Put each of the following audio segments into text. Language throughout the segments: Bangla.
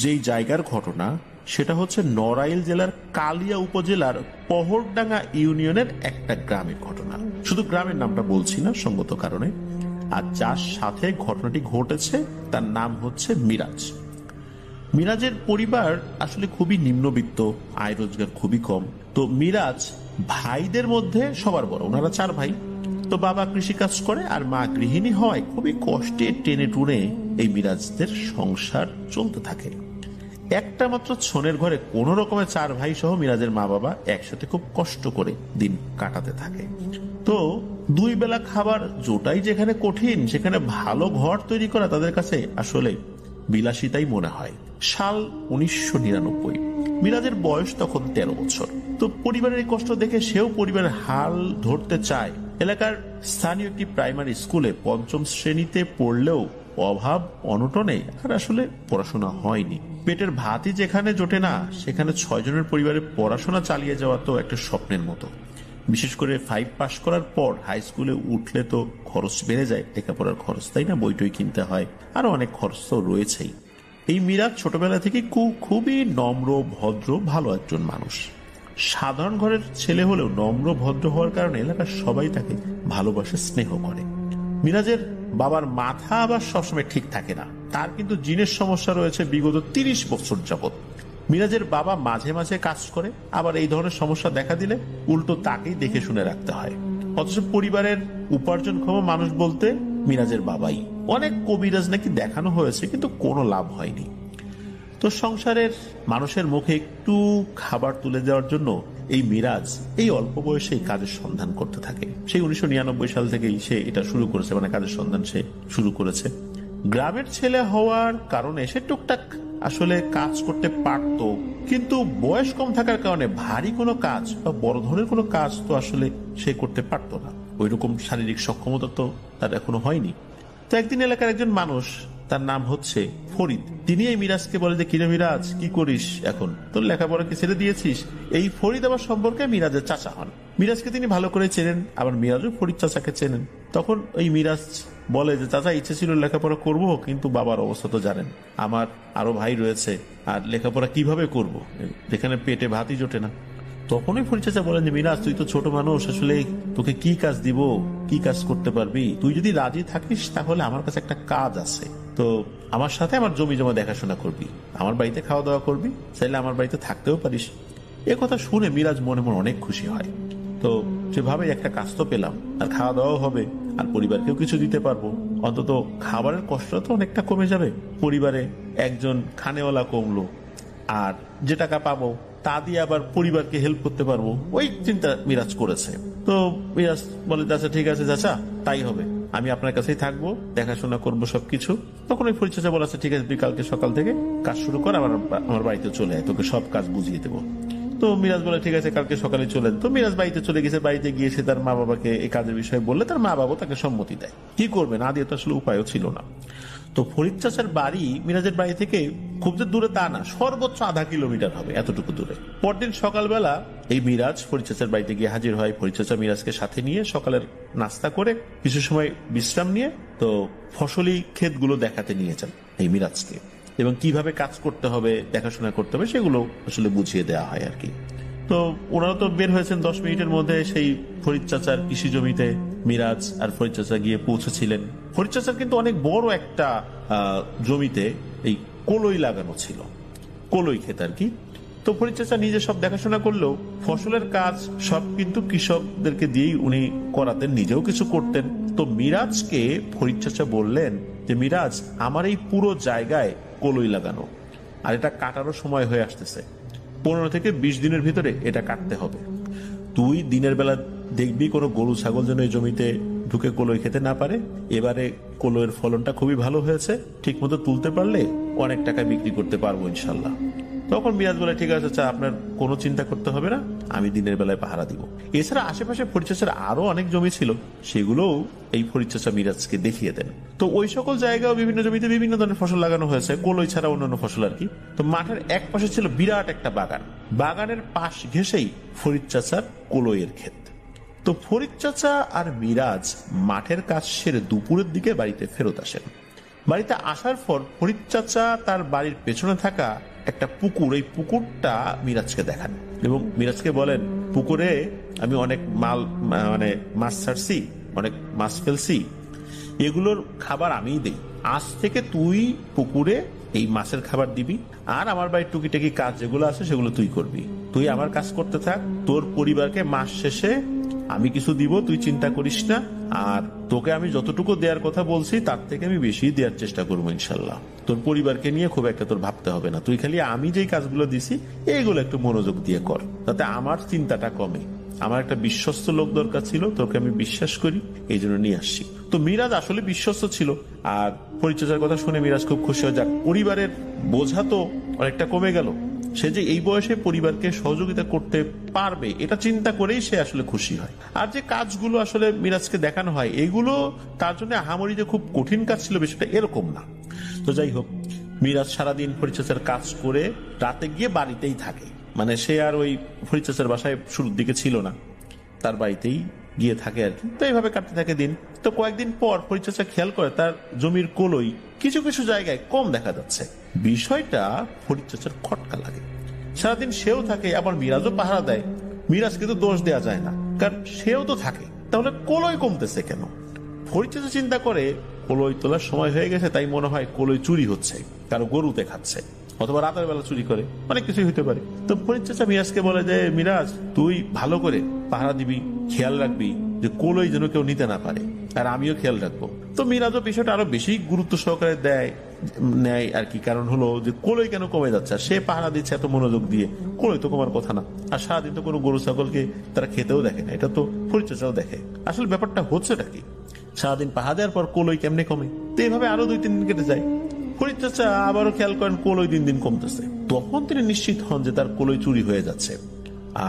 যেই জায়গার ঘটনা সেটা হচ্ছে নড়াইল জেলার কালিয়া উপজেলার পহরডাঙ্গা ইউনিয়নের একটা গ্রামের ঘটনা। শুধু গ্রামের নামটা বলছি না সঙ্গত কারণে। আর যার সাথে ঘটনাটি ঘটেছে তার নাম হচ্ছে মিরাজ। মিরাজের পরিবার আসলে খুবই নিম্নবিত্ত, আয় রোজগার খুবই কম। তো মিরাজ ভাইদের মধ্যে সবার বড়, ওনারা 4 ভাই। তো বাবা কৃষিকাজ করে আর মা গৃহিণী হয়। খুবই কষ্টে টেনে টুনে এই মিরাজদের সংসার চলতে থাকে। একটা মাত্র ছনের ঘরে কোন রকমের 4 ভাই সহ মিরাজের মা বাবা একসাথে খুব কষ্ট করে দিন কাটাতে থাকে। তো 2 বেলা খাবার জোটাই যেখানে কঠিন, সেখানে ভালো ঘর তৈরি করা তাদের কাছে আসলে বিলাসিতাই মনে হয়। সাল 1999, মিরাজের বয়স তখন 13 বছর। তো পরিবারের এই কষ্ট দেখে সেও পরিবারের হাল ধরতে চায়। এলাকার স্থানীয় একটি প্রাইমারি স্কুলে 5ম শ্রেণীতে পড়লেও অভাব অনটনে আর আসলে পড়াশোনা হয়নি। পেটের ভাতই যেখানে জোটে না, সেখানে 6 জনের পরিবারে পড়াশোনা চালিয়ে যাওয়া তো একটা স্বপ্নের মতো। বিশেষ করে 5 পাশ করার পর হাই স্কুলে উঠলে তো খরচ বেড়ে যায়, লেখাপড়ার খরচ, তাই না? বইটই কিনতে হয়, আরো অনেক খরচ তো রয়েছেই। এই মিরাজ ছোটবেলা থেকে খুবই নম্র, ভদ্র, ভালো একজন মানুষ। সাধারণ ঘরের ছেলে হলেও নম্র ভদ্র হওয়ার কারণে এলাকার সবাই তাকে ভালোবাসে, স্নেহ করে। মিরাজের বাবার মাথা আবার সবসময় ঠিক থাকে না, তার কিন্তু জিনের সমস্যা রয়েছে বিগত 30 বছর যাবৎ। মিরাজের বাবা মাঝে মাঝে কাজ করে, আবার এই ধরনের সমস্যা দেখা দিলে উল্টো তাকেই দেখে শুনে রাখতে হয়। অথচ পরিবারের উপার্জনক্ষম মানুষ বলতে মিরাজের বাবাই। অনেক কবিরাজ নাকি দেখানো হয়েছে, কিন্তু কোনো লাভ হয়নি। তো সংসারের মানুষের মুখে একটু খাবার তুলে দেওয়ার জন্য এই মিরাজ এই অল্প বয়সেই কাজের সন্ধান করতে থাকে। সেই 1999 সাল থেকেই সে এটা শুরু করেছে, মানে কাজের সন্ধান সে শুরু করেছে। গ্রামের ছেলে হওয়ার কারণে সে টুকটাক আসলে কাজ করতে পারত, কিন্তু বয়স কম থাকার কারণে ভারী কোনো কাজ বা বড় ধরনের কোনো কাজ তো আসলে সে করতে পারতো না। ওইরকম শারীরিক সক্ষমতা তো তার এখনো হয়নি। তো একদিন এলাকার একজন মানুষ, তার নাম হচ্ছে ফরিদ, তিনি এই মিরাজকে বলে যে, কিরে মিরাজ, কি করিস এখন? তোর লেখাপড়া কি ছেড়ে দিয়েছিস? এই ফরিদ আবার সম্পর্কে মিরাজের চাচা হন। মিরাজকে তিনি ভালো করে চেনেন, আবার মিরাজও ফরিদ চাচাকে চেনেন। তখন এই মিরাজ বলে যে, চাচা, ইচ্ছে ছিল লেখাপড়া করব, কিন্তু বাবার অবস্থা তো জানেন, আমার আরো ভাই রয়েছে, আর লেখাপড়া কিভাবে করব, যেখানে পেটে ভাতই জোটে না। তখনই ফরিদ চাচা বলেন যে, মিরাজ, তুই তো ছোট মানুষ, আসলে তোকে কি কাজ দিব, কি কাজ করতে পারবি? তুই যদি রাজি থাকিস তাহলে আমার কাছে একটা কাজ আছে। তো আমার সাথে আমার জমি জমা দেখাশোনা করবি, আমার বাড়িতে খাওয়া দাওয়া করবি, চাইলে আমার বাড়িতে থাকতেও পারিস। এ কথা শুনে মিরাজ মনে মনে অনেক খুশি হয়। তো সেভাবে একটা কাজ তো পেলাম, আর খাওয়া দাওয়াও হবে, আর পরিবারকেও কিছু দিতে পারবো। অন্তত খাবারের কষ্টটা তো অনেকটা কমে যাবে। পরিবারে একজন খানেওয়ালা কমলো, আর যে টাকা পাবো তা দিয়ে আবার পরিবারকে হেল্প করতে পারবো, ওই চিন্তা মিরাজ করেছে। তো মিরাজ বলে, আচ্ছা ঠিক আছে চাচা, তাই হবে, আমি আপনার কাছেই থাকবো, দেখাশোনা করবো সবকিছু। তখন ওই ফরিদ চাচা বলে, আচ্ছা ঠিক আছে, তুই কালকে সকাল থেকে কাজ শুরু কর, আমার বাড়িতে চলে আয়, তোকে সব কাজ বুঝিয়ে দেবো। তো মিরাজ বলে, ঠিক আছে, কালকে সকালে চলে। তো মিরাজ বাড়িতে চলে গেছে। বাড়িতে গিয়ে সে তার মা বাবাকে এই কাজের বিষয়ে বললে তার মা বাবা তাকে সম্মতি দেয়। কি করবে, না দিয়ে তো আসলে উপায়ও ছিল না। তো ফরিদ চাচার বাড়ি মিরাজের বাড়ি থেকে খুব যে দূরে তা না, সর্বোচ্চ আধা কিলোমিটার হবে, এতটুকু দূরে। পরদিন সকালবেলা এই মিরাজ ফরিদ চাচার বাড়িতে গিয়ে হাজির হয়। ফরিদ চাচা মিরাজকে সাথে নিয়ে সকালের নাস্তা করে কিছু সময় বিশ্রাম নিয়ে তো ফসলি ক্ষেতগুলো দেখাতে নিয়ে যান এই মিরাজকে, এবং কিভাবে কাজ করতে হবে, দেখাশোনা করতে হবে, সেগুলো আসলে বুঝিয়ে দেওয়া হয় আর কি। তো ওনারা তো বের হয়েছেন 10 মিনিটের মধ্যে। সেই ফরিদ চাচার কৃষি জমিতে মিরাজ আর ফরিদ চাচা গিয়ে পৌঁছেছিলেন। ফরিদ চাচার কিন্তু অনেক বড় একটা জমিতে এই কলই লাগানো ছিল, কলই ক্ষেত আর কি। তো ফরিদ চাচা নিজে সব দেখাশোনা করলেও ফসলের কাজ সব কিন্তু কৃষকদেরকে দিয়েই উনি করাতেন, নিজেও কিছু করতেন। তো মিরাজকে ফরিদ চাচা বললেন যে, মিরাজ, আমার এই পুরো জায়গায় কলই লাগানো, আর এটা কাটারও সময় হয়ে আসতেছে, 15 থেকে 20 দিনের ভিতরে এটা কাটতে হবে। তুই দিনের বেলা দেখবি কোনো গরু ছাগল যেন এই জমিতে ঢুকে কলই খেতে না পারে। এবারে কলইয়ের ফলনটা খুবই ভালো হয়েছে, ঠিক মতো তুলতে পারলে অনেক টাকা বিক্রি করতে পারবো ইনশাল্লাহ। তখন মিরাজ বলে, ঠিক আছে আচ্ছা, আপনার কোনো চিন্তা করতে হবে না, আমি দিনের বেলায় পাহারা দিব। এছাড়া আশেপাশে ফরিদ চাচার আরো অনেক জমি ছিল, সেগুলোও এই ফরিদ চাচা মিরাজকে দেখিয়ে দেন। তো ওই সকল জায়গায় বিভিন্ন জমিতে বিভিন্ন ধরনের ফসল লাগানো হয়েছে, কলই ছাড়া অন্যান্য ফসল আর কি। তো মাঠের এক পাশে ছিল বিরাট একটা বাগান, বাগানের পাশ ঘেঁষেই ফরিদ চাচার কলইয়ের ক্ষেত। তো ফরিদ চাচা আর মিরাজ মাঠের কাজ সেরে দুপুরের দিকে বাড়িতে ফেরত আসেন। বাড়িতে আসার পর ফরিদ চাচা তার বাড়ির পেছনে থাকা একটা পুকুর, এই পুকুরটা মিরাজকে দেখান এবং মিরাজকে বলেন, পুকুরে আমি অনেক মাছ ছাড়ছি, অনেক মাছ ফেলছি, এগুলোর খাবার আমিই দেই। আজ থেকে তুই পুকুরে এই মাছের খাবার দিবি, আর আমার বাড়ির টুকিটাকি কাজ যেগুলো আছে সেগুলো তুই করবি। তুই আমার কাজ করতে থাক, তোর পরিবারকে মাস শেষে আমি কিছু দিব, তুই চিন্তা করিস না। আর তোকে আমি যতটুকু দেওয়ার কথা বলছি তার থেকে আমি বেশি দেওয়ার চেষ্টা করবো ইনশাল্লাহ। তোর পরিবারকে নিয়ে খুব একটা তোর ভাবতে হবে না, তুই খালি আমি যেই কাজগুলো দিছি এইগুলো একটু মনোযোগ দিয়ে কর, তাতে আমার চিন্তাটা কমে। আমার একটা বিশ্বস্ত লোক দরকার ছিল, তোকে আমি বিশ্বাস করি, এই জন্য নিয়ে আসছি। তো মিরাজ আসলে বিশ্বস্ত ছিল, আর পরিচর্যার কথা শুনে মিরাজ খুব খুশি হয়, যাক পরিবারের বোঝা তো অনেকটা কমে গেল। সে যে এই বয়সে পরিবারকে সহযোগিতা করতে পারবে এটা চিন্তা করেই সে আসলে খুশি হয়। আর যে কাজগুলো আসলে মিরাজকে দেখানো হয় এগুলো তার জন্য আহামরি যে খুব কঠিন কাজ ছিল বিষয়টা এরকম না। তো যাই হোক, মিরাজ সারাদিন পরিচর্যার কাজ করে রাতে গিয়ে বাড়িতেই থাকে, মানে সে আর ওই পরিচর্যার বাসায় শুরুর দিকে ছিল না, তার বাড়িতেই গিয়ে থাকে আর কি। তো এইভাবে কাটতে থাকে দিন। তো কয়েকদিন পর পরিচর্যা খেয়াল করে তার জমির কলই কিছু কিছু জায়গায় কম দেখা যাচ্ছে। বিষয়টা পরিচর্যার খটকা লাগে। সারাদিন সেও থাকে, আবার মিরাজও পাহারা দেয়। মিরাজকে তো দোষ দেওয়া যায় না, কারণ সেও তো থাকে, তাহলে কলই কমতেছে কেন? পরিচর্যা চিন্তা করে কলই তোলার সময় হয়ে গেছে, তাই মনে হয় কলই চুরি হচ্ছে, কারো গরুতে খাচ্ছে, অথবা রাতের বেলা চুরি করে, অনেক কিছুই হতে পারে। তো পরিচর্যা মিরাজকে বলে যে, মিরাজ তুই ভালো করে পাহারা দিবি, খেয়াল রাখবি যে কলই যেন কেউ নিতে না পারে, আর আমিও খেয়াল রাখবো। তো মিরাজও বিষয়টা আরো বেশি গুরুত্ব সহকারে নেয় আর কি। কারণ হলো যে কলই কেন কমে যাচ্ছে, সে পাহারা দিচ্ছে এত মনোযোগ দিয়ে, কলই তো কমার কথা না। আর সারাদিন তো কোনো গরু ছাগলকে তারা খেতেও দেখে না, এটা তো পরিচর্যাও দেখে। আসলে ব্যাপারটা হচ্ছেটা কি, সারাদিন পাহারা দেওয়ার পর কলই কেমনে কমে? তো এইভাবে আরো 2-3 দিন কেটে যায়। পরিচর্যা আবারও খেয়াল করেন কলই দিন দিন কমতেছে। তখন তিনি নিশ্চিত হন যে তার কলই চুরি হয়ে যাচ্ছে।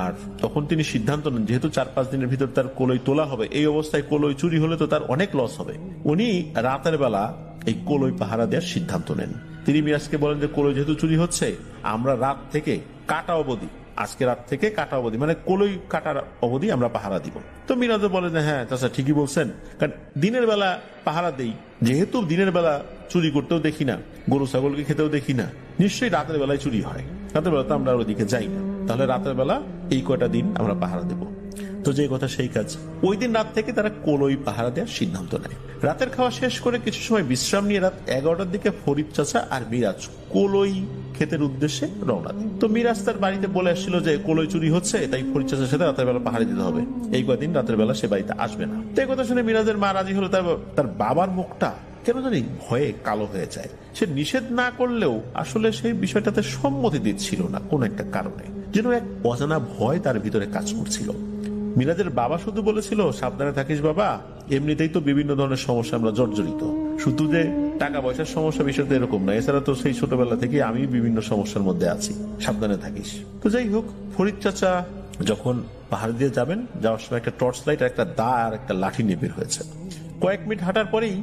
আর তখন তিনি সিদ্ধান্ত নেন, যেহেতু 4-5 দিনের ভিতর তার কলই তোলা হবে, এই অবস্থায় কলই চুরি হলে তো তার অনেক লস হবে। উনি রাতের বেলা এই কলই পাহারা দেওয়ার সিদ্ধান্ত নেন। তিনি মিরাজকে বলেন যে, কলই যেহেতু চুরি হচ্ছে, আমরা রাত থেকে কাটা অবধি, আজকে রাত থেকে কাটা অবধি, মানে কলই কাটার অবধি আমরা পাহারা দিব। তো মিরাজও বলে যে, হ্যাঁ চাচা ঠিকই বলছেন, কারণ দিনের বেলা পাহারা দেই, যেহেতু দিনের বেলা চুরি করতেও দেখি না, গরু ছাগলকে খেতেও দেখি না, নিশ্চয়ই রাতের বেলায় চুরি হয়। রাতের বেলা তো আমরা ওইদিকে যাই না, তাহলে রাতের বেলা এই কয়টা দিন আমরা পাহারা দেব। তো যে কথা সেই কাজ, ওই দিন রাত থেকে তারা কলই পাহারা দেওয়ার সিদ্ধান্ত নেয়। রাতের খাওয়া শেষ করে কিছু সময় বিশ্রাম নিয়ে রাত 11টার দিকে ফরিদ চাচা আর মিরাজ কলই ক্ষেতের উদ্দেশ্যে রওনা দেয়। তো মিরাজ তার বাড়িতে বলে আসছিল যে কলই চুরি হচ্ছে, তাই ফরিদ চাচার সাথে রাতের বেলা পাহারা দিতে হবে, এই কয়েকদিন রাতের বেলা সে বাড়িতে আসবে না। তো এই কথা শুনে মিরাজের মা রাজি হলো। তার বাবার মুখটা কেন জানি ভয়ে কালো হয়ে যায়। সে নিষেধ না করলেও আসলে সেই বিষয়টাতে সম্মতি দিচ্ছিল না, কোন একটা কারণে যেন এক অজানা ভয় তার ভিতরে কাজ করছিল। মিরাজের বাবা শুধু বলেছিল, সাবধানে থাকিস বাবা, এমনিতেই তো বিভিন্ন ধরনের সমস্যা আমরা জর্জরিত, শুধু যে টাকা পয়সার সমস্যা বিষয়টা এরকম না, এছাড়া তো সেই ছোটবেলা থেকে আমি বিভিন্ন সমস্যার মধ্যে আছি, সাবধানে থাকিস। তো যাই হোক, ফরিদ চাচা যখন পাহাড় দিয়ে যাবেন, যাওয়ার সময় একটা টর্চ লাইট, একটা দা আর একটা লাঠি নিয়ে বের হয়েছে। কয়েক মিনিট হাঁটার পরেই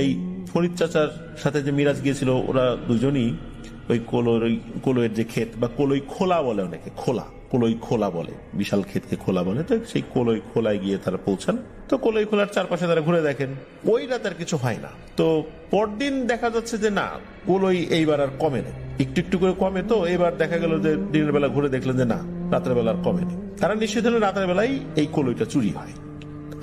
এই ফরিদ চাচার সাথে যে মিরাজ গিয়েছিল, ওরা দুজনই ওই কলইয়ের যে ক্ষেত বা কলই খোলা বলে, অনেকে কলই খোলা বলে, বিশাল ক্ষেতকে খোলা বলে, তো সেই কলই খোলায় গিয়ে তারা পৌঁছান। তো কলই খোলার চারপাশে তারা ঘুরে দেখেন, ওই রাতে আর কিছু হয় না। তো পরদিন দেখা যাচ্ছে যে না, কলই এইবার আর কমে না, একটু একটু করে কমে। তো এবার দেখা গেল যে দিনের বেলা ঘুরে দেখলেন যে না, রাতের বেলা আর কমেনি। তারা নিশ্চিত হলেন রাতের বেলায় এই কলইটা চুরি হয়।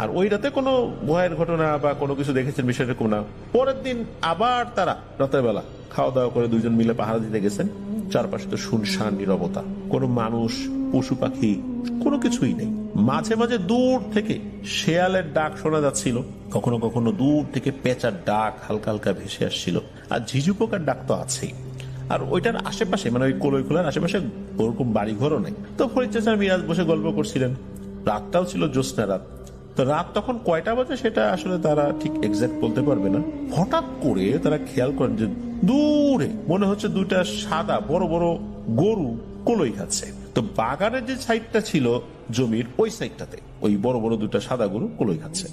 আর ওই রাতে কোনো ভয়ের ঘটনা বা কোনো কিছু দেখেছেন বিষয়টা না। পরের দিন আবার তারা রাতের বেলা খাওয়া দাওয়া করে দুইজন মিলে পাহারা দিতে গেছেন। চারপাশে তো শুনশান নীরবতা, কোনো মানুষ পশু পাখি কোনো কিছুই নেই। মাঝে মাঝে দূর থেকে শেয়ালের ডাক শোনা যাচ্ছিল, কখনো কখনো দূর থেকে পেঁচার ডাক হালকা হালকা ভেসে আসছিল, আর ঝিঝু পোকার ডাক তো আছেই। আর ওইটার আশেপাশে, মানে ওই কলই খোলার আশেপাশে ওরকম বাড়ি ঘরও নেই। তো ফরিদ চাচা মিরাজ বসে গল্প করছিলেন, রাতটাও ছিল জ্যোৎস্না রাত। তো রাত তখন কয়টা বাজে সেটা আসলে তারা ঠিক এক্সাক্ট বলতে পারবে না। হঠাৎ করে তারা খেয়াল করেন যে দূরে মনে হচ্ছে দুইটা সাদা বড় বড় গরু কলই খাচ্ছে। তো বাগানের যে সাইডটা ছিল জমির, ওই সাইডটাতে ওই বড় বড় দুইটা সাদা গরু কলই খাচ্ছে।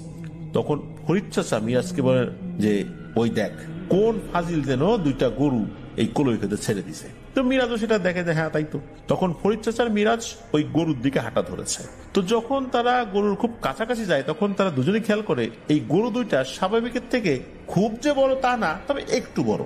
তখন ফরিদ চাচা মিরাজকে বলেন যে, ওই দেখ কোন ফাজিল যেন দুইটা গরু এই কলই খেতে ছেড়ে দিছে। তো মিরাজও সেটা দেখে যে হ্যাঁ তাই তো। তখন ফরিদ চাচার মিরাজ ওই গরুর দিকে হাঁটা ধরেছে। তো যখন তারা গরুর খুব কাছাকাছি যায় তখন তারা দুজনেই খেয়াল করে এই গরু দুইটা স্বাভাবিকের থেকে খুব যে বড় তা না, তবে একটু বড়।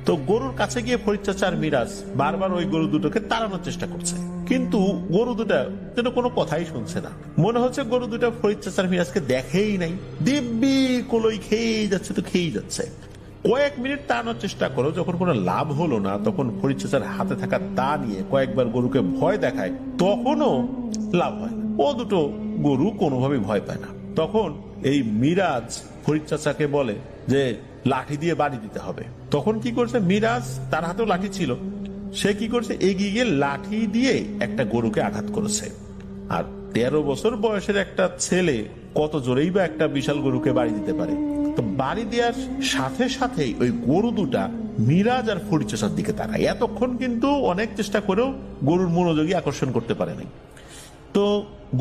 তো গরুর কাছে গিয়ে ফরিদ চাচা আর মিরাজ বারবার ওই গরু দুটোকে তাড়ানোর চেষ্টা করছে, কিন্তু গরু দুটা যেন কোনো কথাই শুনছে না। মনে হচ্ছে গরু দুটা ফরিদ চাচার মিরাজকে দেখেই নাই, দিব্যি কলই খেয়েই যাচ্ছে, তো খেয়েই যাচ্ছে। কয়েক মিনিট তাড়ানোর চেষ্টা করো, যখন কোনো লাভ হলো না তখন ফরিদ চাচার হাতে থাকা দা নিয়ে কয়েকবার গরুকে ভয় দেখায়, তখনও লাভ হয় না। ও দুটো গরু কোনোভাবেই ভয় পায় না। তখন এই মিরাজ ফরিদ চাচাকে বলে যে লাঠি দিয়ে বাড়ি দিতে হবে। তখন কি করছে মিরাজ, তার হাতেও লাঠি ছিল, সে কি করছে এগিয়ে গিয়ে লাঠি দিয়ে একটা গরুকে আঘাত করেছে। আর 13 বছর বয়সের একটা ছেলে কত জোরেই বা একটা বিশাল গরুকে বাড়ি দিতে পারে। তো বাড়ি দেওয়ার সাথে সাথেই ওই গরু দুটা মিরাজ আর ফরিদ চাচার দিকে তাকায়। এতক্ষণ কিন্তু অনেক চেষ্টা করেও গরুর মনোযোগী আকর্ষণ করতে পারে নাই। তো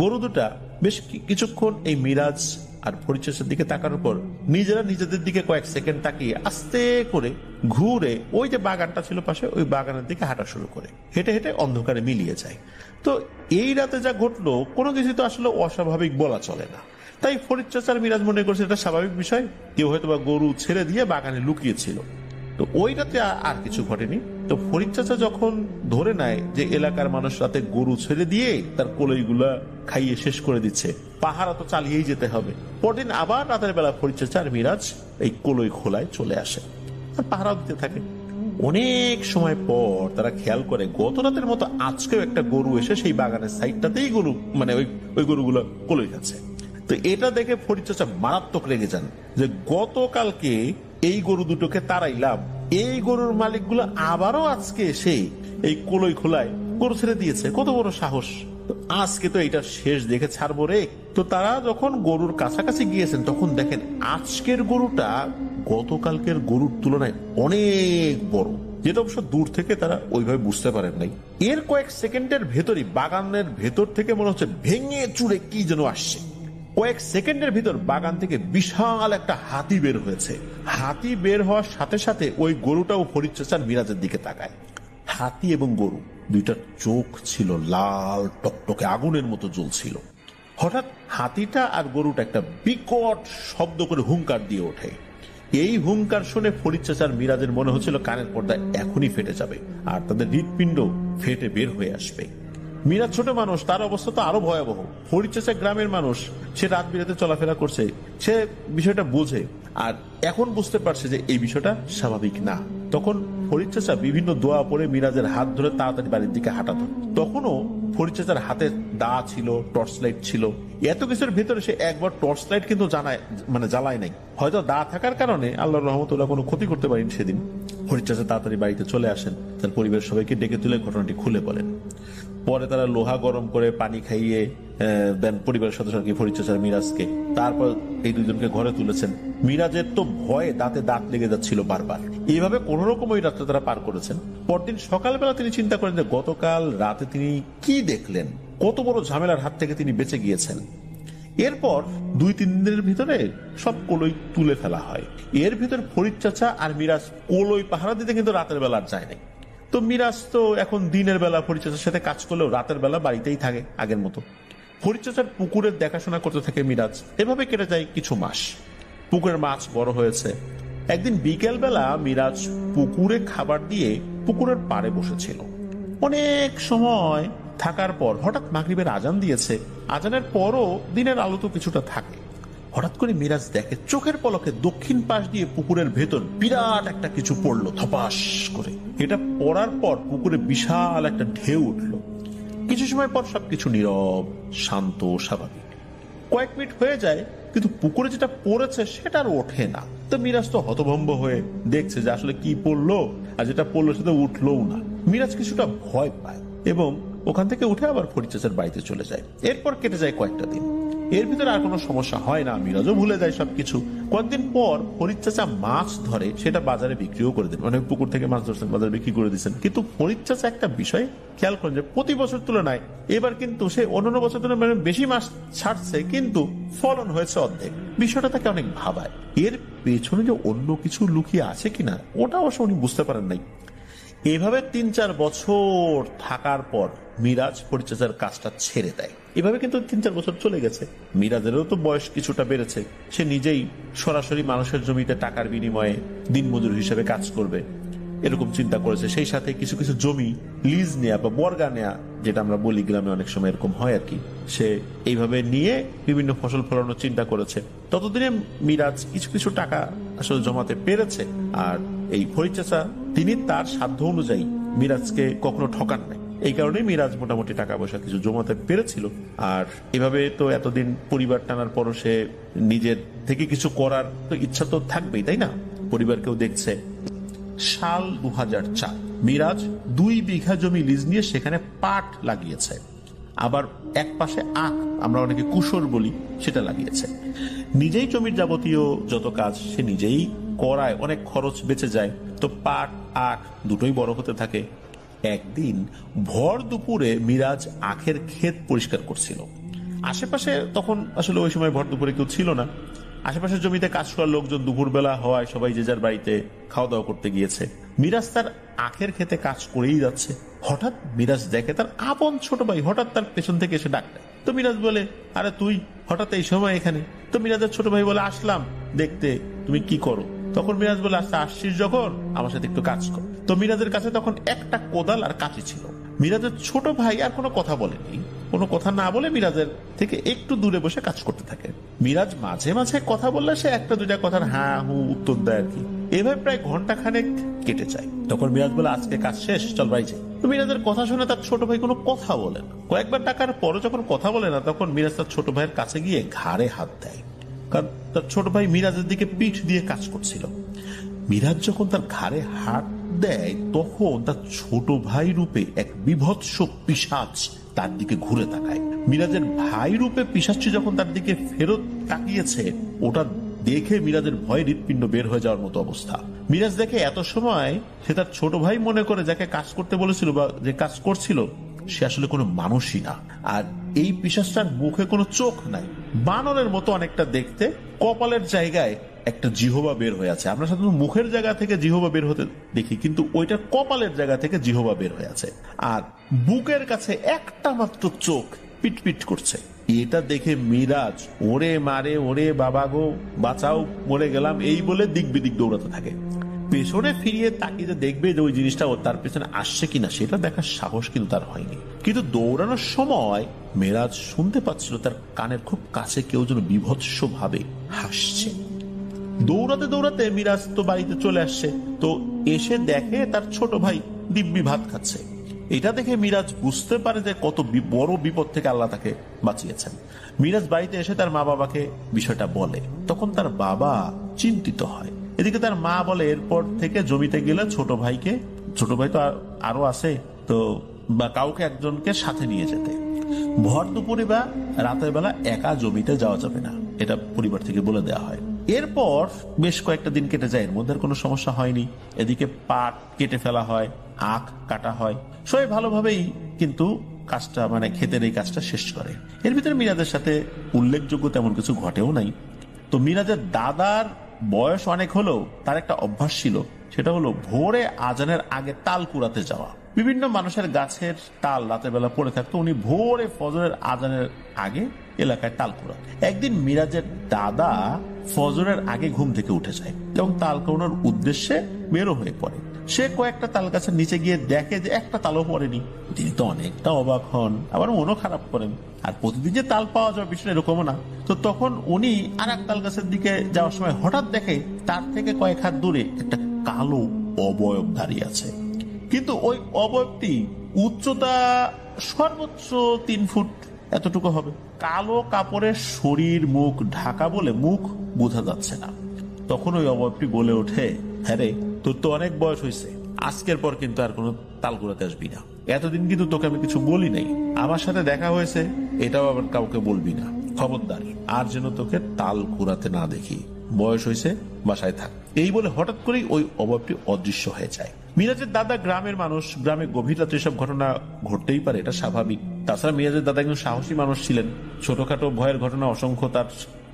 গরু দুটা বেশ কিছুক্ষণ এই মিরাজ আর ফরিদ চাচার দিকে তাকানোর পর নিজেরা নিজেদের দিকে কয়েক সেকেন্ড তাকিয়ে আস্তে করে ঘুরে ওই যে বাগানটা ছিল পাশে, ওই বাগানের দিকে হাঁটা শুরু করে হেঁটে হেঁটে অন্ধকারে মিলিয়ে যায়। তো এই রাতে যা ঘটলো কোনো কিছু তো আসলে অস্বাভাবিক বলা চলে না। তাই ফরিদ চাচার মিরাজ মনে করছে এটা স্বাভাবিক বিষয়, কেউ হয়তো বা গরু ছেড়ে দিয়ে বাগানে লুকিয়েছিল। তো ওই রাতে আর কিছু ঘটেনি। তো ফরিদ চাচা যখন ধরে নেয় যে এলাকার মানুষ রাতে গরু ছেড়ে দিয়ে তার কোলইগুলা খাইয়ে শেষ করে দিচ্ছে, পাহারা তো চালিয়েই যেতে হবে। পরদিন আবার রাতের বেলা ফরিদ চাচা আর মিরাজ এই কোলই খোলায় চলে আসে আর পাহারাও দিতে থাকে। অনেক সময় পর তারা খেয়াল করে গত রাতের মতো আজকেও একটা গরু এসে সেই বাগানের সাইডটাতেই গরু মানে ওই গরুগুলো কোলই খাচ্ছে। তো এটা দেখে ফরিদ চাচা মারাত্মক রেগে যান যে গতকালকে এই গরু দুটোকে তাড়াইলাম, এই গরুর মালিকগুলো আবারও আজকে এসে এই কোলই খোলায় গরু ছেড়ে দিয়েছে, কত বড় সাহস! আজকে তো এটা শেষ দেখে ছাড়বো রে। তো তারা যখন গরুর কাছাকাছি গিয়েছেন তখন দেখেন আজকের গরুটা গতকালকের গরুর তুলনায় অনেক বড়, যেটা অবশ্য দূর থেকে তারা ওইভাবে বুঝতে পারেন নাই। এর কয়েক সেকেন্ডের ভেতরই বাগানের ভেতর থেকে মনে হচ্ছে ভেঙে চুরে কি যেন আসছে। কয়েক সেকেন্ডের ভিতর বাগান থেকে বিশাল একটা হাতি বের হয়েছে। হাতি বের হওয়ার সাথে সাথে ওই গরুটাও ফরিদ চাচার মিরাজের দিকে তাকায়। হাতি এবং গরু দুইটার চোখ ছিল লাল টকটকে আগুনের মতো জ্বলছিল। হঠাৎ হাতিটা আর গরুটা একটা বিকট শব্দ করে হুঙ্কার দিয়ে ওঠে। এই হুঙ্কার শুনে ফরিদ চাচার মিরাজের মনে হচ্ছিল কানের পর্দা এখনই ফেটে যাবে আর তাদের হৃৎপিণ্ড ফেটে বের হয়ে আসবে। মিরাজ ছোট মানুষ, তার অবস্থা তো আরো ভয়াবহ। ফরিদ চাচা গ্রামের মানুষ, সে রাত বিরাতে চলাফেরা করছে, সে বিষয়টা বোঝে আর এখন বুঝতে পারছে যে এই বিষয়টা স্বাভাবিক না। তখন ফরিদ চাচা বিভিন্ন দোয়া পড়ে মিরাজের হাত ধরে তাড়াতাড়ি বাড়ির দিকে হাঁটা ধরে। তখনও ফরিদ চাচার হাতে দা ছিল, টর্চ লাইট ছিল। এত কিছুর ভিতরে সে একবার টর্চ লাইট কিন্তু জ্বালায় নাই। হয়তো দা থাকার কারণে আল্লাহর রহমতুল্লাহ কোনো ক্ষতি করতে পারেনি সেদিন। ফরিদ চাচা তাড়াতাড়ি বাড়িতে চলে আসেন, তার পরিবারের সবাইকে ডেকে তুলে ঘটনাটি খুলে বলেন। পরে তারা লোহা গরম করে পানি খাইয়ে দেন পরিবারের সদস্যকে, ফরিদ চাচার মিরাজকে। তারপর এই দুজনকে ঘরে তুলেছেন। মিরাজের তো ভয়ে দাঁতে দাঁত লেগে যাচ্ছিল বারবার। এইভাবে কোন রকম ওই রাতটা তারা পার করেছেন। পরদিন সকালবেলা তিনি চিন্তা করেন যে গতকাল রাতে তিনি কি দেখলেন, কত বড় ঝামেলার হাত থেকে তিনি বেঁচে গিয়েছেন। এরপর 2-3 দিনের ভিতরে সব কোলই তুলে ফেলা হয়। এর ভিতর ফরিদ চাচা আর মিরাজ কোলই পাহারা দিতে কিন্তু রাতের বেলা আর যায় নাই। তো মিরাজ তো এখন দিনের বেলা ফরিদ চাচার সাথে কাজ করলেও রাতের বেলা বাড়িতেই থাকে আগের মতো। ফরিদ চাচার পুকুরের দেখাশোনা করতে থাকে মিরাজ। এভাবে কেটে যায় কিছু মাস। পুকুরের মাছ বড় হয়েছে। একদিন বিকেল বেলা মিরাজ পুকুরে খাবার দিয়ে পুকুরের পাড়ে বসেছিল। অনেক সময় থাকার পর হঠাৎ মাগরিবের আজান দিয়েছে। আজানের পরও দিনের আলো তো কিছুটা থাকে। হঠাৎ করে মিরাজ দেখে চোখের পলকে দক্ষিণ পাশ দিয়ে পুকুরের ভেতর বিরাট একটা কিছু পড়লো ধপাস করে। এটা পড়ার পর পুকুরে বিশাল একটা ঢেউ উঠলো। কিছু সময় পর সবকিছু নীরব, শান্ত, স্বাভাবিক। কয়েক মিনিট হয়ে যায়, কিন্তু পুকুরে যেটা পড়েছে সেটা আর ওঠে না। তো মিরাজ তো হতভম্ব হয়ে দেখছে যে আসলে কি পড়লো, আর যেটা পড়লো সেটা উঠলোও না। মিরাজ কিছুটা ভয় পায় এবং ওখান থেকে উঠে আবার ফরিদ চাচার বাড়িতে চলে যায়। এরপর কেটে যায় কয়েকটা দিন। এর ভিতরে আর কোনো সমস্যা হয় না, মিরাজও ভুলে যায় সবকিছু। কয়েকদিন পর ফরিদ চাচা মাছ ধরে, সেটা বাজারে বিক্রিও করে দেন। অনেক পুকুর থেকে মাছ ধরছেন, বাজারে বিক্রি করে দিচ্ছেন। কিন্তু ফরিদ চাচা একটা বিষয় খেয়াল করেন যে প্রতি বছর তুলনায় এবার কিন্তু সে অন্যান্য বছর তুলনায় বেশি মাছ ছাড়ছে, কিন্তু ফলন হয়েছে অর্ধেক। বিষয়টা তাকে অনেক ভাবায়। এর পেছনে যে অন্য কিছু লুকিয়ে আছে কিনা ওটা অবশ্য উনি বুঝতে পারেন নাই। এভাবে 3-4 বছর থাকার পর মিরাজ পরিচর্যার কাজটা ছেড়ে দেয়। এভাবে কিন্তু 3-4 বছর চলে গেছে। মিরাজেরও তো বয়স কিছুটা বেড়েছে। সে নিজেই সরাসরি মানুষের জমিতে টাকার বিনিময়ে দিনমজুর হিসেবে কাজ করবে এরকম চিন্তা করেছে। সেই সাথে কিছু কিছু জমি লিজ নেয়া বা বর্গা নেয়া, যেটা আমরা বলি গ্রামে অনেক সময় এরকম হয় আর কি, সে এইভাবে নিয়ে বিভিন্ন ফসল ফলানোর চিন্তা করেছে। ততদিনে মিরাজ কিছু কিছু টাকা আসলে জমাতে পেরেছে। আর এই ফরিদ চাচা তিনি তার সাধ্য অনুযায়ী মিরাজকে কখনো ঠকান নাই। এই কারণেই মিরাজ মোটামুটি টাকা পয়সা কিছু জমাতে পেরেছিল। আর এভাবে তো এতদিন পরিবার টানার পরও সে নিজের থেকে কিছু করার তো ইচ্ছা তো থাকবেই, তাই না? পরিবারকেও দেখছে। সাল 2004 মিরাজ 2 বিঘা জমি লিজ নিয়ে সেখানে পাট লাগিয়েছে। আবার এক পাশে আখ, আমরা অনেকে কুশর বলি, সেটা লাগিয়েছে। নিজেই জমির যাবতীয় যত কাজ সে নিজেই করায়, অনেক খরচ বেঁচে যায়। তো পাট আখ দুটোই বড় হতে থাকে। একদিন ভর দুপুরে মিরাজ আখের ক্ষেত পরিষ্কার করছিল। আশেপাশে তখন আসলে ওই সময় ভর দুপুরে কেউ ছিল না। আশেপাশের জমিতে কাজ করার লোকজন দুপুরবেলা হওয়ায় সবাই যে যার বাড়িতে খাওয়া দাওয়া করতে গিয়েছে। মিরাজ তার আখের ক্ষেতে কাজ করেই যাচ্ছে। হঠাৎ মিরাজ দেখে তার আপন ছোট ভাই হঠাৎ তার পেছন থেকে এসে ডাক দেয়। তো মিরাজ বলে, আরে তুই হঠাৎ এই সময় এখানে? তো মিরাজের ছোট ভাই বলে, আসলাম দেখতে তুমি কি করো। তখন মিরাজ বলে, আচ্ছা আসছিস যখন আমার সাথে একটু কাজ কর। তো মিরাজের কাছে তখন একটা কোদাল আর কাঁচি ছিল। মিরাজের ছোট ভাই আর কোনো কথা বলেনি। কোনো কথা না বলে মিরাজের থেকে একটু দূরে বসে কাজ করতে থাকে। মিরাজ মাঝে মাঝে কথা বললে সে একটা দুইটা কথার হ্যাঁ হু উত্তর দেয় আর কি। এভাবে প্রায় ঘন্টা খানেক কেটে যায়। তখন মিরাজ বলে, আজকে কাজ শেষ, চল বাড়ি যাই। তো মিরাজের কথা শুনে তার ছোট ভাই কোনো কথা বলে না। কয়েকবার ডাকার পরে যখন কথা বলে না, তখন মিরাজ তার ছোট ভাইয়ের কাছে গিয়ে ঘাড়ে হাত দেয়। কারণ তার ছোট ভাই মিরাজের দিকে পিঠ দিয়ে কাজ করছিল। মিরাজ যখন তার ঘাড়ে হাত দেয়, তখন তার ছোট ভাই রূপে এক বিভৎস পিশাচ তার দিকে ঘুরে তাকায়। মিরাজের ভাই রূপে পিশাচটি যখন তার দিকে ফেরত তাকিয়েছে, ওটা দেখে মিরাজের ভয়ে হৃৎপিণ্ড বের হয়ে যাওয়ার মতো অবস্থা। মিরাজ দেখে এত সময় সে তার ছোট ভাই মনে করে যাকে কাজ করতে বলেছিল বা যে কাজ করছিল সে আসলে কোনো মানুষই না। আর এই পিশাচটার মুখে কোনো চোখ নাই, বানরের মতো অনেকটা দেখতে। কপালের জায়গায় একটা জিহবা বের হয়ে আছে। আমরা সাধারণত মুখের জায়গা থেকে জিহবা বের হতে দেখি, কিন্তু ওইটা কপালের জায়গা থেকে জিহবা বের হয়ে আছে। আর বুকের কাছে একটা মাত্র চোখ পিটপিট করছে। এটা দেখে মিরাজ ওরে মারে, ওরে বাবা গো বাঁচাও, মরে গেলাম, এই বলে দিক বিদিক দৌড়াতে থাকে। পেছনে ফিরিয়ে তাকিয়ে দেখবে যে ওই জিনিসটা তার পেছনে আসছে কিনা, সেটা দেখার সাহস কিন্তু তার হয়নি। কিন্তু দৌড়ানোর সময় মিরাজ শুনতে পাচ্ছিল তার কানের খুব কাছে কেউ যেন বিভৎস ভাবে হাসছে। দৌড়াতে দৌড়াতে মিরাজ তো বাড়িতে চলে আসছে। তো এসে দেখে তার ছোট ভাই দিব্যি ভাত খাচ্ছে। এটা দেখে মিরাজ বুঝতে পারে যে কত বড় বিপদ থেকে আল্লাহ তাকে বাঁচিয়েছেন। মিরাজ বাড়িতে এসে তার মা বাবাকে বিষয়টা বলে। তখন তার বাবা চিন্তিত হয়। এদিকে তার মা বলে, এরপর থেকে জমিতে গেলে ছোট ভাই তো আরো আছে, তো বা কাউকে একজনকে সাথে নিয়ে যেতে। ভর দুপুরে বা রাতের বেলা একা জমিতে যাওয়া যাবে না, এটা পরিবার থেকে বলে দেওয়া হয়। এরপর বেশ কয়েকটা দিন কেটে যায়, এর মধ্যে কোনো সমস্যা হয়নি। এদিকে পাট কেটে ফেলা হয়, আখ কাটা হয়, সবাই ভালোভাবেই কিন্তু কাজটা মানে ক্ষেতের এই কাজটা শেষ করে। এর ভিতরে মিরাজের সাথে উল্লেখযোগ্য তেমন কিছু ঘটেও নাই। তো মিরাজের দাদার বয়স অনেক হলেও তার একটা অভ্যাস ছিল, সেটা হলো ভোরে আজানের আগে তাল কুড়াতে যাওয়া। বিভিন্ন মানুষের গাছের তাল রাতের বেলা পড়ে থাকতো, উনি ভোরে ফজরের আজানের আগে এলাকায় তাল কুড়াতেন। একদিন মিরাজের দাদা ফজরের আগে ঘুম থেকে উঠে যায় এবং তাল কুড়ানোর উদ্দেশ্যে বেরো হয়ে পড়ে। সে কয়েকটা তাল গাছের নিচে গিয়ে দেখে যে একটা তালও পড়েনি। তিনি তো অনেকটা অবাক হন, আবার মনও খারাপ করেন। আর প্রতিদিন যে তাল পাওয়া যাবে বিষয়টা এরকমও না। তো তখন উনি আর এক তাল গাছের দিকে যাওয়ার সময় হঠাৎ দেখে তার থেকে কয়েক হাত দূরে একটা কালো অবয়ব দাঁড়িয়ে আছে। কিন্তু ওই অবয়বটি উচ্চতা সর্বোচ্চ 3 ফুট এতটুকু হবে। কালো কাপড়ের শরীর মুখ ঢাকা বলে মুখ বোঝা যাচ্ছে না। তখন ওই অবয়বটি বলে ওঠে, হ্যাঁ রে, তোর তো অনেক বয়স হয়েছে, আজকের পর কিন্তু আর কোনো তাল কুড়াতে আসবি না। এতদিন কিন্তু তোকে আমি কিছু বলি নাই, আমার সাথে দেখা হয়েছে এটাও আবার কাউকে বলবি না, খবরদার, আর যেন তোকে তাল কুড়াতে না দেখি। বয়স হয়েছে, বাসায় থাক। এই বলে হঠাৎ করেই ওই অবয়বটি অদৃশ্য হয়ে যায়। মিরাজের দাদা গ্রামের মানুষ, গ্রামে গভীর রাতে এসব ঘটনা ঘটতেই পারে, এটা স্বাভাবিক। তাছাড়া মিরাজের দাদা একজন সাহসী মানুষ ছিলেন। ছোটখাটো ভয়ের ঘটনা অসংখ্য তার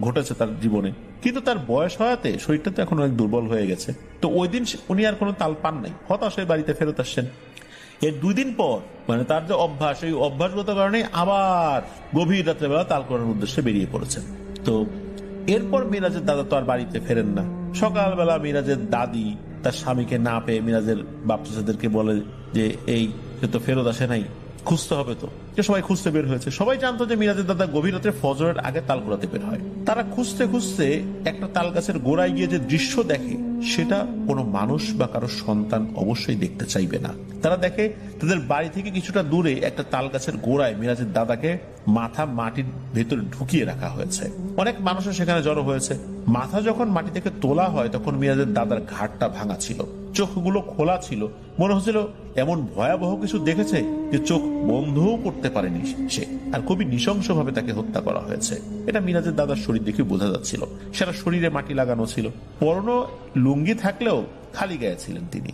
ঘটেছে তার জীবনে, কিন্তু তার বয়স হওয়াতে শরীরটা তো এখন অনেক দুর্বল হয়ে গেছে। তো ওই দিন উনি আর কোনো তাল পান নাই, হতাশ হয়ে বাড়িতে ফেরত আসছেন। এর 2 দিন পর মানে তার যে অভ্যাস, এই অভ্যাসগত কারণে আবার গভীর রাত্রেবেলা তাল করার উদ্দেশ্যে বেরিয়ে পড়েছেন। তো এরপর মিরাজের দাদা তো আর বাড়িতে ফেরেন না। সকালবেলা মিরাজের দাদি তার স্বামীকে না পেয়ে মিরাজের বাচ্চাদেরকে বলে যে এই সে তো ফেরত আসে নাই, খুঁজতে হবে। তো সবাই খুঁজতে বের হয়েছে। সবাই জানতো যে মিরাজের দাদা গভীর রাত্রে ফজরের আগে তাল কুড়াতে বের হয়। তারা খুঁজতে খুঁজতে একটা তাল গাছের গোড়ায় গিয়ে যে দৃশ্য দেখে, সেটা কোনো মানুষ বা কারো সন্তান অবশ্যই দেখতে চাইবে না। তারা দেখে তাদের বাড়ি থেকে কিছুটা দূরে একটা তাল গাছের গোড়ায় মিরাজের দাদাকে মাথা মাটির ভেতরে ঢুকিয়ে রাখা হয়েছে। অনেক মানুষও সেখানে জড়ো হয়েছে। মাথা যখন মাটি থেকে তোলা হয় তখন মিরাজের দাদার ঘাড়টা ভাঙা ছিল, চোখগুলো খোলা ছিল। মনে হচ্ছিল এমন ভয়াবহ কিছু দেখেছে যে চোখ বন্ধও করতে পারেনি সে, আর খুবই নৃশংসভাবে তাকে হত্যা করা হয়েছে। এটা মিরাজের দাদার শরীর দেখে বোঝা যাচ্ছিল। সারা শরীরে মাটি লাগানো ছিল, পরনো লুঙ্গি থাকলেও খালি গায়ে ছিলেন তিনি।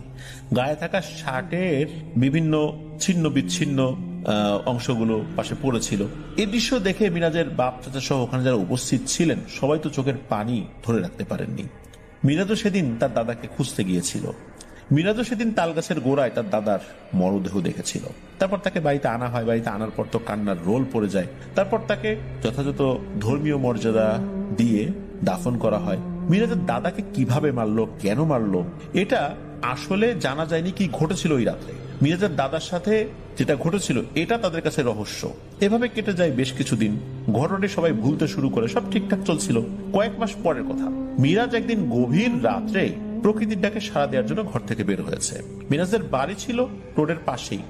গায়ে থাকা শার্টের বিভিন্ন ছিন্ন বিচ্ছিন্ন অংশগুলো পাশে পড়েছিল। এই দৃশ্য দেখে মিরাজের বাপ চাচা সহ ওখানে যারা উপস্থিত ছিলেন সবাই তো চোখের পানি ধরে রাখতে পারেননি। মিরাজও সেদিন তার দাদাকে খুঁজতে গিয়েছিল। মিরাজও সেদিন তালগাছের গোড়ায় তার দাদার মরদেহ দেখেছিল। তারপর তাকে বাড়িতে আনা হয়। বাড়িতে আনার পর তো কান্নার রোল পড়ে যায়। তারপর তাকে যথাযথ ধর্মীয় মর্যাদা দিয়ে দাফন করা হয়। মিরাজের দাদাকে কিভাবে মারলো, কেন মারলো, এটা আসলে জানা যায়নি। কি ঘটেছিল ওই রাত্রে মিরাজের দাদার সাথে যেটা ঘটেছিল, এটা তাদের কাছে রহস্য। এভাবে কেটে যায় বেশ কিছুদিন। ঘটনাটি সবাই ভুলতে শুরু করে, সব ঠিকঠাক চলছিল। কয়েক মাস পরের কথা, মিরাজ একদিন গভীর রাত্রে প্রকৃতির ডাকে সাড়া দেওয়ার জন্য ঘর থেকে বের হয়েছে। মিরাজের বাড়ি ছিল রোডের পাশেই।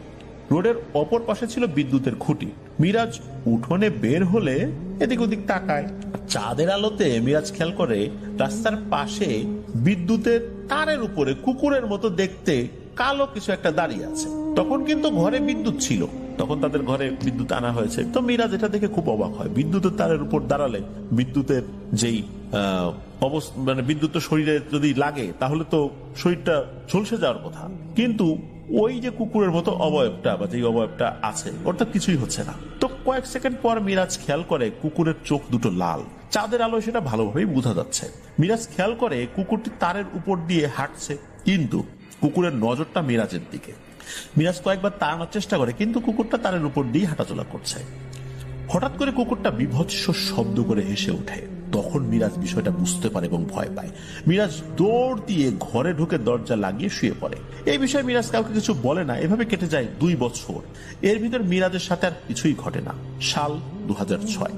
রোডের অপর পাশে ছিল বিদ্যুতের খুঁটি। মিরাজ উঠোনে বের হলে এদিক ওদিক তাকায়। চাঁদের আলোতে মিরাজ খেয়াল করে রাস্তার পাশে বিদ্যুতের তারের উপরে কুকুরের মতো দেখতে কালো কিছু একটা দাঁড়িয়ে আছে। তখন কিন্তু ঘরে বিদ্যুৎ ছিল, তখন তাদের ঘরে বিদ্যুৎ আনা হয়েছে। তো মিরাজ এটা দেখে খুব অবাক হয়। বিদ্যুতের তারের উপর দাঁড়ালে বিদ্যুতের যেই মানে বিদ্যুৎ তো শরীরে যদি লাগে তাহলে তো শরীরটা ঝলসে যাওয়ার কথা, কিন্তু ওই যে কুকুরের মতো অবয়বটা বা যে অবয়বটা আছে ওর তো কিছুই হচ্ছে না। তো কয়েক সেকেন্ড পর মিরাজ খেয়াল করে কুকুরের চোখ দুটো লাল। চাঁদের আলো সেটা ভালোভাবেই বোঝা যাচ্ছে। মিরাজ খেয়াল করে কুকুরটি তারের উপর দিয়ে হাঁটছে, কিন্তু কুকুরের নজরটা মিরাজের দিকে। মিরাজ কয়েকবার তাড়ানোর চেষ্টা করে, কিন্তু কুকুরটা তারের উপর দিয়ে হাঁটাচলা করছে। হঠাৎ করে কুকুরটা বিভৎস শব্দ করে হেসে ওঠে। তখন মিরাজ বিষয়টা বুঝতে পারে এবং ভয় পায়। মিরাজ দৌড় দিয়ে ঘরে ঢুকে দরজা লাগিয়ে শুয়ে পড়ে। এই বিষয়ে মিরাজ কাউকে কিছু বলে না। এভাবে কেটে যায় 2 বছর। এর ভিতর মিরাজের সাথে আর কিছুই ঘটে না। সাল 2006।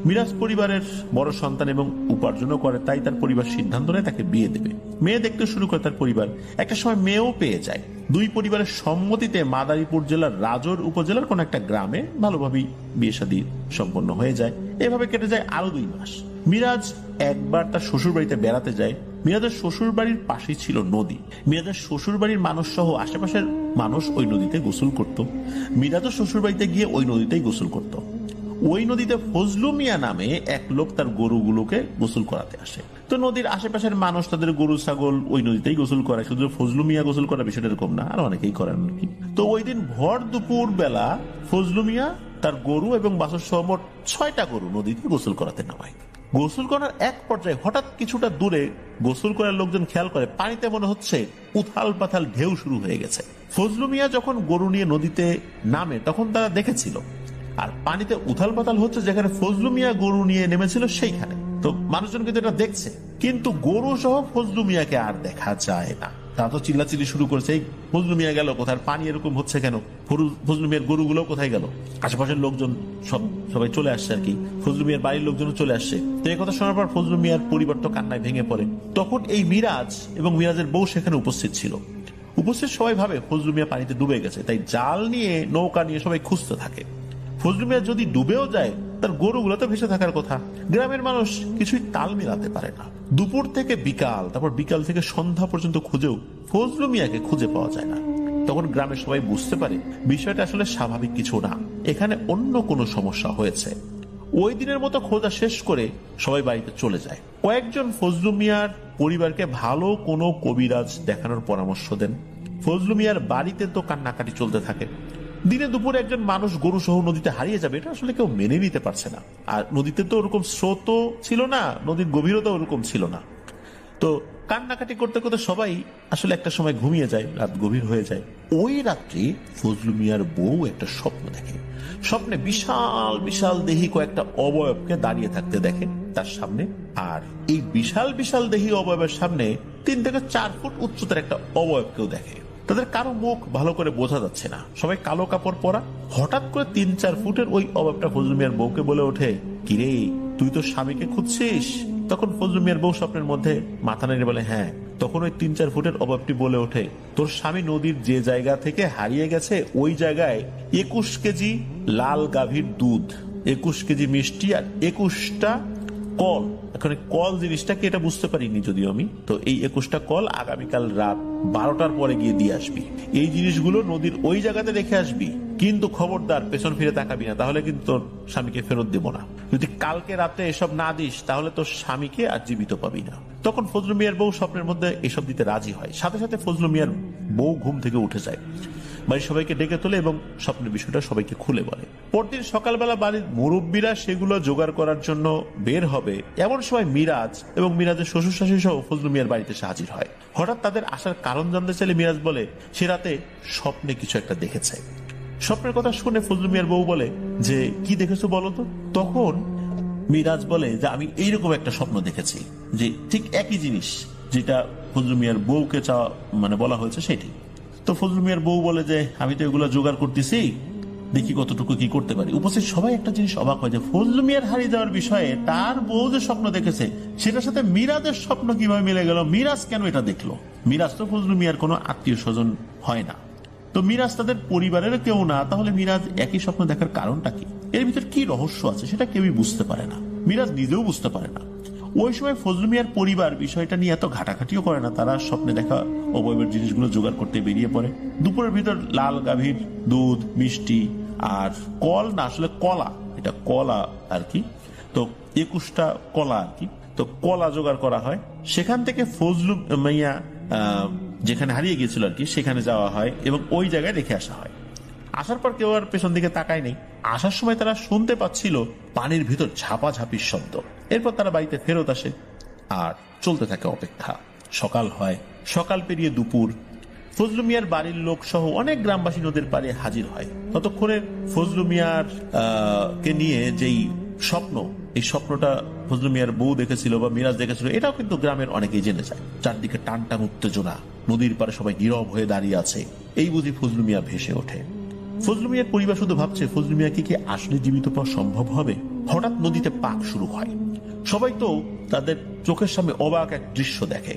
মিরাজ পরিবারের বড় সন্তান এবং উপার্জনও করে, তাই তার পরিবার সিদ্ধান্ত নেয় তাকে বিয়ে দেবে। মেয়ে দেখতে শুরু করে তার পরিবার। একটা সময় মেয়েও পেয়ে যায়। 2 পরিবারের সম্মতিতে মাদারীপুর জেলার রাজোর উপজেলার কোন একটা গ্রামে ভালোভাবেই বিয়ে শাদী সম্পন্ন হয়ে যায়। এভাবে কেটে যায় আরো 2 মাস। মিরাজ একবার তার শ্বশুর বাড়িতে বেড়াতে যায়। মিরাজের শ্বশুর বাড়ির পাশেই ছিল নদী। মিরাজের শ্বশুর বাড়ির মানুষ সহ আশেপাশের মানুষ ওই নদীতে গোসল করত। মিরাজও শ্বশুর বাড়িতে গিয়ে ওই নদীতেই গোসল করত। ওই নদীতে ফজলু মিয়া নামে এক লোক তার গরুগুলোকে গোসল করাতে আসে। তো নদীর আশেপাশের মানুষ তাদের গরু ছাগল ওই নদীতেই গোসল করে। শুধু ফজলু মিয়া গোসল করা বিষয়টা এরকম না, আর অনেকেই করেন নাকি। তো ওই দিন ভর দুপুর বেলা ফজলু মিয়া তার গরু এবং বাছুর সহ মোট 6টা গরু নদীতে গোসল করাতে নামায়। গোসল করার এক পর্যায়ে হঠাৎ কিছুটা দূরে গোসল করার লোকজন খেয়াল করে পানিতে মনে হচ্ছে উথাল পাথাল ঢেউ শুরু হয়ে গেছে। ফজলু মিয়া যখন গরু নিয়ে নদীতে নামে তখন তারা দেখেছিল, আর পানিতে উথাল পাতাল হচ্ছে যেখানে ফজলু মিয়া গরু নিয়ে নেমেছিল সেইখানে। তো মানুষজন কিন্তু এটা দেখছে, কিন্তু গরু সহ ফজলু মিয়াকে আর দেখা যায় না। তারা তো চিল্লাচিল্লি শুরু করেছে, এই ফজলু মিয়া গেল কোথায়, পানি এরকম হচ্ছে কেন, ফজলু মিয়ার গরুগুলো কোথায় গেল। আশেপাশের লোকজন সবাই চলে আসছে আর কি, ফজলু মিয়ার বাড়ির লোকজনও চলে আসছে। তো এই কথা শোনার পর ফজলু মিয়ার পরিবার তো কান্নায় ভেঙে পড়ে। তখন এই মিরাজ এবং মিরাজের বউ সেখানে উপস্থিত ছিল। উপস্থিত সবাই ভাবে ফজলু মিয়া পানিতে ডুবে গেছে, তাই জাল নিয়ে নৌকা নিয়ে সবাই খুঁজতে থাকে। ফজলু মিয়া যদি ডুবেও যায় তার গরুগুলো তো ভেসে থাকার কথা। গ্রামের মানুষ কিছুই তাল মিলাতে পারে না। দুপুর থেকে বিকাল, তারপর বিকাল থেকে সন্ধ্যা পর্যন্ত খুঁজেও ফজলু মিয়াকে খুঁজে পাওয়া যায় না। তখন গ্রামের সবাই বুঝতে পারে বিষয়টা আসলে স্বাভাবিক কিছু না, এখানে অন্য কোনো সমস্যা হয়েছে। ওই দিনের মতো খোঁজা শেষ করে সবাই বাড়িতে চলে যায়। কয়েকজন ফজলু মিয়ার পরিবারকে ভালো কোনো কবিরাজ দেখানোর পরামর্শ দেন। ফজলু মিয়ার বাড়িতে তো কান্নাকাটি চলতে থাকে। দিনে দুপুরে একজন মানুষ গরু সহ নদীতে হারিয়ে যাবে, এটা আসলে কেউ মেনে নিতে পারছে না। আর নদীতে তো ওরকম স্রোত ছিল না, নদীর গভীরতা ওরকম ছিল না। তো কান্নাকাটি করতে করতে সবাই আসলে একটা সময় ঘুমিয়ে যায়, রাত গভীর হয়ে যায়। ওই রাত্রি ফজলু মিয়ার বউ একটা স্বপ্ন দেখে। স্বপ্নে বিশাল বিশাল দেহি কয়েকটা অবয়বকে দাঁড়িয়ে থাকতে দেখে তার সামনে। আর এই বিশাল বিশাল দেহি অবয়বের সামনে 3 থেকে 4 ফুট উচ্চতার একটা অবয়বকেও দেখে। তাদের কারো মুখ ভালো করে বোঝা যাচ্ছে না, সবাই কালো কাপড় পরা। হঠাৎ করে 3-4 ফুটের ওই অবয়বটা ফজলু মিয়ার বউকে বলে ওঠে, কিরে তুই তো স্বামীকে খুঁজছিস? তখন ফজলু মিয়ার বউ স্বপ্নের মধ্যে মাথা নেড়ে বলে হ্যাঁ। তখন ওই 3-4 ফুটের অবয়বটি বলে ওঠে, তোর স্বামী নদীর যে জায়গা থেকে হারিয়ে গেছে ওই জায়গায় 21 কেজি লাল গাভীর দুধ, 21 কেজি মিষ্টি আর 21টা কল। এখন কল জিনিসটাকে এটা বুঝতে পারিনি যদিও আমি, তো এই 21টা কল আগামীকাল রাত 12টার পরে গিয়ে দিয়ে আসবি। এই জিনিসগুলো নদীর ওই জায়গাতে রেখে আসবি, কিন্তু খবরদার পেছন ফিরে তাকাবি না, তাহলে কিন্তু তোর স্বামীকে ফেরত দেব না। যদি কালকে রাতে এসব না দিস তাহলে তোর স্বামীকে আর জীবিত পাবি না। তখন ফজলু মিয়ার বউ স্বপ্নের মধ্যে এসব দিতে রাজি হয়। সাথে সাথে ফজলু মিয়ার বউ ঘুম থেকে উঠে যায়, বাড়ির সবাইকে ডেকে তোলে এবং স্বপ্নের বিষয়টা সবাইকে খুলে বলে। পরদিন সকালবেলা বাড়ির মুরব্বীরা সেগুলো জোগাড় করার জন্য বের হবে, এমন সময় মিরাজ এবং মিরাজের শ্বশুর শাশুড়ি সহ ফজলু মিয়ার বাড়িতে হাজির হয়। হঠাৎ তাদের আসার কারণ জানতে চাইলে মিরাজ বলে সে রাতে স্বপ্নে কিছু একটা দেখেছে। স্বপ্নের কথা শুনে ফজলু মিয়ার বউ বলে যে কি দেখেছো বলো তো? তখন মিরাজ বলে যে আমি এইরকম একটা স্বপ্ন দেখেছি, যে ঠিক একই জিনিস যেটা ফজলু মিয়ার বউকে চাওয়া বলা হয়েছে সেটি। তো ফজলু মিয়ার বউ বলে যে আমি তো এগুলো জোগাড় করতেছি, দেখি কতটুকু কি করতে পারি। উপস্থিত সবাই একটা জিনিস অবাক হয় যে ফজলু মিয়ার হারিয়ে যাওয়ার বিষয়ে তার বউ যে স্বপ্ন দেখেছে সেটার সাথে মিরাজের স্বপ্ন কিভাবে মিলে গেল? মিরাজ কেন এটা দেখলো? মিরাজ তো ফজলু মিয়ার কোনো আত্মীয় স্বজন হয় না, তো মিরাজ তাদের পরিবারের কেউ না, তাহলে মিরাজ একই স্বপ্ন দেখার কারণটা কি? এর ভিতর কি রহস্য আছে সেটা কেউই বুঝতে পারে না, মিরাজ নিজেও বুঝতে পারে না। ওই সময় ফজলু মিয়ার পরিবার বিষয়টা নিয়ে এত ঘাটাঘাটিও করে না, তারা স্বপ্নে দেখা অবয়বের জিনিসগুলো জোগাড় করতে বেরিয়ে পড়ে। দুপুরের ভিতর লাল গাভীর দুধ, মিষ্টি আর কল না, আসলে কলা, এটা কলা আর কি, তো 21টা কলা আর কি, তো কলা জোগাড় করা হয়। সেখান থেকে ফজলু মিয়া যেখানে হারিয়ে গিয়েছিল আর কি সেখানে যাওয়া হয় এবং ওই জায়গায় রেখে আসা হয়। আসার পর কেউ আর পেছন দিকে তাকায় নেই। আসার সময় তারা শুনতে পাচ্ছিল পানির ভিতর ঝাপাঝাপির শব্দ। এরপর তারা বাড়িতে ফেরত আসে আর চলতে থাকে অপেক্ষা। সকাল হয়, সকাল পেরিয়ে দুপুর। ফজলু মিয়ার বাড়ির লোক সহ অনেক গ্রামবাসী নদীর পাড়ে হাজির হয়। ততক্ষণে ফজলু মিয়ার কে নিয়ে যেই স্বপ্ন, এই স্বপ্নটা ফজলু মিয়ার বউ দেখেছিল বা মিরাজ দেখেছিল, এটাও কিন্তু গ্রামের অনেকেই জেনে যায়। চারদিকে টান টান উত্তেজনা, নদীর পাড়ে সবাই নীরব হয়ে দাঁড়িয়ে আছে। এই বুঝি ফজলু মিয়া ভেসে ওঠে। ফজলু মিয়ার পরিবার শুধু ভাবছে ফজলু মিয়াকে কি আসলে জীবিত পাওয়া সম্ভব হবে? হঠাৎ নদীতে পাক শুরু হয়। সবাই তো তাদের চোখের সামনে অবাক এক দৃশ্য দেখে।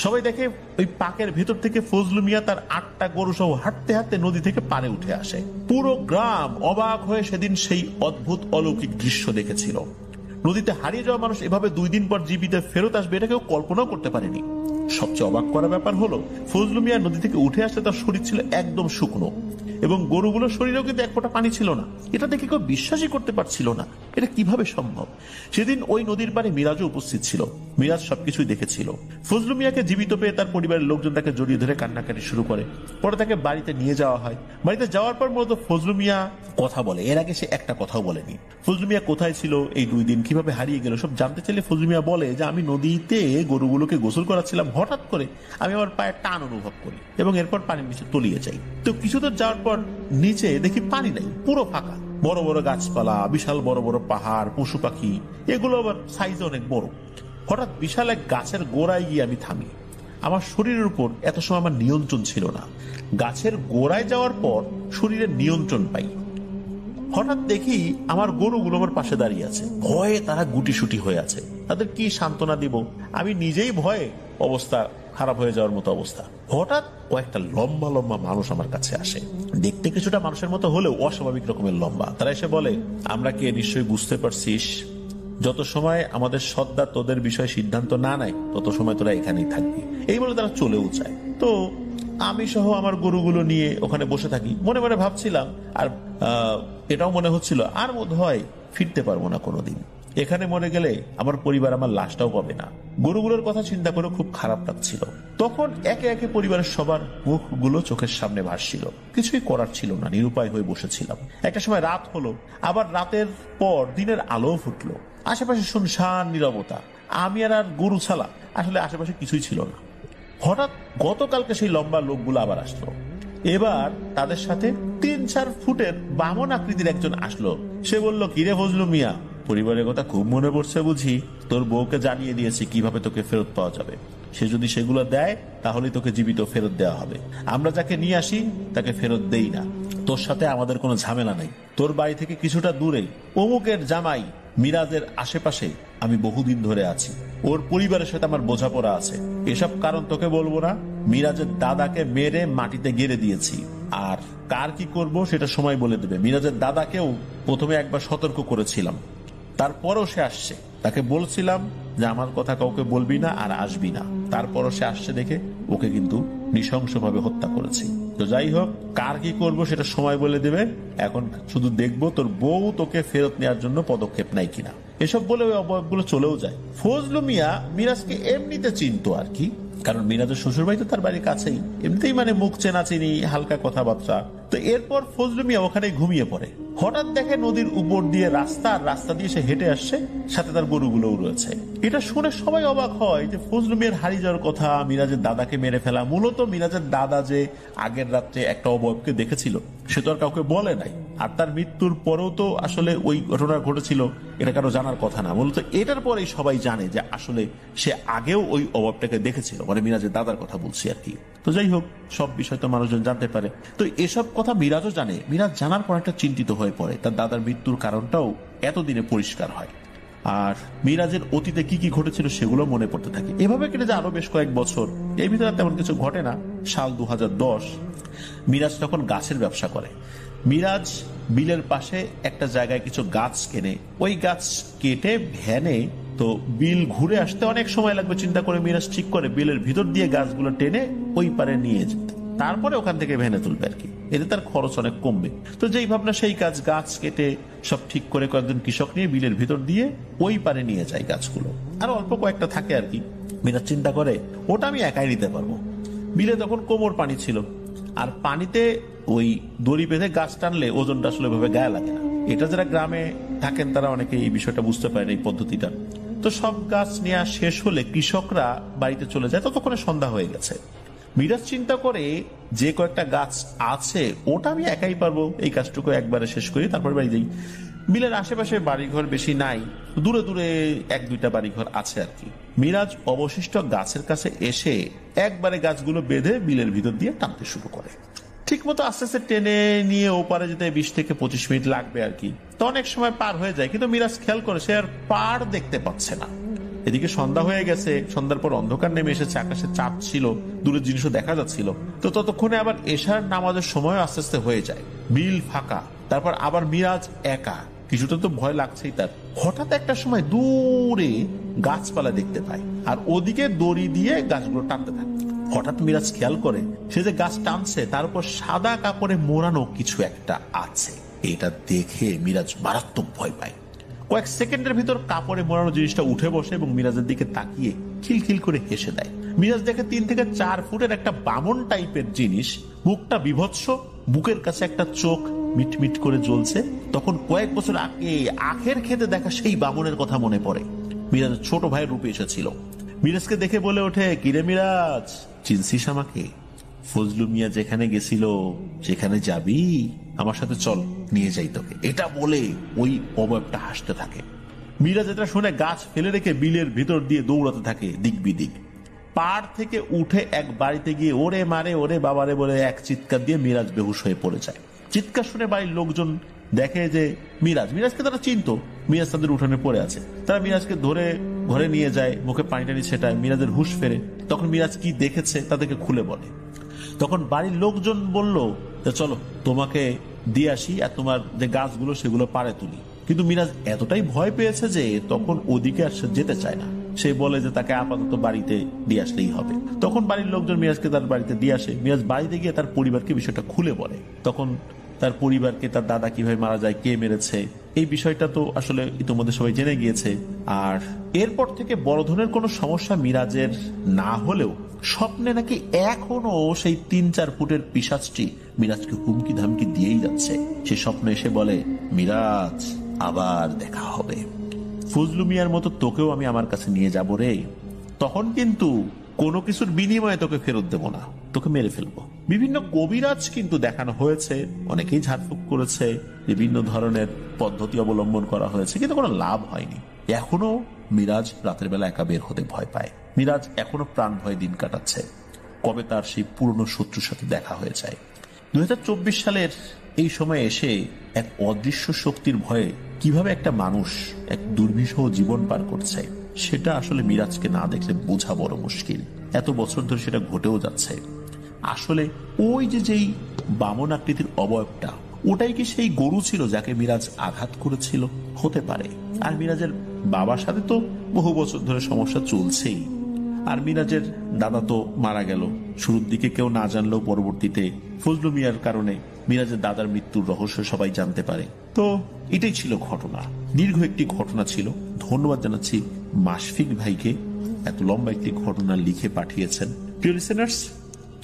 সবাই দেখে ওই পাকের ভেতর থেকে ফজলু মিয়া তার 8টা গরু সহ হাঁটতে হাঁটতে নদী থেকে পারে উঠে আসে। পুরো গ্রাম অবাক হয়ে সেদিন সেই অদ্ভুত অলৌকিক দৃশ্য দেখেছিল। নদীতে হারিয়ে যাওয়া মানুষ এভাবে 2 দিন পর জীবিত ফেরত আসবে, এটা কেউ কল্পনাও করতে পারেনি। সবচেয়ে অবাক করা ব্যাপার হলো ফজলু মিয়া নদী থেকে উঠে আসলে তার শরীর ছিল একদম শুকনো এবং গরুগুলোর শরীরেও কিন্তু এক ফোঁটা পানি ছিল না। এটা দেখে কেউ বিশ্বাসই করতে পারছিল না, এটা কিভাবে সম্ভব। সেদিন ওই নদীর পাড়ে মিরাজও উপস্থিত ছিল। মিরাজ সবকিছুই দেখেছিল। ফজলু মিয়াকে জীবিত পেয়ে তার পরিবারের লোকজন তাকে জড়িয়ে ধরে কান্নাকাটি শুরু করে। পরে তাকে বাড়িতে নিয়ে যাওয়া হয়। বাড়িতে যাওয়ার পর মূলত ফজলু মিয়া কথা বলে, এর আগে সে একটা কথাও বলেনি। ফজলু মিয়া কোথায় ছিল এই 2 দিন, কিভাবে হারিয়ে গেল সব জানতে চাইলে ফজলু মিয়া বলে যে আমি নদীতে গরুগুলোকে গোসল করাচ্ছিলাম, হঠাৎ করে আমি আমার পায়ে টান অনুভব করি এবং এরপর পানির নিচে তলিয়ে যাই। তো কিছু দূর যাওয়ার পর নিচে দেখি পানি নাই, পুরো ফাঁকা। বড় বড় গাছপালা, বিশাল বড় বড় পাহাড়, পশু পাখি, এগুলো আবার সাইজে অনেক বড়। হঠাৎ বিশাল এক গাছের গোড়ায় গিয়ে আমি থামি। আমার শরীরের উপর এত সময় আমার নিয়ন্ত্রণ ছিল না। গাছের গোড়ায় যাওয়ার পর শরীরের নিয়ন্ত্রণ পাই। হঠাৎ দেখি আমার গরুগুলো আমার পাশে দাঁড়িয়ে আছে, ভয়ে তারা গুটিসুটি হয়ে আছে। তাদের কি সান্ত্বনা দিব, আমি নিজেই ভয়ে অবস্থা খারাপ হয়ে যাওয়ার মতো অবস্থা। হঠাৎ কয়েকটা লম্বা লম্বা মানুষ আমার কাছে আসে। দেখতে কিছুটা মানুষের মতো হলেও অস্বাভাবিক রকমের লম্বা। তারা এসে বলে, আমরা কে নিশ্চয়ই বুঝতে পারছিস, যত সময় আমাদের সর্দার তোদের বিষয়ে সিদ্ধান্ত না নেয় তত সময় তোরা এখানেই থাকবি। এই বলে তারা চলেও যায়। তো আমি সহ আমার গরুগুলো নিয়ে ওখানে বসে থাকি। মনে মনে ভাবছিলাম আর এটাও মনে হচ্ছিল আর বোধ হয় ফিরতে পারবো না কোনোদিন। এখানে মরে গেলে আমার পরিবার আমার লাশটাও পাবে না। গরুগুলোর কথা চিন্তা করে খুব খারাপ লাগছিল। তখন একে একে পরিবারের সবার মুখগুলো চোখের সামনে ভাসছিল। কিছুই করার ছিল না, নিরুপায় হয়ে বসেছিলাম। একটা সময় রাত হলো, আবার রাতের পর দিনের আলো ফুটলো। আশেপাশে শুনশান নীরবতা। আমি আর গরু ছাড়া আসলে আশেপাশে কিছুই ছিল না। হঠাৎ গতকালকে সেই লম্বা লোকগুলো আবার আসলো। এবার তাদের সাথে 3-4 ফুটের বামন আকৃতির একজন আসলো। সে বলল, কিরে ফজলু মিয়া, পরিবারের কথা খুব মনে পড়ছে বুঝি? তোর বউকে জানিয়ে দিয়েছি কিভাবে তোকে ফেরত পাওয়া যাবে। সে যদি সেগুলো দেয় তাহলে তোকে জীবিত ফেরত দেওয়া হবে। আমরা যাকে নিয়ে আসি তাকে ফেরত দেই না। তোর সাথে আমাদের কোনো ঝামেলা নেই। তোর বাড়ি থেকে কিছুটা দূরে অমুকের জামাই মিরাজের আশেপাশে আমি বহুদিন ধরে আছি। ওর পরিবারের সাথে আমার বোঝাপড়া আছে। এসব কারণ তোকে বলবো না। মিরাজের দাদাকে মেরে মাটিতে গেড়ে দিয়েছি, আর কার কি করব সেটা সময় বলে দেবে। মিরাজের দাদাকেও প্রথমে একবার সতর্ক করেছিলাম, তারপরও সে আসছে। তাকে বলছিলাম যে আমার কথা কাউকে বলবি না আর আসবি না, তারপরও সে আসছে দেখে ওকে কিন্তু নৃশংসভাবে হত্যা করেছি। তো যাই হোক, কার কি করব সেটা সময় বলে দেবে। এখন শুধু দেখবো তোর বউ তোকে ফেরত নেওয়ার জন্য পদক্ষেপ নেয় কিনা। এসব বলে ওই অবয়বগুলো চলেও যায়। ফজলু মিয়া মিরাজকে এমনিতে চিনতো আর কি, কারণ মিরাজের শ্বশুর বাড়ি তো তার বাড়ির কাছেই। এমনিতেই মানে মুখ চেনা চিনি, হালকা কথাবার্তা। তো এরপর ফজলু মিয়া ওখানে ঘুমিয়ে পড়ে। হঠাৎ দেখে নদীর উপর দিয়ে রাস্তা দিয়ে সে হেঁটে আসছে, সাথে তার গরুগুলোও রয়েছে। এটা শুনে সবাই অবাক হয় যে ফজলু মিয়ার হারিয়ে যাওয়ার কথা, মিরাজের দাদাকে মেরে ফেলা। মূলত মিরাজের দাদা যে আগের রাত্রে একটা অবয়বকে দেখেছিল সে তো আর কাউকে বলে নাই, আর তার মৃত্যুর পরেও তো আসলে ওই ঘটনা ঘটেছিল এটা কারো জানার কথা না। মূলত এটার পরেই সবাই জানে যে আসলে সে আগেও ওই অবয়বটাকে দেখেছিল, মানে মিরাজের দাদার কথা বলছি আর কি। তো যাই হোক, সব বিষয় তো মানুষজন জানতে পারে। তো এসব কথা মিরাজও জানে। মিরাজ জানার পর একটা চিন্তিত হয়ে পড়ে। তার দাদার মৃত্যুর কারণটাও এতদিনে পরিষ্কার হয়, আর মিরাজের অতীতে কি কি ঘটেছিল সেগুলো মনে পড়তে থাকে। এভাবে কেটে যায় আরো বেশ কয়েক বছর। এর ভিতরে তেমন কিছু ঘটে না। সাল 2010। মিরাজ তখন গাছের ব্যবসা করে। মিরাজ বিলের পাশে একটা জায়গায় কিছু গাছ কেনে। ওই গাছ কেটে ভ্যানে, তো বিল ঘুরে আসতে অনেক সময় লাগবে চিন্তা করে মিরাজ ঠিক করে বিলের ভিতর দিয়ে গাছগুলো টেনে ওই পারে নিয়ে যেতে, তারপরে ওখান থেকে ভ্যানে তুলবে আর কি। এতে তার খরচ অনেক কমবে। তো যেই ভাবনা সেই কাজ, গাছ কেটে সব ঠিক করে কয়েকজন কৃষক নিয়ে বিলের ভিতর দিয়ে ওই পারে নিয়ে যায় গাছগুলো। আর অল্প কয়েকটা থাকে আর কি। মিরাজ চিন্তা করে ওটা আমি একাই নিতে পারবো। বিলে তখন কোমর পানি ছিল, আর পানিতে ওই দড়ি বেঁধে গাছ টানলে ওজনটা আসলে ভাবে গায়ে লাগে না। এটা যারা গ্রামে থাকেন তারা অনেকে এই বিষয়টা বুঝতে পারেন, এই পদ্ধতিটা। তো সব গাছ নেওয়া শেষ হলে কৃষকরা বাড়িতে চলে যায়। ততক্ষণে সন্ধ্যা হয়ে গেছে। মিরাজ চিন্তা করে যে কয়েকটা গাছ আছে ওটা আমি একাই পারবো, এই কাজটুকু একবারে শেষ করি তারপর বাড়ি যাই। বিলের আশেপাশে বাড়িঘর বেশি নাই, দূরে দূরে 1-2টা বাড়িঘর আছে আর কি। মিরাজ অবশিষ্ট গাছের কাছে এসে একবারে গাছগুলো বেঁধে বিলের ভিতর দিয়ে টানতে শুরু করে। ঠিক মতো আস্তে আস্তে টেনে নিয়ে ওপারে যেতে 20 থেকে 25 মিনিট লাগবে আর কি। তো অনেক সময় পার হয়ে যায়, কিন্তু মিরাজ খেয়াল করে সে আর পার দেখতে পাচ্ছে না। এদিকে সন্ধ্যা হয়ে গেছে, সন্ধ্যার পর অন্ধকার নেমে এসেছে, আকাশে চাঁদ ছিল, দূরের জিনিসও দেখা যাচ্ছিল। তো ততক্ষণে আবার এশার নামাজের সময় আস্তে আস্তে হয়ে যায়। বিল ফাঁকা, তারপর আবার মিরাজ একা। কিছুটা তো ভয় লাগছেই তার। হঠাৎ একটা সময় দূরে গাছপালা দেখতে পায়, আর ওদিকে দড়ি দিয়ে গাছগুলো টানতে থাকে। হঠাৎ মিরাজ খেয়াল করে সে যে গাছ টানছে তার উপর সাদা কাপড়ে মোড়ানো কিছু একটা আছে। এটা দেখে মিরাজ মারাত্মক ভয় পায়। কয়েক সেকেন্ডের ভিতর কাপড়ে মোড়ানো জিনিসটা উঠে বসে এবং মিরাজের দিকে তাকিয়ে খিলখিল করে হেসে দেয়। মিরাজ দেখে 3 থেকে 4 ফুটের একটা বামন টাইপের জিনিস, মুখটা বিভৎস, বুকের কাছে একটা চোখ মিটমিট করে জ্বলছে। তখন কয়েক বছর আগে আখের খেতে দেখা সেই বামনের কথা মনে পড়ে। মিরাজের ছোট ভাইয়ের রূপে এসেছিল। মিরাজকে দেখে বলে ওঠে, কিরে মিরাজ, চিনছিস আমাকে? ফজলু মিয়া যেখানে গেছিল সেখানে যাবি? আমার সাথে চল, নিয়ে যাই তোকে। এটা বলে ওই অবয়বটা হাসতে থাকে। মিরাজ এটা শুনে গাছ ফেলে রেখে বিলের ভিতর দিয়ে দৌড়াতে থাকে দিক বিদিক। পাড় থেকে উঠে এক বাড়িতে গিয়ে ওরে মারে ওরে বাবারে বলে এক চিৎকার দিয়ে মিরাজ বেহুশ হয়ে পড়ে যায়। চিৎকার শুনে বাড়ির লোকজন দেখে যে মিরাজকে তারা চিনতো। মিরাজ তাদের উঠানে পড়ে আছে। তারা মিরাজকে ধরে ঘরে নিয়ে যায়, মুখে পানি টানি ছেটায়, মিরাজের হুঁশ ফেরে। তখন মিরাজ কি দেখেছে তাদেরকে খুলে বলে। তখন বাড়ির লোকজন বলল, চলো তোমাকে দিয়ে আসি, আর তোমার যে গাছগুলো সেগুলো পাড়ে তুলি। কিন্তু মিরাজ এতটাই ভয় পেয়েছে যে তখন ওদিকে আর সে যেতে চায় না। সে বলে যে তাকে আপাতত বাড়িতে দিয়ে আসলেই হবে। তখন বাড়ির লোকজন মিরাজকে তার বাড়িতে দিয়ে আসে। মিরাজ বাড়িতে গিয়ে তার পরিবারকে বিষয়টা খুলে বলে। তখন তার পরিবারকে তার দাদা কিভাবে মারা যায়, কে মেরেছে, এই বিষয়টা তো আসলে ইতিমধ্যে সবাই জেনে গিয়েছে। আর এরপর থেকে বড় ধরনের কোনো সমস্যা মিরাজের না হলেও স্বপ্নে নাকি এখনো সেই 3-4 ফুটের পিশাচটি মিরাজকে হুমকি ধামকি দিয়েই যাচ্ছে। সে স্বপ্নে এসে বলে, মিরাজ আবার দেখা হবে, ফজলু মিয়ার মতো তোকেও আমি আমার কাছে নিয়ে যাব রে, তখন কিন্তু কোনো কিছুর বিনিময়ে তোকে ফেরত দেব না, তোকে মেরে ফেলবো। বিভিন্ন কবিরাজ কিন্তু দেখানো হয়েছে, অনেকেই ঝাড়ফুঁক করেছে, বিভিন্ন ধরনের পদ্ধতি অবলম্বন করা হয়েছে, কিন্তু কোনো লাভ হয়নি। এখনো মিরাজ রাতের বেলা একা বের হতে ভয় পায়। মিরাজ এখনো প্রাণ ভয়ে দিন কাটাচ্ছে, কবে তার সেই পুরনো শত্রুর সাথে দেখা হয়ে যায়। 2024 সালের এই সময় এসে এক অদৃশ্য শক্তির ভয়ে কিভাবে একটা মানুষ এক দুর্বিষহ জীবন পার করছে সেটা আসলে মিরাজকে না দেখলে বোঝা বড় মুশকিল। এত বছর ধরে সেটা ঘটেও যাচ্ছে। আসলে ওই যেই বামন আকৃতির অবয়বটা, ওটাই কি সেই গরু ছিল যাকে মিরাজ আঘাত করেছিল? হতে পারে। আর মিরাজের বাবার সাথে তো বহু বছর ধরে সমস্যা চলছেই। আর মিরাজের দাদা তো মারা গেল, শুরুর দিকে কেউ না জানলেও পরবর্তীতে ফজলু মিয়ার কারণে মিরাজের দাদার মৃত্যুর রহস্য সবাই জানতে পারে। তো এটাই ছিল ঘটনা, দীর্ঘ একটি ঘটনা ছিল। ধন্যবাদ জানাচ্ছি মাশফিক ভাইকে, এত লম্বা একটি ঘটনা লিখে পাঠিয়েছেন। প্রিয় লিসেনার্স,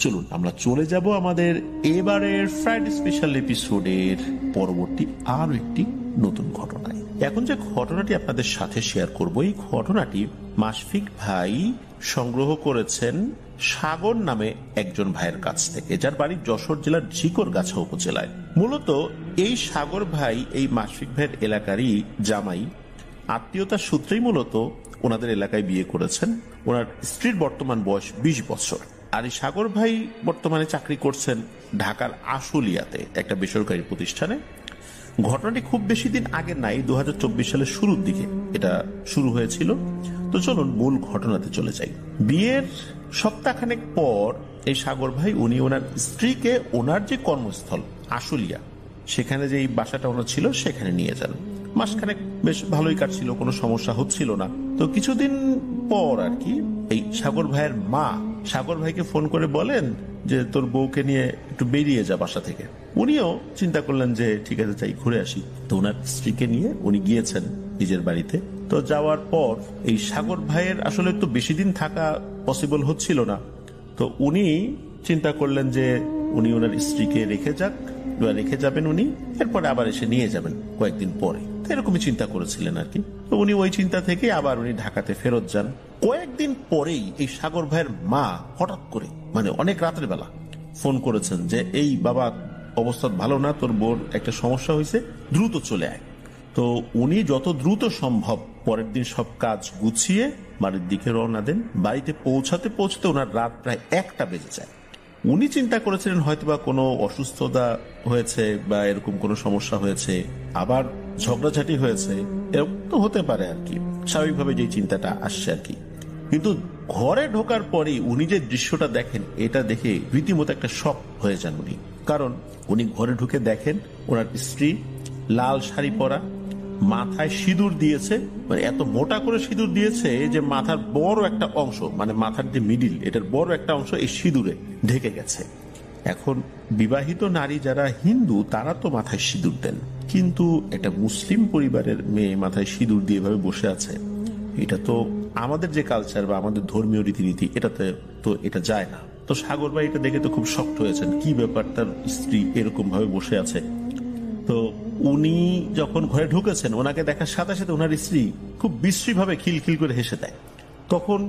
চলুন আমরা চলে যাব আমাদের এবারের ফ্রাইডে স্পেশাল এপিসোডের পরবর্তী আরো একটি নতুন ঘটনায়। এখন যে ঘটনাটি আপনাদের সাথে শেয়ার করব, এই ঘটনাটি মাশফিক ভাই সংগ্রহ করেছেন সাগর নামে একজন ভাইয়ের কাছ থেকে, যার বাড়ি যশোর জেলার ঝিকরগাছা উপজেলায়। মূলত এই সাগর ভাই এই মাশফিক ভাইয়ের এলাকারই জামাই, আত্মীয়তার সূত্রেই মূলত ওনাদের এলাকায় বিয়ে করেছেন। ওনার স্ত্রীর বর্তমান বয়স 20 বছর। আর এই সাগর ভাই বর্তমানে চাকরি করছেন ঢাকার আশুলিয়াতে একটা বেসরকারি প্রতিষ্ঠানে। ঘটনাটি খুব বেশি দিন আগে নাই, 2024 সালের শুরুর দিকে এটা শুরু হয়েছিল। তো চলুন মূল ঘটনাতে চলে যাই। বিয়ের সপ্তাহখানেক পর এই সাগর ভাই উনি ওনার স্ত্রীকে ওনার যে কর্মস্থল আশুলিয়া, সেখানে যে বাসাটা ওনার ছিল সেখানে নিয়ে যান। মাসখানেক বেশ ভালোই কাটছিল, কোনো সমস্যা হচ্ছিল না। তো কিছুদিন পর আর কি এই সাগর ভাইয়ের মা সাগর ভাইকে ফোন করে বলেন যে তোর বউকে নিয়ে একটু বেরিয়ে যা বাসা থেকে। উনিও চিন্তা করলেন যে ঠিক আছে যাই, ঘুরে আসি। তো ওনার স্ত্রীকে নিয়ে উনি গিয়েছেন নিজের বাড়িতে। তো যাওয়ার পর এই সাগর ভাইয়ের আসলে তো বেশি দিন থাকা পসিবল হচ্ছিল না। তো উনি চিন্তা করলেন যে উনি ওনার স্ত্রীকে রেখে যাবেন উনি, এরপরে আবার এসে নিয়ে যাবেন কয়েকদিন পরে। এরকমই চিন্তা করেছিলেন আর কি। তো উনি ওই চিন্তা থেকে আবার উনি ঢাকাতে ফেরত যান। কয়েকদিন পরেই এই সাগর ভাইয়ের মা হঠাৎ করে, মানে অনেক রাতের বেলা ফোন করেছেন যে এই বাবা অবস্থা ভালো না, তোর বোর একটা সমস্যা হয়েছে, দ্রুত চলে আয়। তো উনি যত দ্রুত সম্ভব পরের দিন সব কাজ গুছিয়ে বাড়ির দিকে রওনা দেন। বাড়িতে পৌঁছাতে ওনার রাত প্রায় 1টা বেজে যায়। উনি চিন্তা করেছিলেন হয়তোবা কোনো অসুস্থতা হয়েছে বা এরকম কোনো সমস্যা হয়েছে, আবার ঝগড়াঝাটি হয়েছে, এরকম তো হতে পারে আর কি, স্বাভাবিকভাবে যে চিন্তাটা আসছে আর কি। কিন্তু ঘরে ঢোকার পরেই উনি যে দৃশ্যটা দেখেন, এটা দেখে রীতিমতো একটা শক হয়ে যান উনি। কারণ উনি ঘরে ঢুকে দেখেন ওনার স্ত্রী লাল শাড়ি পরা, মাথায় সিঁদুর দিয়েছে, মানে এত মোটা করে সিঁদুর দিয়েছে যে মাথার বড় একটা অংশ, মানে মাথার যে মিডিল, এটার বড় একটা অংশ এই সিঁদুরে ঢেকে গেছে। এখন বিবাহিত নারী যারা হিন্দু তারা তো মাথায় সিঁদুর দেন, কিন্তু একটা মুসলিম পরিবারের মেয়ে মাথায় সিঁদুর দিয়ে ভাবে বসে আছে, এটা তো আমাদের যে কালচার বা আমাদের ধর্মীয় রীতিনীতি এটাতে তো এটা যায় না। তো সাগর ভাই এটা দেখে তো খুব শক্ট হয়েছেন, কি ব্যাপার, তার স্ত্রী এরকম ভাবে বসে আছে। তো উনি যখন ঘরে ঢুকেছেন, ওনাকে দেখার সাথে সাথে ওনার স্ত্রী খুব বিশ্রী ভাবে খিলখিল করে হেসে দেয়। তখন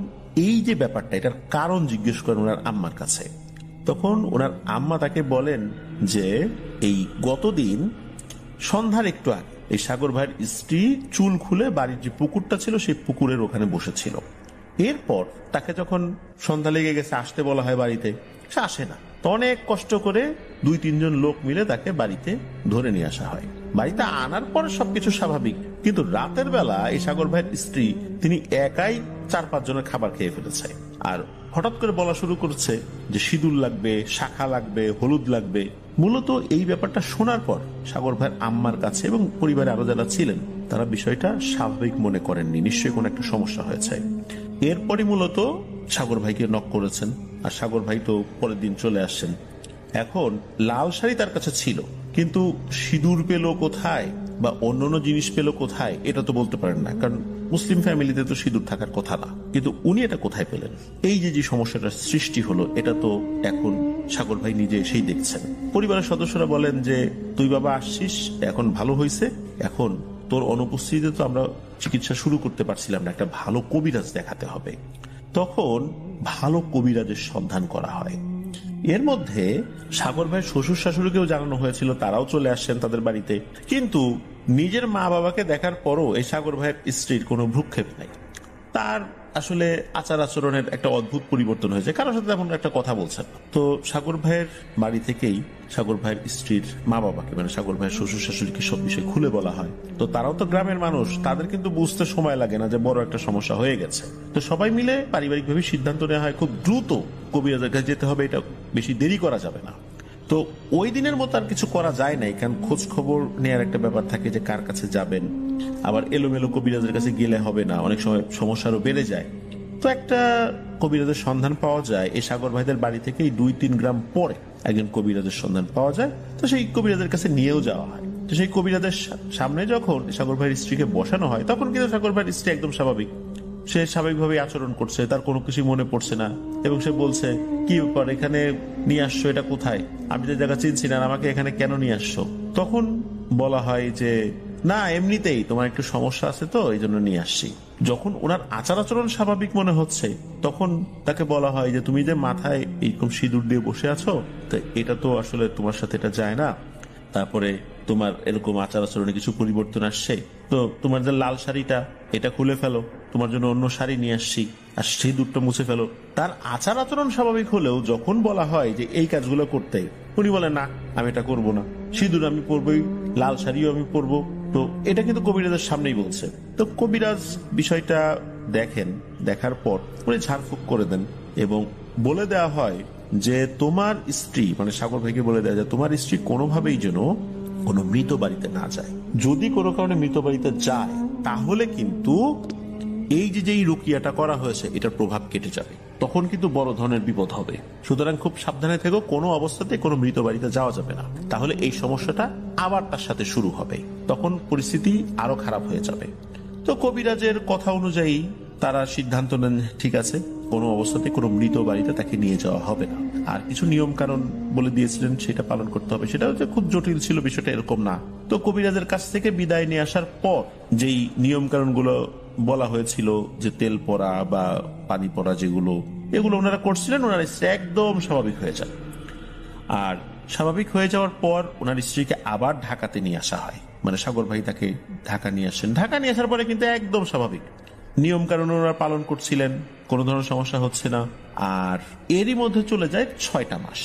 এই যে ব্যাপারটা, এটার কারণ জিজ্ঞেস করেন ওনার আম্মার কাছে। তখন ওনার আম্মা তাকে বলেন যে এই গতদিন সন্ধ্যার একটু আগে এই সাগর ভাইয়ের স্ত্রী চুল খুলে বাড়ির যে পুকুরটা ছিল সেই পুকুরের ওখানে বসেছিল। এরপর তাকে যখন সন্ধ্যা লেগে গেছে আসতে বলা হয় বাড়িতে, সে আসে না। তো অনেক কষ্ট করে 2-3 জন লোক মিলে তাকে বাড়িতে ধরে নিয়ে আসা হয়। বাড়িতে আনার পর সবকিছু স্বাভাবিক, কিন্তু রাতের বেলা এই সাগর ভাইয়ের স্ত্রী তিনি একাই 4-5 জনের খাবার খেয়ে ফেলেছে। আর হঠাৎ করে বলা শুরু করছে যে সিঁদুর লাগবে, শাখা লাগবে, হলুদ লাগবে। মূলত এই ব্যাপারটা শোনার পর সাগর ভাইয়ের আম্মার কাছে এবং পরিবারে আরো যারা ছিলেন তারা বিষয়টা স্বাভাবিক মনে করেননি, নিশ্চয়ই কোনো একটা সমস্যা হয়েছে। এরপরই মূলত সাগর ভাইকে নক করেছেন, আর সাগর ভাই তো পরের দিন চলে আসছেন। এখন লাল শাড়ি তার কাছে ছিল, কিন্তু সিঁদুর পেল কোথায় বা অন্যান্য জিনিস পেল কোথায় এটা তো বলতে পারেন না, কারণ মুসলিম ফ্যামিলিতে তো সিঁদুর থাকার কথা না। কিন্তু উনি এটা কোথায় পেলেন? এই যে সমস্যাটার সৃষ্টি হলো, এটা তো এখন সাগর ভাই নিজে এসেই দেখছেন। পরিবারের সদস্যরা বলেন যে তুই বাবা আসছিস, এখন ভালো হয়েছে, এখন তোর অনুপস্থিতিতে তো আমরা চিকিৎসা শুরু করতে পারছিলাম না, একটা ভালো কবিরাজ দেখাতে হবে। তখন ভালো কবিরাজের সন্ধান করা হয়। এর মধ্যে সাগর ভাইয়ের শ্বশুর শাশুড়িকেও জানানো হয়েছিল, তারাও চলে আসছেন তাদের বাড়িতে। কিন্তু নিজের মা বাবাকে দেখার পরও এই সাগর ভাইয়ের স্ত্রীর কোনো ভ্রুক্ষেপ নাই। তার আসলে আচার আচরণের একটা অদ্ভুত পরিবর্তন হয়েছে, কারোর সাথে তেমন একটা কথা বলছেন না। তো সাগর ভাইয়ের বাড়ি থেকেই সাগর ভাইয়ের স্ত্রীর মা বাবাকে, মানে সাগর ভাইয়ের শ্বশুর শাশুড়িকে সব বিষয় খুলে বলা হয়। তো তারাও তো গ্রামের মানুষ, তাদের কিন্তু বুঝতে সময় লাগে না যে বড় একটা সমস্যা হয়ে গেছে। তো সবাই মিলে পারিবারিকভাবে সিদ্ধান্ত নেওয়া হয় খুব দ্রুত কবিরাজের কাছে যেতে হবে, এটা বেশি দেরি করা যাবে না। তো ওই দিনের মতো আর কিছু করা যায় নাই, কারণ খোঁজ খবর নেওয়ার একটা ব্যাপার থাকে যে কার কাছে যাবেন, আবার এলোমেলো কবিরাজের কাছে গেলে হবে না, অনেক সময় সমস্যারও বেড়ে যায়। তো একটা কবিরাজের সন্ধান পাওয়া যায় এই সাগর ভাইদের বাড়ি থেকেই 2-3 গ্রাম পরে একজন কবিরাজের সন্ধান পাওয়া যায়। তো সেই কবিরাজের কাছে নিয়েও যাওয়া হয়। তো সেই কবিরাজের সামনে যখন সাগর ভাইয়ের স্ত্রীকে বসানো হয়, তখন কিন্তু সাগর ভাইয়ের স্ত্রী একদম স্বাভাবিক, সে স্বাভাবিকভাবে আচরণ করছে, তার কোনো কিছু মনে পড়ছে না। এবং সে বলছে, কি ব্যাপার, এখানে নিয়ে আসছো, এটা কোথায়, আমি যে জায়গা চিনছি না, আমাকে এখানে কেন নিয়ে আসছো? তখন বলা হয় যে না, এমনিতেই তোমার একটু সমস্যা আছে তো এই জন্য নিয়ে আসছি। যখন ওনার আচার আচরণ স্বাভাবিক মনে হচ্ছে, তখন তাকে বলা হয় যে তুমি যে মাথায় এইরকম সিঁদুর দিয়ে বসে আছো, তো এটা তো আসলে তোমার সাথে এটা যায় না। তারপরে তোমার এরকম আচার আচরণে কিছু পরিবর্তন আসছে, তো তোমার যে লাল শাড়িটা এটা খুলে ফেলো, তোমার জন্য অন্য শাড়ি নিয়ে আসছি, আর সেই দুধটা মুছে ফেলো। তার আচার আচরণ স্বাভাবিক হলেও যখন বলা হয় যে এই কাজগুলো করতে, উনি বলেন না, আমি এটা করবো না, সিঁদুর আমি পরবই, লাল শাড়িও আমি পরবো। তো এটা কিন্তু কবিরাজের সামনেই বলছে। তো কবিরাজ বিষয়টা দেখেন, দেখার পর উনি ঝাড়ফুঁক করে দেন এবং বলে দেওয়া হয় যে তোমার স্ত্রী, মানে সাগর ভাইকে বলে দেওয়া যায় তোমার স্ত্রী কোনোভাবেই যেন কোনো মৃত বাড়িতে না যায়। যদি কোনো কারণে মৃত বাড়িতে যায়, তাহলে কিন্তু এই যেই রুকিয়াটা করা হয়েছে এটার প্রভাব কেটে যাবে, তখন কিন্তু বড় ধরনের বিপদ হবে। সুতরাং খুব সাবধানে থেকো, কোনো অবস্থাতে কোনো মৃত বাড়িতে যাওয়া যাবে না, তাহলে এই সমস্যাটা আবার তার সাথে শুরু হবে, তখন পরিস্থিতি আরো খারাপ হয়ে যাবে। তো কবিরাজের কথা অনুযায়ী তারা সিদ্ধান্ত নেন, ঠিক আছে, কোনো অবস্থাতে কোনো মৃত বাড়িতে তাকে নিয়ে যাওয়া হবে না। আর কিছু নিয়ম কানুন বলে দিয়েছিলেন, সেটা পালন করতে হবে। সেটা হচ্ছে খুব জটিল ছিল, বিষয়টা এরকম না। তো কবিরাজের কাছ থেকে বিদায় নিয়ে আসার পর যেই নিয়ম কানুন গুলো বলা হয়েছিল, যে তেল পরা বা পানি পরা, যেগুলো এগুলো ওনারা করছিলেন, ওনারা একদম স্বাভাবিক হয়ে যান। আর স্বাভাবিক হয়ে যাওয়ার পর ওনার স্ত্রীকে আবার ঢাকাতে নিয়ে আসা হয়, মানে সাগর ভাই তাকে ঢাকা নিয়ে আসেন। ঢাকা নিয়ে আসার পরে কিন্তু একদম স্বাভাবিক, নিয়ম কানুন ওনারা পালন করছিলেন, কোনো ধরনের সমস্যা হচ্ছে না। আর এরই মধ্যে চলে যায় 6টা মাস।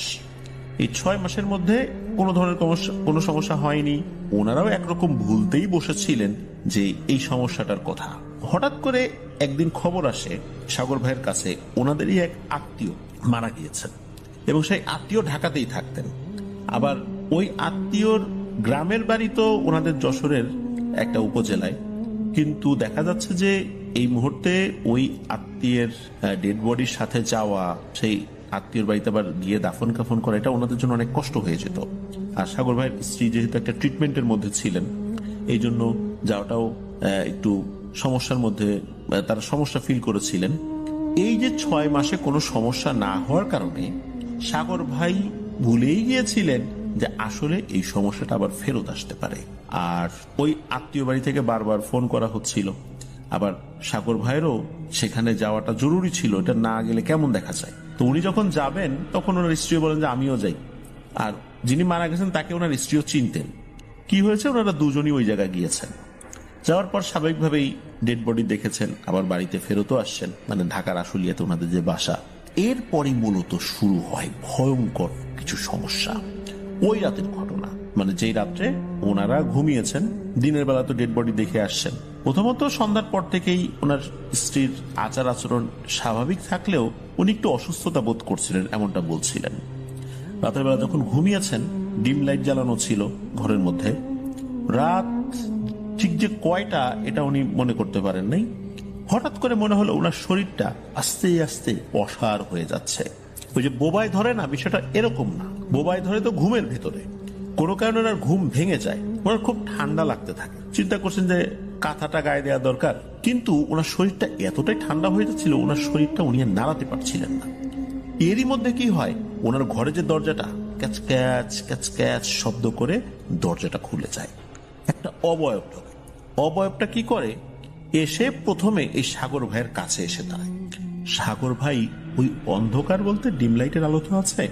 এই 6 মাসের মধ্যে কোনো ধরনের কোনো সমস্যা হয়নি। ওনারাও একরকম ভুলতেই বসেছিলেন যে এই সমস্যাটার কথা। হঠাৎ করে একদিন খবর আসে সাগর ভাইয়ের কাছে, ওনাদেরই এক আত্মীয় মারা গিয়েছেন, এবং সেই আত্মীয় ঢাকাতেই থাকতেন। আবার ওই আত্মীয়র গ্রামের বাড়ি তো ওনাদের যশোরের একটা উপজেলায়, কিন্তু দেখা যাচ্ছে যে এই মুহূর্তে ওই আত্মীয়ের ডেড বডির সাথে যাওয়া, সেই আত্মীয়র বাড়িতে আবার গিয়ে দাফন কাফন করা, এটা ওনাদের জন্য অনেক কষ্ট হয়ে যেত। আর সাগর ভাইয়ের স্ত্রী যেহেতু একটা ট্রিটমেন্টের মধ্যে ছিলেন, এই জন্য যাওয়াটাও একটু সমস্যার মধ্যে, তারা সমস্যা ফিল করেছিলেন। এই যে 6 মাসে কোনো সমস্যা না হওয়ার কারণে সাগর ভাই ভুলেই গিয়েছিলেন যে আসলে এই সমস্যাটা আবার ফেরত আসতে পারে। আর ওই আত্মীয় বাড়ি থেকে বারবার ফোন করা হচ্ছিল। আবার সাগর ভাইয়েরও সেখানে যাওয়াটা জরুরি ছিল, এটা না গেলে কেমন দেখা যায়। তো উনি যখন যাবেন, তখন ওনার স্ত্রী বলেন যে আমিও যাই। আর যিনি মারা গেছেন তাকে ওনার স্ত্রীও চিনতেন। কি হয়েছে, ওনারা দুজনই ওই জায়গায় গিয়েছেন। যাওয়ার পর স্বাভাবিকভাবেই ডেড বডি দেখেছেন, আবার বাড়িতে ফেরতও আসছেন, মানে ঢাকার আশুলিয়াতে ওনাদের যে বাসা। এরপরই মূলত শুরু হয় ভয়ঙ্কর কিছু সমস্যা। ওই রাতের ঘটনা, মানে যেই রাত্রে ওনারা ঘুমিয়েছেন, দিনের বেলা তো ডেড বডি দেখে আসছেন। প্রথমত সন্ধ্যার পর থেকেই ওনার স্ত্রীর আচার আচরণ স্বাভাবিক থাকলেও উনি একটু অসুস্থতা বোধ করছিলেন, এমনটা বলছিলেন। রাতের বেলা যখন ঘুমিয়েছেন, ডিম লাইট জ্বালানো ছিল ঘরের মধ্যে। রাত ঠিক যে কয়টা এটা উনি মনে করতে পারেন নাই। হঠাৎ করে মনে হলো ওনার শরীরটা আস্তে আস্তে অসাড় হয়ে যাচ্ছে। ওই যে বোবায় ধরে না, বিষয়টা এরকম না। বোবায় ধরে তো ঘুমের ভেতরে, কোনো কারণে ওনার ঘুম ভেঙে যায়, ওনার খুব ঠান্ডা লাগতে থাকে। চিন্তা করছেন যে কাঁথাটা গায়ে দেওয়া দরকার, কিন্তু ওনার শরীরটা এতটাই ঠান্ডা হয়ে যাচ্ছিল, ওনার শরীরটা উনি নাড়াতে পারছিলেন না। এরই মধ্যে কি হয়, ওনার ঘরে যে দরজাটা ক্যাচ ক্যাচ ক্যাচ ক্যাচ শব্দ করে দরজাটা খুলে যায়। একটা অবয়ব ঢোকে। অবয়বটা কি করে, এসে প্রথমে এই সাগর ভাইয়ের কাছে এসে দাঁড়ায়। সাগর ভাই ওই অন্ধকার বলতে ডিম লাইটের আলো তো আছে,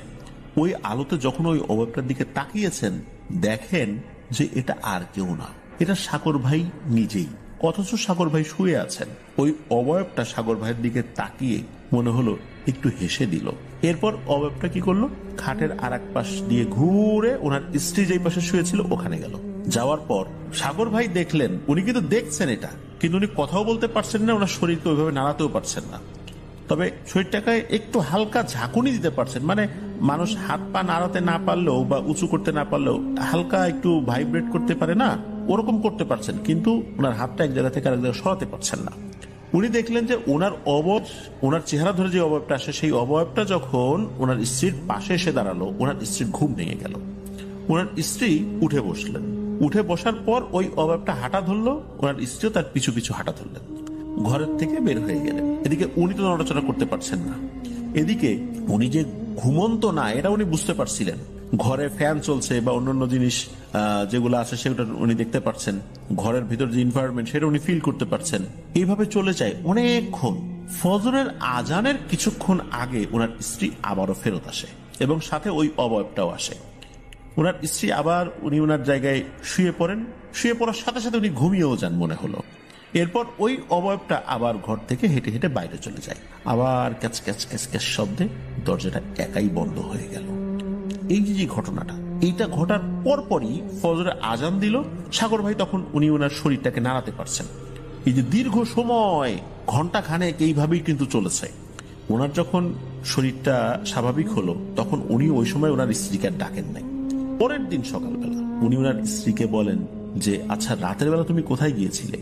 ওই আলোতে যখন ওই অবয়বটার দিকে তাকিয়েছেন, দেখেন যে এটা আর কেউ না, এটা সাগর ভাই নিজেই। অথচ সাগর ভাই শুয়ে আছেন। ওই অবয়বটা সাগর ভাইয়ের দিকে তাকিয়ে মনে হলো একটু হেসে দিল। এরপর অবয়বটা কি করলো, খাটের আর এক পাশ দিয়ে ঘুরে ওনার স্ত্রী যেই পাশে শুয়েছিল ওখানে গেল। যাওয়ার পর সাগর ভাই দেখলেন, উনি কিন্তু দেখছেন এটা, কিন্তু উনি কথাও বলতে পারছেন না, ওনার শরীরকে ওইভাবে নাড়াতেও পারছেন না। তবে শরীরটাকে একটু হালকা ঝাঁকুনি দিতে পারছেন, মানে মানুষ হাত পা নাড়াতে না পারলেও বা উঁচু করতে না পারলেও হালকা একটু ভাইব্রেট করতে পারে না, ওরকম করতে পারছেন, কিন্তু ওনার হাতটা এক জায়গা থেকে আরেক জায়গায় সরাতে পারছেন না। উনি দেখলেন যে ওনার চেহারা ধরে যে অবয়বটা আসে, সেই অবয়বটা যখন ওনার স্ত্রীর পাশে এসে দাঁড়ালো, ওনার স্ত্রীর ঘুম ভেঙে গেল। ওনার স্ত্রী উঠে বসলেন। উঠে বসার পর ওই অবয়বটা হাঁটা ধরলো, ওনার স্ত্রীও তার পিছু পিছু হাঁটা ধরলেন। ঘরের থেকে বের হয়ে গেলেন। এদিকে উনি তো নড়াচড়া করতে পারছেন না, এদিকে উনি যে ঘুমন্ত না এটা উনি বুঝতে পারছিলেন। ঘরে ফ্যান চলছে বা অন্যান্য জিনিস যেগুলো আছে সেগুলো উনি দেখতে পাচ্ছেন, ঘরের ভিতর যে এনভায়রনমেন্ট সেটা উনি ফিল করতে পারছেন। এইভাবে চলে যায় অনেকক্ষণ। ফজরের আজানের কিছুক্ষণ আগে ওনার স্ত্রী আবারও ফেরত আসে এবং সাথে ওই অবয়বটাও আসে। ওনার স্ত্রী আবার উনি ওনার জায়গায় শুয়ে পড়েন। শুয়ে পড়ার সাথে সাথে উনি ঘুমিয়েও যান মনে হলো। এরপর ওই অবয়বটা আবার ঘর থেকে হেঁটে হেঁটে বাইরে চলে যায়। আবার ক্যাচ ক্যাচ ক্যাচ ক্যাচ শব্দে দরজাটা একাই বন্ধ হয়ে গেল। এই যে ঘটনাটা, এইটা ঘটার পরপরই ফজরে আজান দিল। সাগর ভাই তখন উনি ওনার শরীরটাকে নাড়াতে পারছেন। এই যে দীর্ঘ সময় ঘন্টা খানেক এইভাবেই কিন্তু চলেছে। ওনার যখন শরীরটা স্বাভাবিক হলো তখন উনি ওই সময় ওনার স্ত্রীকে আর ডাকেন নাই। পরের দিন সকালবেলা উনি ওনার স্ত্রীকে বলেন যে, আচ্ছা রাতের বেলা তুমি কোথায় গিয়েছিলে?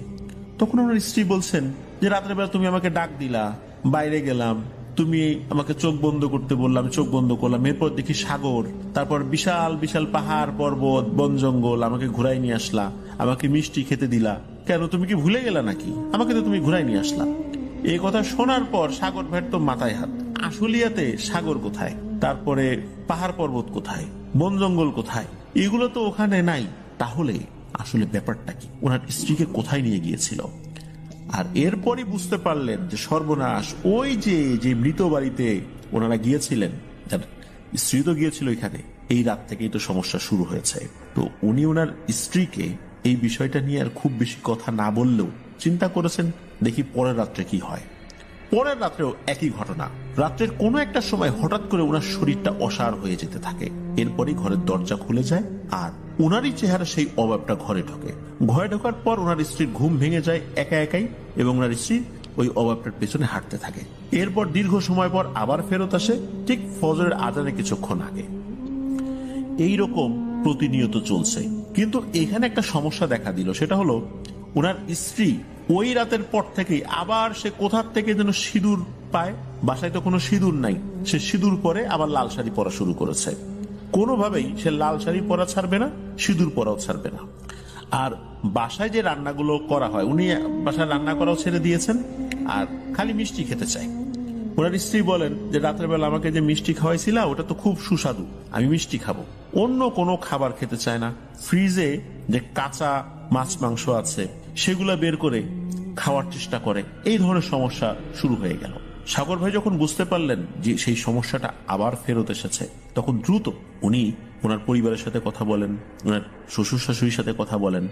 তখন ওনার স্ত্রী বলছেন যে, রাতের বেলা তুমি আমাকে ডাক দিলা, বাইরে গেলাম, তুমি আমাকে চোখ বন্ধ করতে বললাম, চোখ বন্ধ করলাম, এরপর দেখি সাগর, তারপর বিশাল বিশাল পাহাড় পর্বত বন জঙ্গল, আমাকে ঘুরাই নিয়ে আসলা, আমাকে মিষ্টি খেতে দিলা। কেন, তুমি কি ভুলে গেলা নাকি? আমাকে তো তুমি ঘুরাই নিয়ে আসলা। এই কথা শোনার পর সাগর ভাইয়ের তো মাথায় হাত। আসলিয়াতে সাগর কোথায়, তারপরে পাহাড় পর্বত কোথায়, বন জঙ্গল কোথায়, এগুলো তো ওখানে নাই। তাহলে আসলে ব্যাপারটা কি, ওনার স্ত্রীকে কোথায় নিয়ে গিয়েছিল? আর এরপরই বুঝতে পারলেন যে সর্বনাশ, ওই যে মৃত বাড়িতে ওনারা গিয়েছিলেন, যার স্ত্রী তো গিয়েছিল এখানে, এই রাত থেকেই তো সমস্যা শুরু হয়েছে। তো উনি ওনার স্ত্রীকে এই বিষয়টা নিয়ে আর খুব বেশি কথা না বললেও চিন্তা করেছেন দেখি পরের রাত্রে কি হয়। পরের রাত্রেও একই ঘটনা। রাত্রের কোনো একটা সময় হঠাৎ করে ওনার শরীরটা অসাড় হয়ে যেতে থাকে। এরপরই ঘরের দরজা খুলে যায় আর ওনারই চেহারা সেই অভাবটা ঘরে ঢোকে। ঘরে ঢোকার পর ওনার স্ত্রীর ঘুম ভেঙে যায় একা একাই এবং ওনার স্ত্রী ওই অভাবটার পেছনে হাঁটতে থাকে। এরপর দীর্ঘ সময় পর আবার ফেরত আসে, ঠিক ফজরের আজানে কিছুক্ষণ আগে। এইরকম প্রতিনিয়ত চলছে। কিন্তু এখানে একটা সমস্যা দেখা দিল, সেটা হলো ওনার স্ত্রী ওই রাতের পর থেকেই আবার সে কোথার থেকে যেন সিঁদুর পায়। বাসায় তো কোনো সিঁদুর নাই, সে সিঁদুর পরে আবার লাল শাড়ি পরা শুরু করেছে। কোনোভাবেই সে লাল শাড়ি পরা ছাড়বে না, সিঁদুর পরাও ছাড়বে না। আর বাসায় যে রান্নাগুলো করা হয়, উনি বাসায় রান্না করাও ছেড়ে দিয়েছেন আর খালি মিষ্টি খেতে চায়। ওনার স্ত্রী বলেন যে, রাতের বেলা আমাকে যে মিষ্টি খাওয়াইছিলা ওটা তো খুব সুস্বাদু, আমি মিষ্টি খাবো। অন্য কোনো খাবার খেতে চায় না। ফ্রিজে যে কাঁচা মাছ মাংস আছে সেগুলো বের করে খাওয়ার চেষ্টা করে। এই ধরনের সমস্যা শুরু হয়ে গেল। সাগর ভাই যখন বুঝতে পারলেন যে সেই সমস্যাটা আবার ফেরত এসেছে, তখন দ্রুত উনি ওনার পরিবারের সাথে কথা বলেন, ওনার শ্বশুর শাশুড়ির সাথে কথা বলেন।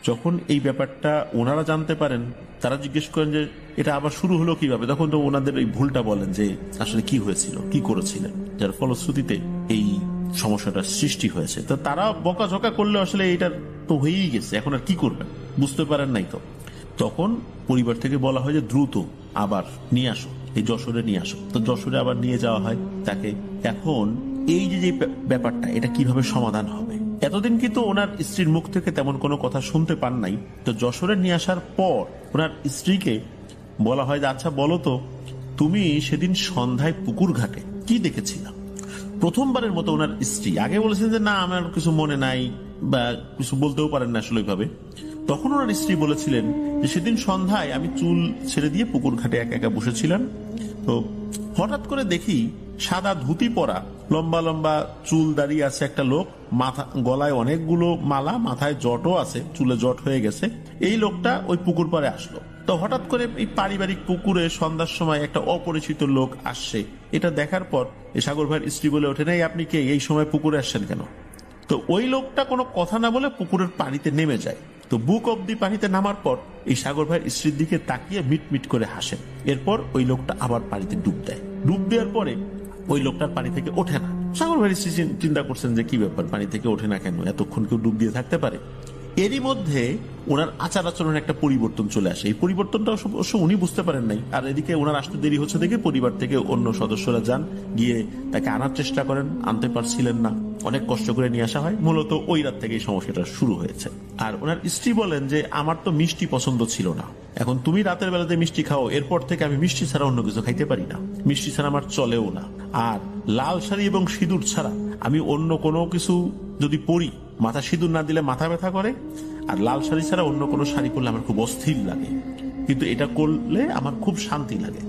যখন এই ব্যাপারটা ওনারা জানতে পারেন, তারা জিজ্ঞেস করেন যে এটা আবার শুরু হলো কিভাবে, তখন তো ওনাদের এই ভুলটা বলেন যে আসলে কি হয়েছিল, কি করেছিলেন, যার ফলশ্রুতিতে এই সমস্যাটার সৃষ্টি হয়েছে। তো তারা বকাঝকা করলে আসলে এটা তো হয়েই গেছে, এখন আর কি করবেন, বুঝতে পারেন নাই। তো তখন পরিবার থেকে বলা হয় যে দ্রুত আবার নিয়ে আসো, এই যশোরে নিয়ে আসো। তো যশোরে আবার নিয়ে যাওয়া হয় তাকে। এখন এই যে ব্যাপারটা, এটা কিভাবে সমাধান হবে? এতদিন কিন্তু ওনার স্ত্রীর মুখ থেকে তেমন কোনো কথা শুনতে পান নাই। তো যশোরে নিয়ে আসার পর ওনার স্ত্রীকে বলা হয় যে, আচ্ছা বলো তো, তুমি সেদিন সন্ধ্যায় পুকুর ঘাটে কি দেখেছিলাম? প্রথমবারের মতো ওনার স্ত্রী, আগে বলেছেন যে না আমার কিছু মনে নাই, বা কিছু বলতেও পারেন না আসলে ওইভাবে। তখন ওনার স্ত্রী বলেছিলেন যে সেদিন সন্ধ্যায় আমি চুল ছেড়ে দিয়ে পুকুর ঘাটে একা একা বসেছিলাম, তো হঠাৎ করে দেখি সাদা ধুতি পরা লম্বা লম্বা চুল দাঁড়িয়ে আছে একটা লোক, মাথা গলায় অনেকগুলো মালা, মাথায় জটও আছে, চুলে জট হয়ে গেছে। এই লোকটা ওই পুকুর পাড়ে আসলো। তো হঠাৎ করে এই পারিবারিক পুকুরে সন্ধ্যার সময় একটা অপরিচিত লোক আসছে। এটা দেখার পর এই সাগর ভাইয়ের স্ত্রী বলে ওঠে, নাই আপনি কে, এই সময় পুকুরে আসছেন কেন? তো ওই লোকটা কোনো কথা না বলে পুকুরের পানিতে নেমে যায়। তো বুক অব্দি পানিতে নামার পর এই সাগর ভাইয়ের স্ত্রীর দিকে তাকিয়ে মিটমিট করে হাসেন। এরপর ওই লোকটা আবার পানিতে ডুব দেয়। ডুব দেওয়ার পরে ওই লোকটার পানি থেকে ওঠে না। সাগর ভাইয়ের স্ত্রী চিন্তা করছেন যে কি ব্যাপার, পানি থেকে ওঠে না কেন, এতক্ষণ কেউ ডুব দিয়ে থাকতে পারে। এরই মধ্যে ওনার আচার আচরণের একটা পরিবর্তন চলে আসে। এই পরিবর্তনটা অবশ্য উনি বুঝতে পারেন নাই। আর এদিকে ওনার আসতে দেরি হচ্ছে দেখে পরিবার থেকে অন্য সদস্যরা যান, গিয়ে তাকে আনার চেষ্টা করেন, আনতে পারছিলেন না, অনেক কষ্ট করে নিয়ে আসা হয়। মূলত ওই রাত থেকে এই সমস্যাটা শুরু হয়েছে। আর ওনার স্ত্রী বলেন যে আমার তো মিষ্টি পছন্দ ছিল না, এখন তুমি রাতের বেলাতে মিষ্টি খাও, এরপর থেকে আমি মিষ্টি ছাড়া অন্য কিছু খাইতে পারি না, মিষ্টি ছাড়া আমার চলেও না। আর লাল শাড়ি এবং সিঁদুর ছাড়া আমি অন্য কোনো কিছু যদি পরি, মাথা সিঁদুর না দিলে মাথা ব্যথা করে, আর লাল শাড়ি ছাড়া অন্য কোনো শাড়ি পরলে আমার খুব অস্থির লাগে, কিন্তু এটা করলে আমার খুব শান্তি লাগে।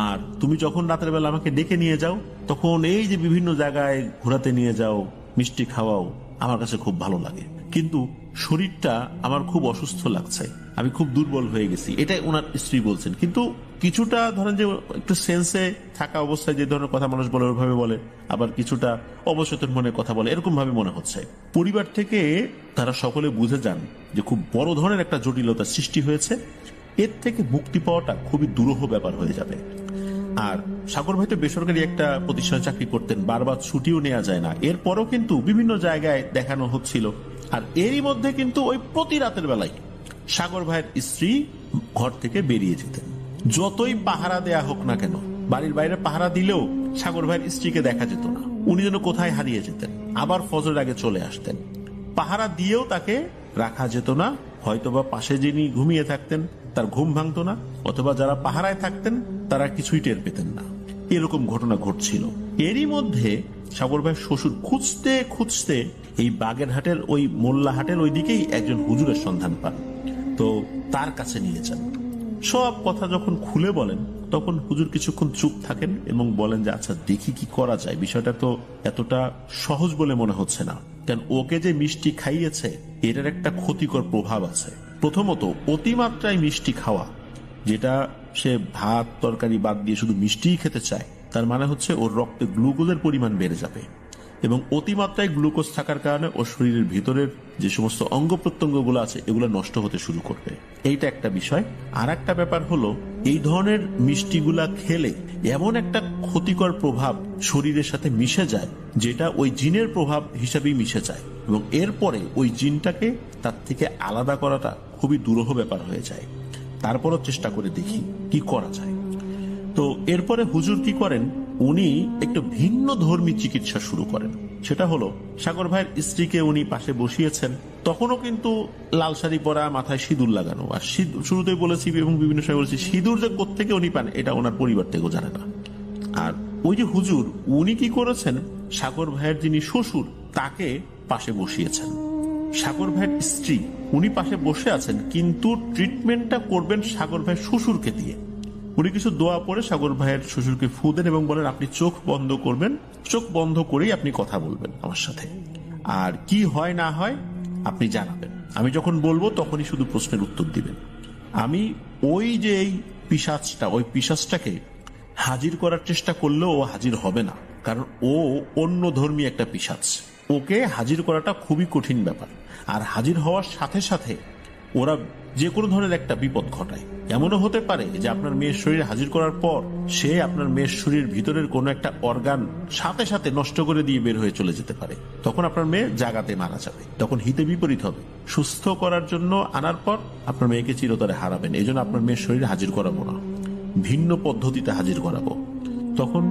আর তুমি যখন রাতের বেলা আমাকে ডেকে নিয়ে যাও, তখন এই যে বিভিন্ন জায়গায় ঘোরাতে নিয়ে যাও, মিষ্টি খাওয়াও, আমার কাছে খুব ভালো লাগে, কিন্তু শরীরটা আমার খুব অসুস্থ লাগছে, আমি খুব দুর্বল হয়ে গেছি, এটাই ওনার স্ত্রী বলছেন। কিন্তু কিছুটা ধরেন যে একটু সেন্সে থাকা অবস্থায় যে ধরনের কথা মানুষ বলে ওইভাবে বলে, আবার কিছুটা অবচেতন মনে কথা বলে, এরকম ভাবে মনে হচ্ছে। পরিবার থেকে তারা সকলে বুঝে যান যে খুব বড় ধরনের একটা জটিলতা সৃষ্টি হয়েছে, এর থেকে মুক্তি পাওয়াটা খুবই দুরূহ ব্যাপার হয়ে যাবে। আর সাগর ভাই তো বেসরকারি একটা প্রতিষ্ঠানে চাকরি করতেন, বারবার ছুটিও নেওয়া যায় না, এরপরও কিন্তু বিভিন্ন জায়গায় দেখানো হচ্ছিল। আর এরই মধ্যে কিন্তু ওই প্রতি রাতের বেলায় সাগর ভাইয়ের স্ত্রী ঘর থেকে বেরিয়ে যেতেন। যতই পাহারা দেয়া হোক না কেন, বাড়ির বাইরে পাহারা দিলেও সাগর ভাইয়ের স্ত্রীকে দেখা যেত না, উনি যেন কোথায় হারিয়ে যেতেন। আবার ফজরের আগে চলে আসতেন, পাহারা দিয়েও তাকে রাখা যেত না। হয়তোবা পাশে যিনি ঘুমিয়ে থাকতেন তার ঘুম ভাঙতো না, অথবা যারা পাহারায় থাকতেন তারা কিছুই টের পেতেন না। এরকম ঘটনা ঘটছিল। এরই মধ্যে সাগর ভাইয়ের শ্বশুর খুঁজতে খুঁজতে এই বাগেরহাটের ওই মোল্লাহাটের ওই দিকেই একজন হুজুরের সন্ধান পান। তো তার কাছে নিয়ে যান। সব কথা যখন খুলে বলেন, তখন হুজুর কিছুক্ষণ চুপ থাকেন এবং বলেন যে আচ্ছা দেখি কি করা যায়, বিষয়টা তো এতটা সহজ বলে মনে হচ্ছে না। কারণ ওকে যে মিষ্টি খাইয়েছে এটার একটা ক্ষতিকর প্রভাব আছে। প্রথমত, অতিমাত্রায় মিষ্টি খাওয়া, যেটা সে ভাত তরকারি বাদ দিয়ে শুধু মিষ্টিই খেতে চায়, তার মানে হচ্ছে ওর রক্তে গ্লুকোজের পরিমাণ বেড়ে যাবে, এবং অতিমাত্রায় গ্লুকোজ থাকার কারণে ওর শরীরের ভিতরের যে সমস্ত অঙ্গ প্রত্যঙ্গগুলো আছে এগুলো নষ্ট হতে শুরু করবে। এইটা একটা বিষয়। আর একটা ব্যাপার হলো, এই ধরনের মিষ্টিগুলা খেলে এমন একটা ক্ষতিকর প্রভাব শরীরের সাথে মিশে যায়, যেটা ওই জিনের প্রভাব হিসাবেই মিশে যায়, এবং এরপরে ওই জিনটাকে তার থেকে আলাদা করাটা খুবই দুরূহ ব্যাপার হয়ে যায়। তারপরও চেষ্টা করে দেখি কি করা যায়। তো এরপরে হুজুর কি করেন, উনি একটু ভিন্ন ধর্মী চিকিৎসা শুরু করেন। সেটা হলো, সাগর ভাইয়ের স্ত্রীকে উনি পাশে বসিয়েছেন, তখনও কিন্তু লাল শাড়ি পরা, মাথায় সিঁদুর লাগানো। আর শুরুতেই বলেছি এবং বিভিন্ন সময় বলেছি, সিঁদুর যে কোত্থেকে উনি পান এটা ওনার পরিবার থেকেও জানে না। আর ওই যে হুজুর, উনি কি করেছেন, সাগর ভাইয়ের যিনি শ্বশুর তাকে পাশে বসিয়েছেন। সাগর ভাইয়ের স্ত্রী উনি পাশে বসে আছেন, কিন্তু ট্রিটমেন্টটা করবেন সাগর ভাইয়ের শ্বশুরকে দিয়ে। উনি কিছু দোয়া পড়ে সাগর ভাইয়ের শ্বশুরকে ফু দেন এবং বলেন আপনি চোখ বন্ধ করবেন, চোখ বন্ধ করেই আপনি কথা বলবেন আমার সাথে, আর কি হয় না হয় আপনি জানাবেন, আমি যখন বলবো তখনই শুধু প্রশ্নের উত্তর দিবেন। আমি ওই যে এই পিশাচটা, ওই পিশাচটাকে হাজির করার চেষ্টা করলেও ও হাজির হবে না, কারণ ও অন্য ধর্মী একটা পিশাচ। ওকে হাজির করাটা খুবই কঠিন ব্যাপার। আর হাজির হওয়ার সাথে সাথে ওরা যে কোনো ধরনের একটা বিপদ ঘটায়। এমনও হতে পারে যে আপনার মেয়ের শরীরে হাজির করার পর সে আপনার মেয়ের শরীরের ভিতরের কোনো একটা অর্গান সাথে সাথে নষ্ট করে দিয়ে বের হয়ে চলে যেতে পারে। তখন আপনার মেয়ে জাগাতে মারা যাবে, তখন হিতে বিপরীত হবে। সুস্থ করার জন্য আনার পর আপনার মেয়েকে চিরতরে হারাবেন। এই জন্য আপনার মেয়ের শরীরে হাজির করাবো না, ভিন্ন পদ্ধতিতে হাজির করাবো। তখন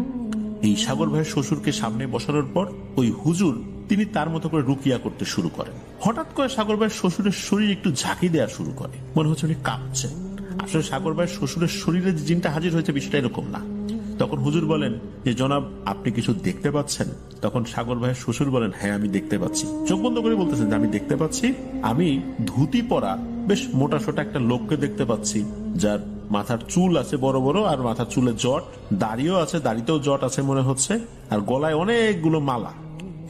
এই সাগর ভাইয়ের শ্বশুরকে সামনে বসানোর পর ওই হুজুর তিনি তার মতো করে রুকিয়া করতে শুরু করেন। হঠাৎ করে সাগর ভাইয়ের শ্বশুরের শরীর একটু ঝাঁকি দেওয়া শুরু করে, মনে হচ্ছে উনি কাঁপছেন। আসলে সাগর ভাইয়ের শ্বশুরের শরীরে যে জিনটা হাজির হয়েছে বিষয়টা এরকম না। তখন হুজুর বলেন যে জনাব, আপনি কিছু দেখতে পাচ্ছেন? তখন সাগর ভাইয়ের শ্বশুর বলেন, হ্যাঁ আমি দেখতে পাচ্ছি। চোখ বন্ধ করে বলতেছেন যে আমি দেখতে পাচ্ছি, আমি ধুতি পরা বেশ মোটা সোটা একটা লোককে দেখতে পাচ্ছি, যার মাথার চুল আছে বড় বড়, আর মাথার চুলে জট, দাড়িও আছে, দাড়িতেও জট আছে মনে হচ্ছে, আর গলায় অনেকগুলো মালা।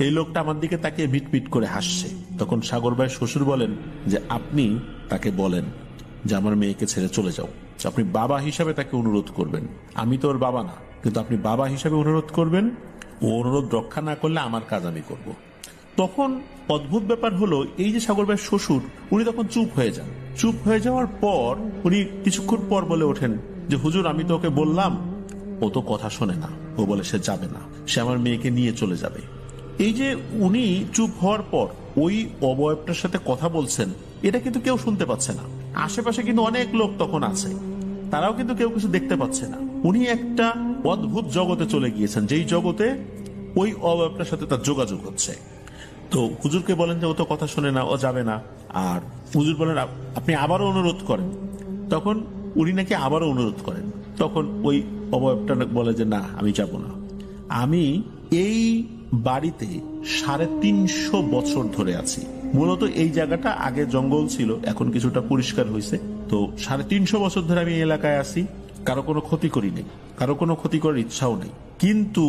এই লোকটা আমার দিকে তাকিয়ে মিটমিট করে হাসছে। তখন সাগর ভাইয়ের শ্বশুর বলেন যে আপনি তাকে বলেন যে আমার মেয়েকে ছেড়ে চলে যাও। আপনি বাবা হিসাবে তাকে অনুরোধ করবেন, আমি তো ওর বাবা না, কিন্তু আপনি বাবা হিসাবে অনুরোধ করবেন। ও অনুরোধ রক্ষা না করলে আমার কাজ আমি করব। তখন অদ্ভুত ব্যাপার হলো, এই যে সাগর ভাইয়ের শ্বশুর, উনি তখন চুপ হয়ে যান। চুপ হয়ে যাওয়ার পর উনি কিছুক্ষণ পর বলে ওঠেন যে হুজুর, আমি তো ওকে বললাম, ও তো কথা শোনে না, ও বলে সে যাবে না, সে আমার মেয়েকে নিয়ে চলে যাবে। এই যে উনি চুপ হওয়ার পর ওই অবয়বটার সাথে কথা বলছেন, এটা কিন্তু কেউ শুনতে পাচ্ছে না। আশেপাশে কিন্তু অনেক লোক তখন আছে, তারাও কিন্তু কেউ কিছু দেখতে পাচ্ছে না। উনি একটা অদ্ভুত জগতে চলে গিয়েছেন, যেই জগতে ওই অবয়বটার সাথে তার যোগাযোগ হচ্ছে। তো হুজুরকে বলেন যে ও তো কথা শোনে না, ও যাবে না। আর হুজুর বলেন আপনি আবারও অনুরোধ করেন। তখন উনি নাকি আবারও অনুরোধ করেন। তখন ওই অবয়বটা বলে যে না, আমি যাব না। আমি এই বাড়িতে 350 বছর ধরে আছি। মূলত এই জায়গাটা আগে জঙ্গল ছিল, এখন কিছুটা পরিষ্কার হয়েছে। তো 350 বছর ধরে আমি এই এলাকায় আছি, কারো কোনো ক্ষতি করি নেই, কারো কোনো ক্ষতি করার ইচ্ছাও নেই। কিন্তু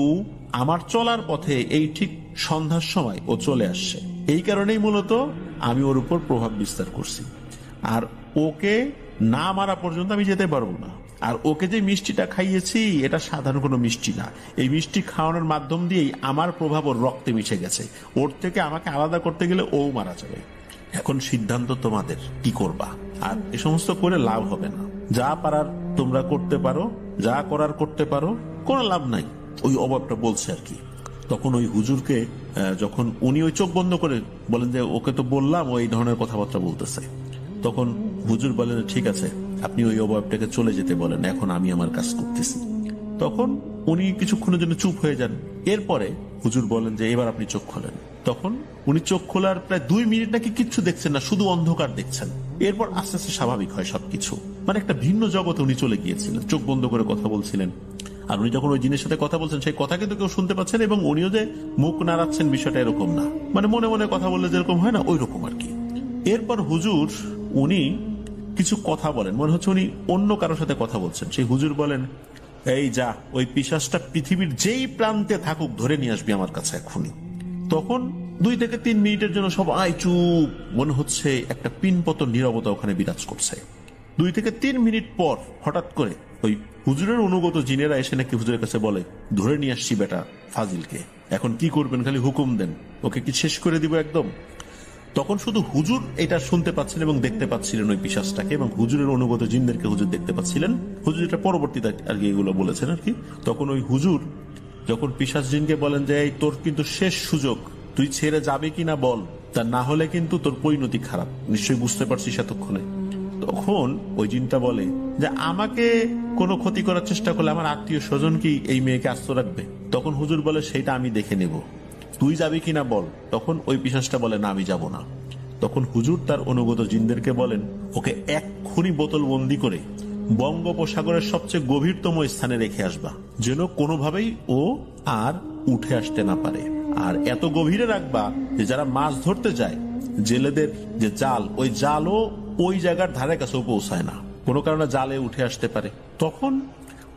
আমার চলার পথে এই ঠিক সন্ধ্যার সময় ও চলে আসছে, এই কারণেই মূলত আমি ওর উপর প্রভাব বিস্তার করছি। আর ওকে না মারা পর্যন্ত আমি যেতে পারবো না। আর ওকে যে মিষ্টিটা খাইয়েছি, এটা সাধারণ কোনো মিষ্টি না। এই মিষ্টি খাওয়ানোর মাধ্যম দিয়েই আমার প্রভাব ওর রক্তে মিশে গেছে। ওর থেকে আমাকে আলাদা করতে গেলে ও মারা যাবে। এখন সিদ্ধান্ত তোমাদের, কি করবা। আর এ সমস্ত করে লাভ হবে না। যা পারার তোমরা করতে পারো, যা করার করতে পারো, কোনো লাভ নাই। ওই অভাবটা বলছে আর কি। তখন ওই হুজুরকে যখন উনি ওই চোখ বন্ধ করে বলেন যে ওকে তো বললাম ও এই ধরনের কথাবার্তা বলতেছে, তখন হুজুর বলেন ঠিক আছে, আপনি ওই অভাবটাকে চলে যেতে বলেন, এখন আমি আমার কাজ করতেছি। তখন উনি কিছুক্ষণের জন্য চুপ হয়ে যান। এরপরে হুজুর বলেন যে এবার আপনি চোখ খোলেন। তখন উনি চোখ খোলার প্রায় 2 মিনিট নাকি কিচ্ছু দেখছেন না, শুধু অন্ধকার দেখছেন। এরপর আস্তে আস্তে স্বাভাবিক হয় সবকিছু। মানে একটা ভিন্ন জগতে উনি চলে গিয়েছিলেন, চোখ বন্ধ করে কথা বলছিলেন। আর উনি যখন ওই জিনের সাথে কথা বলছেন, সেই কথা কিন্তু কেউ শুনতে পাচ্ছেন, এবং উনিও যে মুখ নাড়াচ্ছেন বিষয়টা এরকম না, মানে মনে মনে কথা বললে যেরকম হয় না, ওই রকম আর কি। এরপর হুজুর উনি কিছু কথা বলেন, মনে হচ্ছে উনি অন্য কারোর সাথে কথা বলছেন। সেই হুজুর বলেন, এই যা, ওই পিশাচটা পৃথিবীর যেই প্রান্তে থাকুক ধরে নিয়ে আসবি আমার কাছে এখনই। তখন 2 থেকে 3 মিনিটের জন্য সবাই চুপ। মনে হচ্ছে একটা পিনপতন নীরবতা ওখানে বিরাজ করছে। 2 থেকে 3 মিনিট পর হঠাৎ করে ওই হুজুরের অনুগত জিনেরা এসে নাকি হুজুরের কাছে বলে, ধরে নিয়ে আসছি বেটা ফাজিলকে, এখন কি করবেন, খালি হুকুম দেন, ওকে কি শেষ করে দিব একদম। তখন শুধু হুজুর এটা শুনতে পাচ্ছেন এবং দেখতে পাচ্ছিলেন ওই পিশাচটাকে, এবং হুজুরের অনুগত জিনদেরকে হুজুর দেখতে পাচ্ছিলেন। হুজুর এটা পরবর্তীতে আর কি এগুলো বলেছেন আর কি। তখন ওই হুজুর যখন পিশাচ জিনকে বলেন যে এই তোর কিন্তু শেষ সুযোগ, তুই ছেড়ে যাবে কিনা বল, তা না হলে কিন্তু তোর পরিণতি খারাপ, নিশ্চয়ই বুঝতে পারছিস এতক্ষণে। তখন ওই জিনটা বলে যে আমাকে কোনো ক্ষতি করার চেষ্টা করলে আমার আত্মীয় স্বজন কি এই মেয়েকে আস্ত রাখবে? তখন হুজুর বলে সেটা আমি দেখে নেব, তুই যাবি কিনা বল। তখন ওই পিশাচটা বলে না, আমি যাব না। তখন হুজুর তার অনুগত জিনদেরকে বলেন, ওকে এক্ষুনি বোতল বন্দি করে বঙ্গোপসাগরের সবচেয়ে গভীরতম স্থানে রেখে আসবা, যেন কোনোভাবেই ও আর উঠে আসতে না পারে। আর এত গভীরে রাখবা যে যারা মাছ ধরতে যায়, জেলেদের যে জাল, ওই জালও ওই জায়গার ধারে কাছেও পৌঁছায় না, কোনো কারণে জালে উঠে আসতে পারে। তখন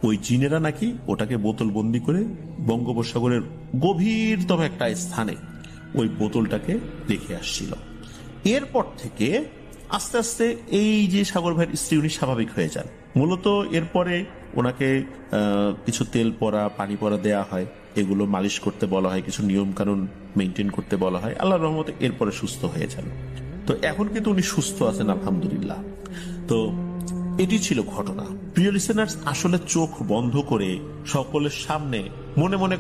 ওই জিনেরা নাকি ওটাকে বোতল বন্দি করে বঙ্গোপসাগরের গভীরতম একটা স্থানে ওই বোতলটাকে রেখে আসছিল। এরপর থেকে আস্তে আস্তে এই যে সাগর ভাইয়ের স্ত্রী, উনি স্বাভাবিক হয়ে যান। মূলত এরপরে ওনাকে কিছু তেল পরা, পানি পরা দেয়া হয়, এগুলো মালিশ করতে বলা হয়, কিছু নিয়ম কানুন মেনটেন করতে বলা হয়। আল্লাহর রহমতে এরপরে সুস্থ হয়ে যান। তো এখন কিন্তু উনি সুস্থ আছেন আলহামদুলিল্লাহ। তো এটি ছিল ঘটনা। প্রিয় লিসেনার্স, আসলে চোখ বন্ধ করে সকলের সামনে মনে মনে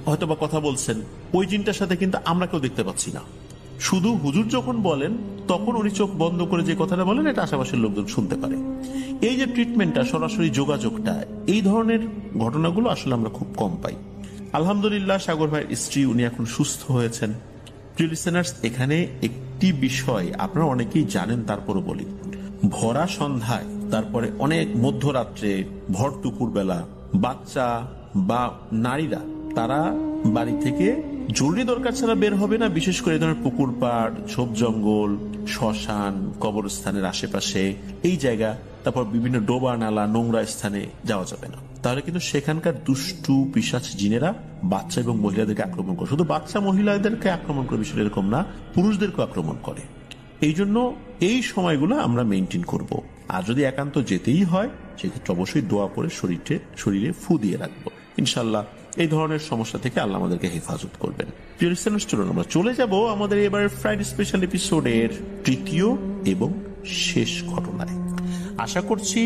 হয়তোবা কথা বলছেন, ওই জিনটার সাথে কিন্তু আমরা কেউ দেখতে পাচ্ছি না। শুধু হুজুর যখন বলেন তখন উনি চোখ বন্ধ করে যে কথাটা বলেন, এটা আশেপাশের লোকজন শুনতে পারে। এই যে ট্রিটমেন্টটা, সরাসরি যোগাযোগটা, এই ধরনের ঘটনাগুলো আসলে আমরা খুব কম পাই। আলহামদুলিল্লাহ, সাগর ভাইয়ের স্ত্রী উনি এখন সুস্থ হয়েছেন। প্রিয় লিসেনার্স, এখানে একটি বিষয় আপনারা অনেকেই জানেন, তারপরও বলি। ভরা সন্ধ্যায়, তারপরে অনেক মধ্যরাত্রে, ভর দুপুর বেলা বাচ্চা বা নারীরা তারা বাড়ি থেকে জরুরি দরকার ছাড়া বের হবে না, বিশেষ করে এই ধরনের পুকুর পাড়, ঝোপ জঙ্গল, শ্মশান, কবরস্থানের আশেপাশে এই জায়গা, তারপর বিভিন্ন ডোবা নালা, নোংরা স্থানে যাওয়া যাবে না। তাহলে কিন্তু সেখানকার দুষ্টু পিশাচ জিনেরা বাচ্চা এবং মহিলাদেরকে আক্রমণ করে। শুধু বাচ্চা মহিলাদেরকে আক্রমণ করে বিষয়টা এরকম না, পুরুষদেরকে আক্রমণ করে। এই জন্য এই সময়গুলো আমরা মেনটেন করব। আর যদি একান্ত যেতেই হয় সেক্ষেত্রে অবশ্যই দোয়া পরে শরীরে ফু দিয়ে রাখবো। ইনশাল্লাহ এই ধরনের সমস্যা থেকে আল্লাহ আমাদেরকে হেফাজত করবেন। প্রিয় লিসেনার্স, চলুন আমরা চলে যাব আমাদের এবারের ফ্রাইডে স্পেশাল এপিসোডের তৃতীয় এবং শেষ ঘটনায়। আশা করছি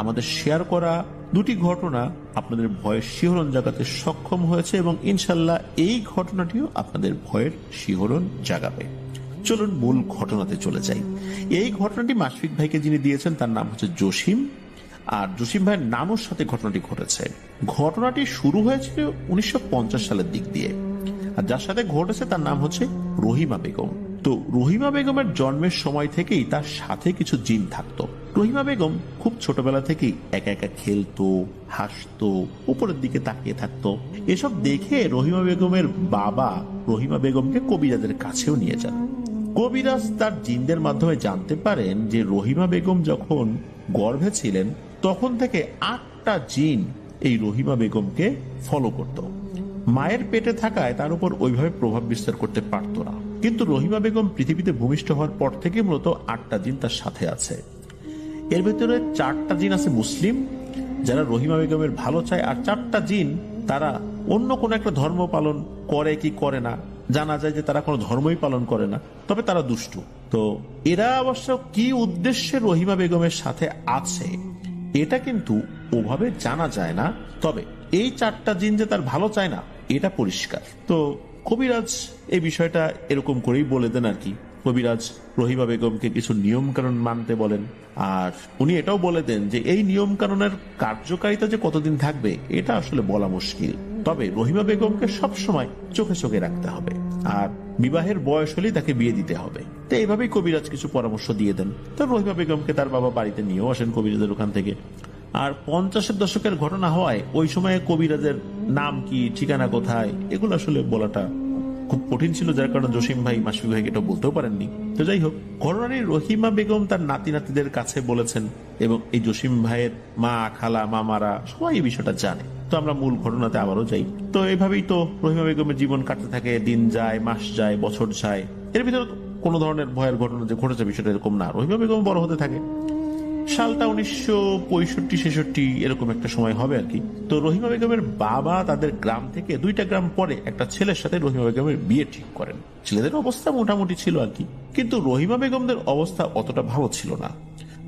আমাদের শেয়ার করা দুটি ঘটনা আপনাদের ভয়ের শিহরণ জাগাতে সক্ষম হয়েছে এবং ইনশাল্লাহ এই ঘটনাটিও আপনাদের ভয়ের শিহরণ জাগাবে। চলুন মূল ঘটনাতে চলে যাই। এই ঘটনাটি মাশফিক ভাইকে যিনি দিয়েছেন তার নাম হচ্ছে জসিম, আর জসিম ভাইয়ের নানুর সাথে ঘটনাটি ঘটেছে। ঘটনাটি শুরু হয়েছিল 1950 সালের দিক দিয়ে, আর যার সাথে ঘটেছে তার নাম হচ্ছে রহিমা বেগম। তো রহিমা বেগমের জন্মের সময় থেকেই তার সাথে কিছু জিন থাকতো। রহিমা বেগম খুব ছোটবেলা থেকেই একা একা খেলতো, হাসতো, উপরের দিকে তাকিয়ে থাকতো। এসব দেখে রহিমা বেগমের বাবা রহিমা বেগমকে কবিরাজের কাছেও নিয়ে যান। কবিরাজ তার জিনদের মাধ্যমে জানতে পারেন যে রহিমা বেগম যখন গর্ভে ছিলেন তখন থেকে 8টা জিন এই রহিমা বেগমকে ফলো করত। মায়ের পেটে থাকায় তার উপর ওইভাবে প্রভাব বিস্তার করতে পারত না, কিন্তু রহিমা বেগম পৃথিবীতে ভূমিষ্ঠ হওয়ার পর থেকে মূলত 8টা জিন তার সাথে আছে। এর ভেতরে 4টা জিন আছে মুসলিম, যারা রহিমা বেগমের ভালো চায়, আর 4টা জিন তারা অন্য কোন একটা ধর্ম পালন করে কি করে না, জানা যায় যে তারা কোনো ধর্মই পালন করে না, তবে তারা দুষ্টু। তো এরা অবশ্য কি উদ্দেশ্যে রহিমা বেগমের সাথে আছে এটা কিন্তু ওভাবে জানা যায় না, তবে এই 4টা জিন যে তার ভালো চায় না এটা পরিষ্কার। তো কবিরাজ এই বিষয়টা এরকম করেই বলে দেন আর কি। কবিরাজ রহিমা বেগমকে কিছু নিয়ম কানুন মানতে বলেন, আর উনি এটাও বলে দেন যে এই নিয়ম কানুনের কার্যকারিতা যে কতদিন থাকবে এটা আসলে বলা মুশকিল, তবে রহিমা বেগমকে সবসময় চোখে চোখে রাখতে হবে, আর বিবাহের বয়স হলেই তাকে বিয়ে দিতে হবে। তো এইভাবেই কবিরাজ কিছু পরামর্শ দিয়ে দেন। তো রহিমা বেগমকে তার বাবা বাড়িতে নিয়েও আসেন কবিরাজের ওখান থেকে। আর 50-এর দশকের ঘটনা হওয়ায় ওই সময়ে কবিরাজের নাম কি, ঠিকানা কোথায়, এগুলো আসলে বলাটা খুব কঠিন ছিল, যার কারণে জসিম ভাই মাশফিক ভাইকে এটা বলতেও পারেননি। তো যাই হোক, ঘটনাটি রহিমা বেগম তার নাতি নাতিদের কাছে বলেছেন এবং এই জসিম ভাইয়ের মা, খালা, মামারা সবাই এই বিষয়টা জানে। তো আমরা মূল ঘটনাতে আবারও যাই। তো এইভাবেই তো রহিমা বেগমের জীবন কাটতে থাকে, দিন যায়, মাস যায়, বছর যায়। এর ভিতরে কোনো ধরনের ভয়ের ঘটনা যে ঘটেছে বিষয়টা এরকম না। রহিমা বেগম বড় হতে থাকে। সালটা 1965-66 এরকম একটা সময় হবে আর কি। তো রহিমা বেগমের বাবা তাদের গ্রাম থেকে 2টা গ্রাম পরে একটা ছেলের সাথে রহিমা বেগমের বিয়ে ঠিক করেন। ছেলেদের অবস্থা মোটামুটি ছিল আর কি, কিন্তু রহিমা বেগমদের অবস্থা অতটা ভালো ছিল না।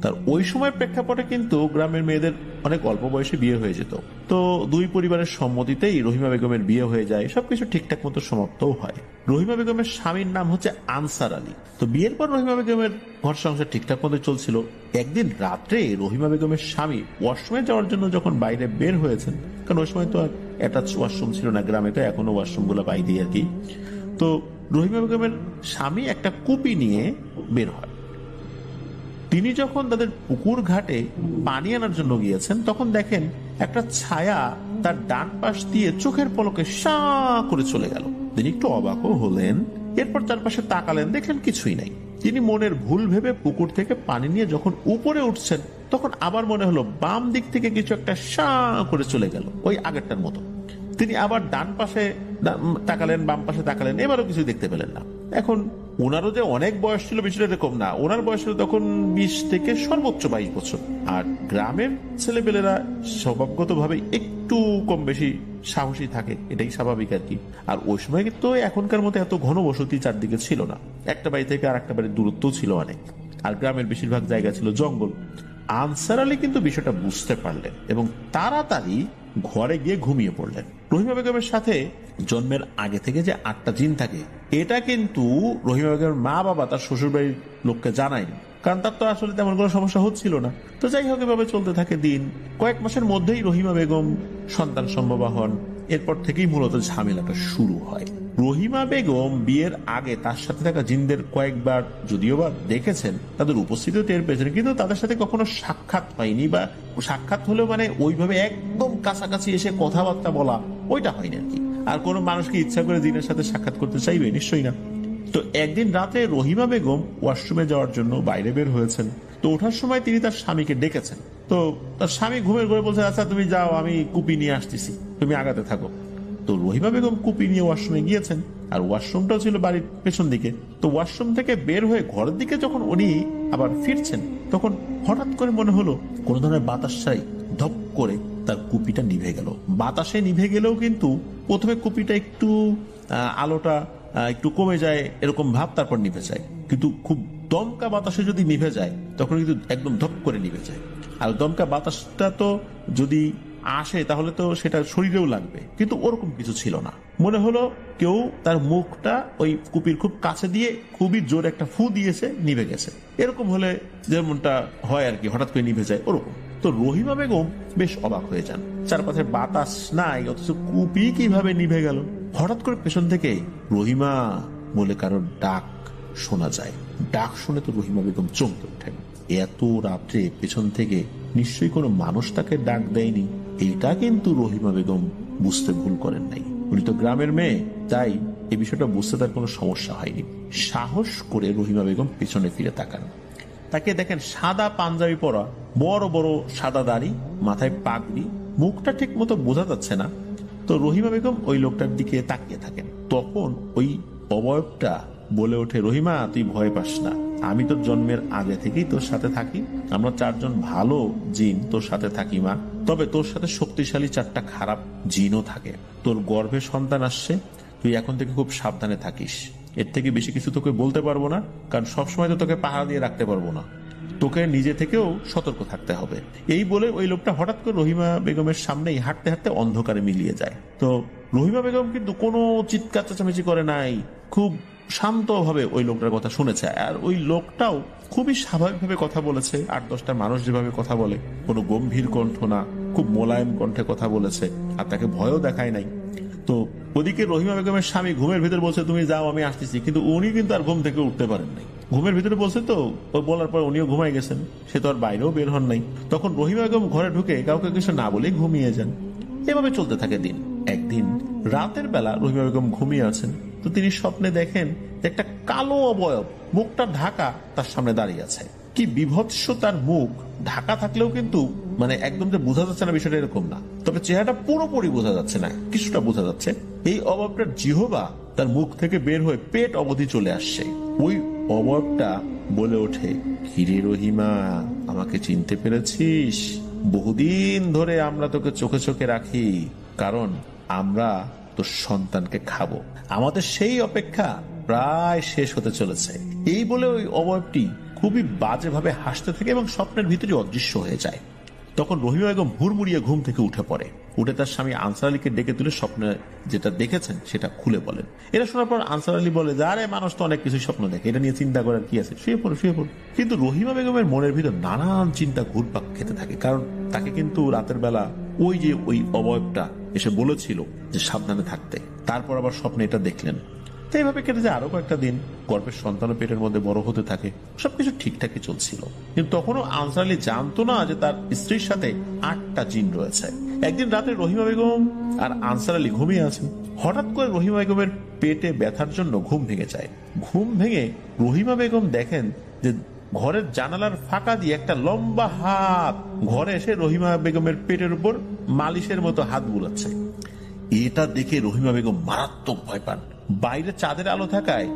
তার ওই সময় প্রেক্ষাপটে কিন্তু গ্রামের মেয়েদের অনেক অল্প বয়সে বিয়ে হয়ে যেত। তো দুই পরিবারের সম্মতিতেই রহিমা বেগমের বিয়ে হয়ে যায়, সবকিছু ঠিকঠাক মতো সমাপ্তও হয়। রহিমা বেগমের স্বামীর নাম হচ্ছে আনসার আলী। তো বিয়ের পর রহিমা বেগমের ঘর সংসার ঠিকঠাক মতো চলছিল। একদিন রাত্রে রহিমা বেগমের স্বামী ওয়াশরুমে যাওয়ার জন্য যখন বাইরে বের হয়েছেন, কারণ ওই সময় তো আর অ্যাটাচ ওয়াশরুম ছিল না, গ্রামে তো এখনো ওয়াশরুম গুলো বাইরে আর কি। তো রহিমা বেগমের স্বামী একটা কুপি নিয়ে বের হয়। তিনি যখন তাদের পুকুর ঘাটে পানি আনার জন্য গিয়েছেন তখন দেখেন একটা ছায়া তার ডান পাশ দিয়ে চোখের পলকে সা করে চলে গেল। তিনি একটু অবাকও হলেন, এরপর চারপাশে তাকালেন, দেখলেন কিছুই নাই। তিনি মনের ভুল ভেবে পুকুর থেকে পানি নিয়ে যখন উপরে উঠছেন তখন আবার মনে হলো বাম দিক থেকে কিছু একটা সা করে চলে গেল, ওই আগেরটার মতো। তিনি আবার ডান পাশে তাকালেন, বাম পাশে তাকালেন, এবারও কিছু দেখতে পেলেন না। এখন ওনারও যে অনেক বয়স ছিল বিষয়টা এরকম না, ওনার বয়স ছিল তখন 20 থেকে সর্বোচ্চ 22 বছর। আর গ্রামের ছেলেপেলেরা স্বভাবগত ভাবে একটু কম বেশি সাহসী থাকে, এটাই স্বাভাবিক আর কি। আর ওই সময় কিন্তু এখনকার মতো এত ঘনবসতি চারদিকে ছিল না, একটা বাড়ি থেকে আর একটা বাড়ির দূরত্ব ছিল অনেক, আর গ্রামের বেশিরভাগ জায়গা ছিল জঙ্গল। আনসার আলী কিন্তু বিষয়টা বুঝতে পারলেন এবং তাড়াতাড়ি ঘরে গিয়ে ঘুমিয়ে পড়লেন। রহিমা বেগমের সাথে জন্মের আগে থেকে যে 8টা জিন থাকে এটা কিন্তু রহিমা বেগমের মা বাবা তার শ্বশুর বাড়ির লোককে জানায়নি, কারণ তার তো আসলে তেমন কোনো সমস্যা হচ্ছিল না। তো যাই হোক, এভাবে চলতে থাকে দিন। কয়েক মাসের মধ্যেই রহিমা বেগম সন্তান সম্ভবা হন। এরপর থেকেই মূলত ঝামেলাটা শুরু হয়। রহিমা বেগম বিয়ের আগে তার সাথে থাকা জিনদের কয়েকবার যদিও বা দেখেছেন, তাদের উপস্থিতিও টের পেয়েছেন, কিন্তু তাদের সাথে কখনো সাক্ষাৎ হয়নি, বা সাক্ষাৎ হলেও মানে ওইভাবে একদম কাছাকাছি এসে কথাবার্তা বলা, ওইটা হয়নি আর কি। আর কোনো মানুষকে ইচ্ছা করে জিনের সাথে সাক্ষাৎ করতে চাইবে? নিশ্চয়ই না। তো একদিন রাতে রহিমা বেগম ওয়াশরুমে যাওয়ার জন্য বাইরে বের হয়েছেন। তো ওঠার সময় তিনি তার স্বামীকে ডেকেছেন। তো তার স্বামী ঘুমের ঘরে বলছে, আচ্ছা তুমি যাও, আমি কুপি নিয়ে আসতেছি, তুমি আগাতে থাকো। তো রহিমা বেগম কুপি নিয়ে ওয়াশরুমে গিয়েছেন, আর ওয়াশরুমটাও ছিল বাড়ির পেছন দিকে। তো ওয়াশরুম থেকে বের হয়ে ঘরের দিকে যখন উনি আবার ফিরছেন, তখন হঠাৎ করে মনে হলো কোন ধরনের বাতাস ছাড়াই ধপ করে তার কুপিটা নিভে গেল। বাতাসে নিভে গেলেও কিন্তু প্রথমে কুপিটা একটু আলোটা একটু কমে যায় এরকম ভাব, তারপর নিভে যায়। কিন্তু খুব দমকা বাতাসে যদি নিভে যায় তখন কিন্তু একদম ধপ করে নিভে যায়। আর দমকা বাতাসটা তো যদি আসে তাহলে তো সেটা শরীরেও লাগবে, কিন্তু ওরকম কিছু ছিল না। মনে হলো কেউ তার মুখটা ওই কুপির খুব কাছে দিয়ে খুবই জোর একটা ফু দিয়েছে, নিভে গেছে। এরকম হলে যেমনটা হয় আর কি, হঠাৎ করে নিভে যায় ওরকম। তো রহিমা বেগম বেশ অবাক হয়ে যান, চারপাশে বাতাস নাই অথচ কুপি কিভাবে নিভে গেল। হঠাৎ করে পেছন থেকে রহিমা বলে কারোর ডাক শোনা যায়। ডাক শুনে তো রহিমা বেগম চমকে ওঠেন। এত রাত্রে পেছন থেকে নিশ্চয়ই কোনো মানুষ তাকে ডাক দেয়নি। এইটা কিন্তু রহিমা বেগম বুঝতে ভুল করেন নাই। উনি তো গ্রামের মেয়ে, তাই এই বিষয়টা বুঝতে তার কোনো সমস্যা হয়নি। সাহস করে রহিমা বেগম পেছনে ফিরে তাকান। তাকে দেখেন সাদা পাঞ্জাবি পরা, বড় বড় সাদা দাড়ি, মাথায় পাগড়ি, মুখটা ঠিক মতো বোঝা যাচ্ছে না। তো রহিমা বেগম ওই লোকটার দিকে তাকিয়ে থাকেন। তখন ওই অবয়বটা বলে ওঠে, রহিমা তুই ভয় পাস না, আমি তোর জন্মের আগে থেকেই তোর সাথে থাকি। আমরা চারজন ভালো জিন তোর সাথে থাকি মা, তবে তোর সাথে শক্তিশালী চারটা খারাপ জিনও থাকে। তোর গর্ভে সন্তান আসছে, তুই এখন থেকে খুব সাবধানে থাকিস। এর থেকে বেশি কিছু তোকে বলতে পারবো না, কারণ সবসময় তো তোকে পাহারা দিয়ে রাখতে পারবো না, তোকে নিজে থেকেও সতর্ক থাকতে হবে। এই বলে ওই লোকটা হঠাৎ করে রহিমা বেগমের সামনেই হাঁটতে হাঁটতে অন্ধকারে মিলিয়ে যায়। তো রহিমা বেগম কিন্তু কোনো চিৎকার চেঁচামেচি করে নাই, খুব শান্তভাবে ওই লোকটার কথা শুনেছে। আর ওই লোকটাও খুবই স্বাভাবিকভাবে কথা বলেছে, 8-10টা মানুষ যেভাবে কথা বলে, কোনো গম্ভীর কণ্ঠ না, খুব মোলায়েম কণ্ঠে কথা বলেছে, আর তাকে ভয়ও দেখায় নাই। তো ওদিকে রহিমা বেগমের স্বামী ঘুমের ভিতরে বলছে, তুমি যাও আমি আসতেছি, কিন্তু উনি কিন্তু আর ঘুম থেকে উঠতে পারেন নাই। ঘুমের ভিতরে বলছে তো, ও বলার পর উনিও ঘুমাই গেছেন, সে তো আর বাইরেও বের হন নাই। তখন রহিমা বেগম ঘরে ঢুকে কাউকে কিছু না বলে ঘুমিয়ে যান। এভাবে চলতে থাকে দিন। একদিন রাতের বেলা রহিমা বেগম ঘুমিয়ে আছেন। তো তিনি স্বপ্নে দেখেন একটা কালো অবয়ব, মুখটা ঢাকা, তার সামনে দাঁড়িয়ে আছে। কি বিভৎস তার মুখ, ঢাকা থাকলেও কিন্তু মানে একদম যে বোঝা যাচ্ছে না বিষয়টা এরকম না, তবে চেহারাটা পুরোপুরি বোঝা যাচ্ছে না, কিছুটা বোঝা যাচ্ছে। এই অবয়বটার জিহবা তার মুখ থেকে বের হয়ে পেট অবধি চলে আসছে। ওই অবয়বটা বলে ওঠে, কিরে রহিমা, আমাকে চিনতে পেরেছিস? বহুদিন ধরে আমরা তোকে চোখে চোখে রাখি, কারণ আমরা তোর সন্তানকে খাবো। আমাদের সেই অপেক্ষা প্রায় শেষ হতে চলেছে। এই বলে ওই অবয়বটি খুবই বাজেভাবে হাসতে থাকে এবং স্বপ্নের ভিতরে অদৃশ্য হয়ে যায়। তখন রহিমা বেগম হুড়মুড়িয়ে ঘুম থেকে উঠে পড়ে। উঠে তার স্বামী আনসার আলীকে ডেকে তুলে স্বপ্নে যেটা দেখেছেন সেটা খুলে বলেন। এটা শোনার পর আনসার আলী বলে, আরে মানুষ তো অনেক কিছু স্বপ্ন দেখে, এটা নিয়ে চিন্তা করার কি আছে, শুয়ে পড়ো শুয়ে পড়ো। কিন্তু রহিমা বেগমের মনের ভিতর নানান চিন্তা ঘুরপাক খেতে থাকে, কারণ তাকে কিন্তু রাতের বেলা ওই যে ওই অবয়বটা এসে বলেছিল যে সাবধানে থাকতে, তারপর আবার স্বপ্নে এটা দেখলেন। তো এইভাবে কেটে যায় আরো কয়েকটা দিন। গর্ভের সন্তান পেটের মধ্যে বড় হতে থাকে, সবকিছু ঠিকঠাকই চলছিল। কিন্তু তখনও আনসার আলী জানতো না যে তার স্ত্রীর সাথে 8টা জিন রয়েছে। একদিন রাতে রহিমা বেগম আর আনসার আলী ঘুমিয়ে আছেন। হঠাৎ করে রহিমা বেগমের পেটে ব্যথার জন্য ঘুম ভেঙে যায়। ঘুম ভেঙে রহিমা বেগম দেখেন যে ঘরের জানালার ফাঁকা দিয়ে একটা লম্বা হাত ঘরে এসে রহিমা বেগমের পেটের উপর মালিশের মতো হাত বুলাচ্ছে। এটা দেখে রহিমা বেগম মারাত্মক ভয় পান। বাইরে চাঁদের আলো থাকায়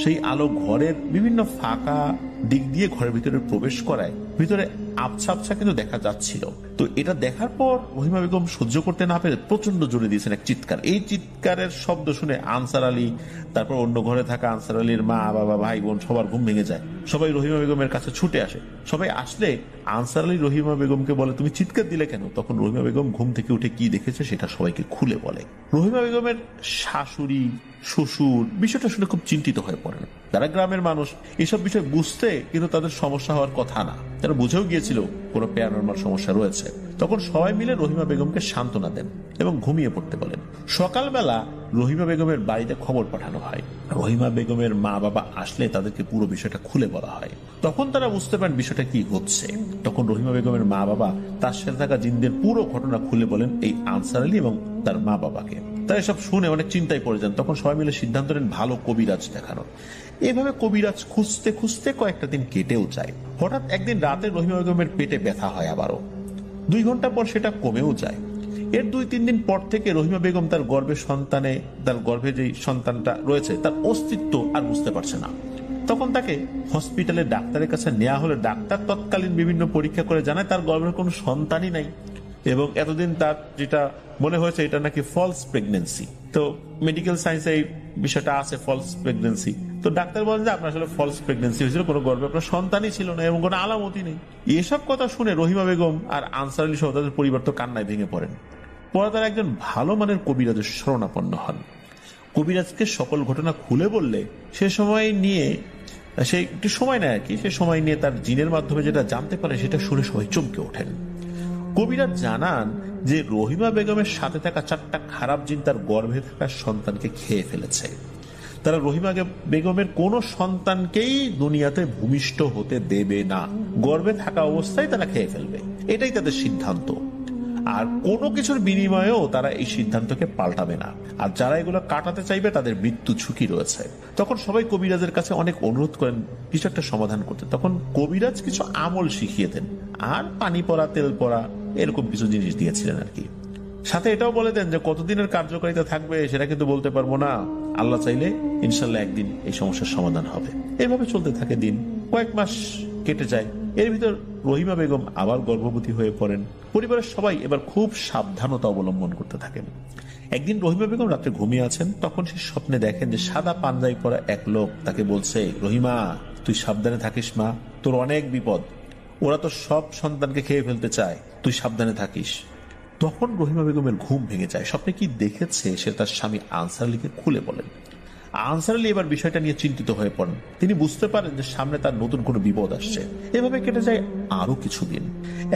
সেই আলো ঘরের বিভিন্ন ফাঁকা দিক দিয়ে ঘরের ভিতরে প্রবেশ করায় ভিতরে আবছা আবছা কিন্তু দেখা যাচ্ছিল। তো এটা দেখার পর রহিমা বেগম সহ্য করতে না পেরে প্রচন্ড জোরে দিয়েছেন এক চিৎকার। এই চিৎকারের শব্দ শুনে আনসার আলী, তারপর অন্য ঘরে থাকা আনসার আলীর মা বাবা ভাই বোন সবার ঘুম ভেঙে যায়। সবাই রহিমা বেগমের কাছে ছুটে আসে। সবাই আসলে আনসার আলী রহিমা বেগমকে বলে, তুমি চিৎকার দিলে কেন? তখন রহিমা বেগম ঘুম থেকে উঠে কি দেখেছে সেটা সবাইকে খুলে বলে। রহিমা বেগমের শাশুড়ি শ্বশুর বিষয়টা শুনে খুব চিন্তিত হয়ে পড়েন। তারা গ্রামের মানুষ, এসব বিষয় বুঝতে কিন্তু তাদের সমস্যা হওয়ার কথা না, তারা বুঝেও গিয়েছিল কোনো প্যারানরমাল সমস্যা রয়েছে। তখন সবাই মিলে রহিমা বেগমকে সান্ত্বনা দেন এবং ঘুমিয়ে পড়তে বলেন। সকালবেলা রহিমা বেগমের বাড়িতে খবর পাঠানো হয়। রহিমা বেগমের মা বাবা আসলে তাদেরকে পুরো বিষয়টা খুলে বলা হয়। তখন তারা বুঝতে পারেন বিষয়টা কি হচ্ছে। তখন রহিমা বেগমের মা বাবা তার সাথে থাকা জিনদের পুরো ঘটনা খুলে বলেন এই আনসার আলী এবং তার মা বাবাকে। তারা এসব শুনে অনেক চিন্তায় পড়ে যান। তখন সবাই মিলে সিদ্ধান্ত নেন ভালো কবিরাজ দেখানো। এভাবে কবিরাজ খুঁজতে খুঁজতে কয়েকটা দিন কেটেও যায়। হঠাৎ একদিন রাতে রহিমা বেগমের পেটে ব্যথা হয় আবারও। 2 ঘন্টা পর সেটা কমেও যায়। এর 2-3 দিন পর থেকে রহিমা বেগম তার গর্ভে যে সন্তানটা রয়েছে তার অস্তিত্ব আর বুঝতে পারছে না। তখন তাকে হসপিটালে ডাক্তারের কাছে নেওয়া হলে ডাক্তার তৎকালীন বিভিন্ন পরীক্ষা করে জানায় তার গর্ভের কোনো সন্তানই নাই এবং এতদিন তার যেটা মনে হয়েছে এটা নাকি ফলস প্রেগনেন্সি। তো মেডিকেল সায়েন্সে এই বিষয়টা আছে, ফলস প্রেগনেন্সি। তো ডাক্তার বলেন যে আপনার আসলে ফলস প্রেগনেন্সি হয়েছিল, কোনো গর্ভে আপনার সন্তানই ছিল না এবং কোনো আলামতই নেই। এসব কথা শুনে রহিমা বেগম আর আনসার আলী সহ তাদের পরিবার তো কান্নায় ভেঙে পড়েন। পরে তারা একজন ভালো মানের কবিরাজের শরণাপন্ন হন। কবিরাজকে সকল ঘটনা খুলে বললে সে একটু সময় নেয় আর কি। সে সময় নিয়ে তার জিনের মাধ্যমে যেটা জানতে পারে সেটা শুনে সবাই চমকে ওঠেন। কবিরাজ জানান যে রহিমা বেগমের সাথে থাকা 4টা খারাপ জিন তার গর্ভে থাকা সন্তানকে খেয়ে ফেলেছে। তারা রহিমা বেগমের কোন সন্তানকেই দুনিয়াতে ভূমিষ্ঠ হতে দেবে না, গর্ভে থাকা অবস্থায় তারা খেয়ে ফেলবে, এটাই তাদের সিদ্ধান্ত। আর কোনো কিছুর বিনিময়েও তারা এই সিদ্ধান্তকে পাল্টাবে না। আর যারা এগুলো কাটাতে চাইবে তাদের মৃত্যু ঝুঁকি রয়েছে। তখন সবাই কবিরাজের কাছে অনেক অনুরোধ করেন কিছু একটা সমাধান করতে। তখন কবিরাজ কিছু আমল শিখিয়ে দেন আর পানি পড়া, তেল পড়া, এরকম কিছু জিনিস দিয়েছিলেন আর কি। সাথে এটাও বলে দেন যে কতদিনের কার্যকারিতা থাকবে সেটা কিন্তু বলতে পারবো না, আল্লাহ চাইলে ইনশাল্লাহ একদিন এই সমস্যার সমাধান হবে। এভাবে চলতে থাকে দিন। কয়েক মাস কেটে যায়। এর ভিতর রহিমা বেগম আবার গর্ভবতী হয়ে পড়েন। পরিবারের সবাই এবার খুব সাবধানতা অবলম্বন করতে থাকেন। একদিন রহিমা বেগম রাত্রে ঘুমিয়ে আছেন। তখন সে স্বপ্নে দেখেন যে সাদা পাঞ্জাবি পরা এক লোক তাকে বলছে, রহিমা তুই সাবধানে থাকিস মা, তোর অনেক বিপদ, ওরা তো সব সন্তানকে খেয়ে ফেলতে চায়, তুই সাবধানে থাকিস। তখন রহিমা বেগমের ঘুম ভেঙে যায়। স্বপ্নে কি দেখেছে সে তার স্বামী আনসার আলীকে খুলে বলেন। আনসার আলী এবার বিষয়টা নিয়ে চিন্তিত হয়ে পড়েন। তিনি বুঝতে পারেন যে সামনে তার নতুন কোনো বিপদ আসছে। এভাবে কেটে যায় আরো কিছুদিন।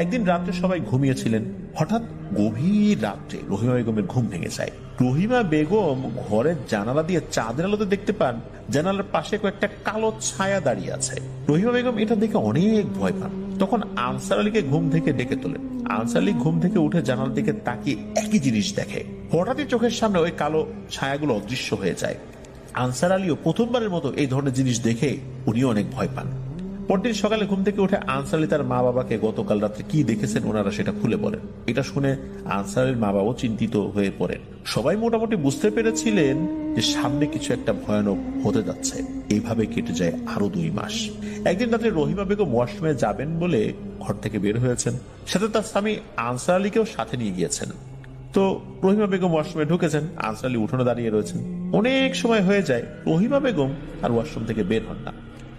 একদিন রাত্রে সবাই ঘুমিয়েছিলেন। হঠাৎ গভীর রাত্রে রহিমা বেগমের ঘুম ভেঙে যায়। রহিমা বেগম ঘরের জানালা দিয়ে চাঁদের আলোতে দেখতে পান জানালার পাশে কয়েকটা কালো ছায়া দাঁড়িয়ে আছে। রহিমা বেগম এটা দেখে অনেক ভয় পান। তখন আনসার আলীকে ঘুম থেকে ডেকে তোলেন। আনসার আলী ঘুম থেকে উঠে জানালার দিকে তাকিয়ে একই জিনিস দেখে। হঠাৎই চোখের সামনে ওই কালো ছায়াগুলো অদৃশ্য হয়ে যায়। আনসার আলীও প্রথমবারের মতো এই ধরনের জিনিস দেখে উনিও অনেক ভয় পান। পরদিন সকালে ঘুম থেকে উঠে আনসার আলী তার মা বাবাকে গতকাল রাত্রে কি দেখেছেন ওনারা সেটা খুলে বলেন। এটা শুনে আনসার আলীর মা বাবাও চিন্তিত হয়ে পড়েন। সবাই মোটামুটি বুঝতে পেরেছিলেন যে সামনে কিছু একটা ভয়ানক হতে যাচ্ছে। এইভাবে কেটে যায় আরো 2 মাস। একদিন রাত্রে রহিমা বেগম ওয়াশরুমে যাবেন বলে ঘর থেকে বের হয়েছেন। সাথে তার স্বামী আনসার আলীকেও সাথে নিয়ে গিয়েছেন। তো রহিমা বেগম ওয়াশরুমে ঢুকেছেন, আনসার আলী উঠোনে দাঁড়িয়ে রয়েছেন। অনেক সময় হয়ে যায়, রহিমা বেগম আর ওয়াশরুম থেকে বের হন না।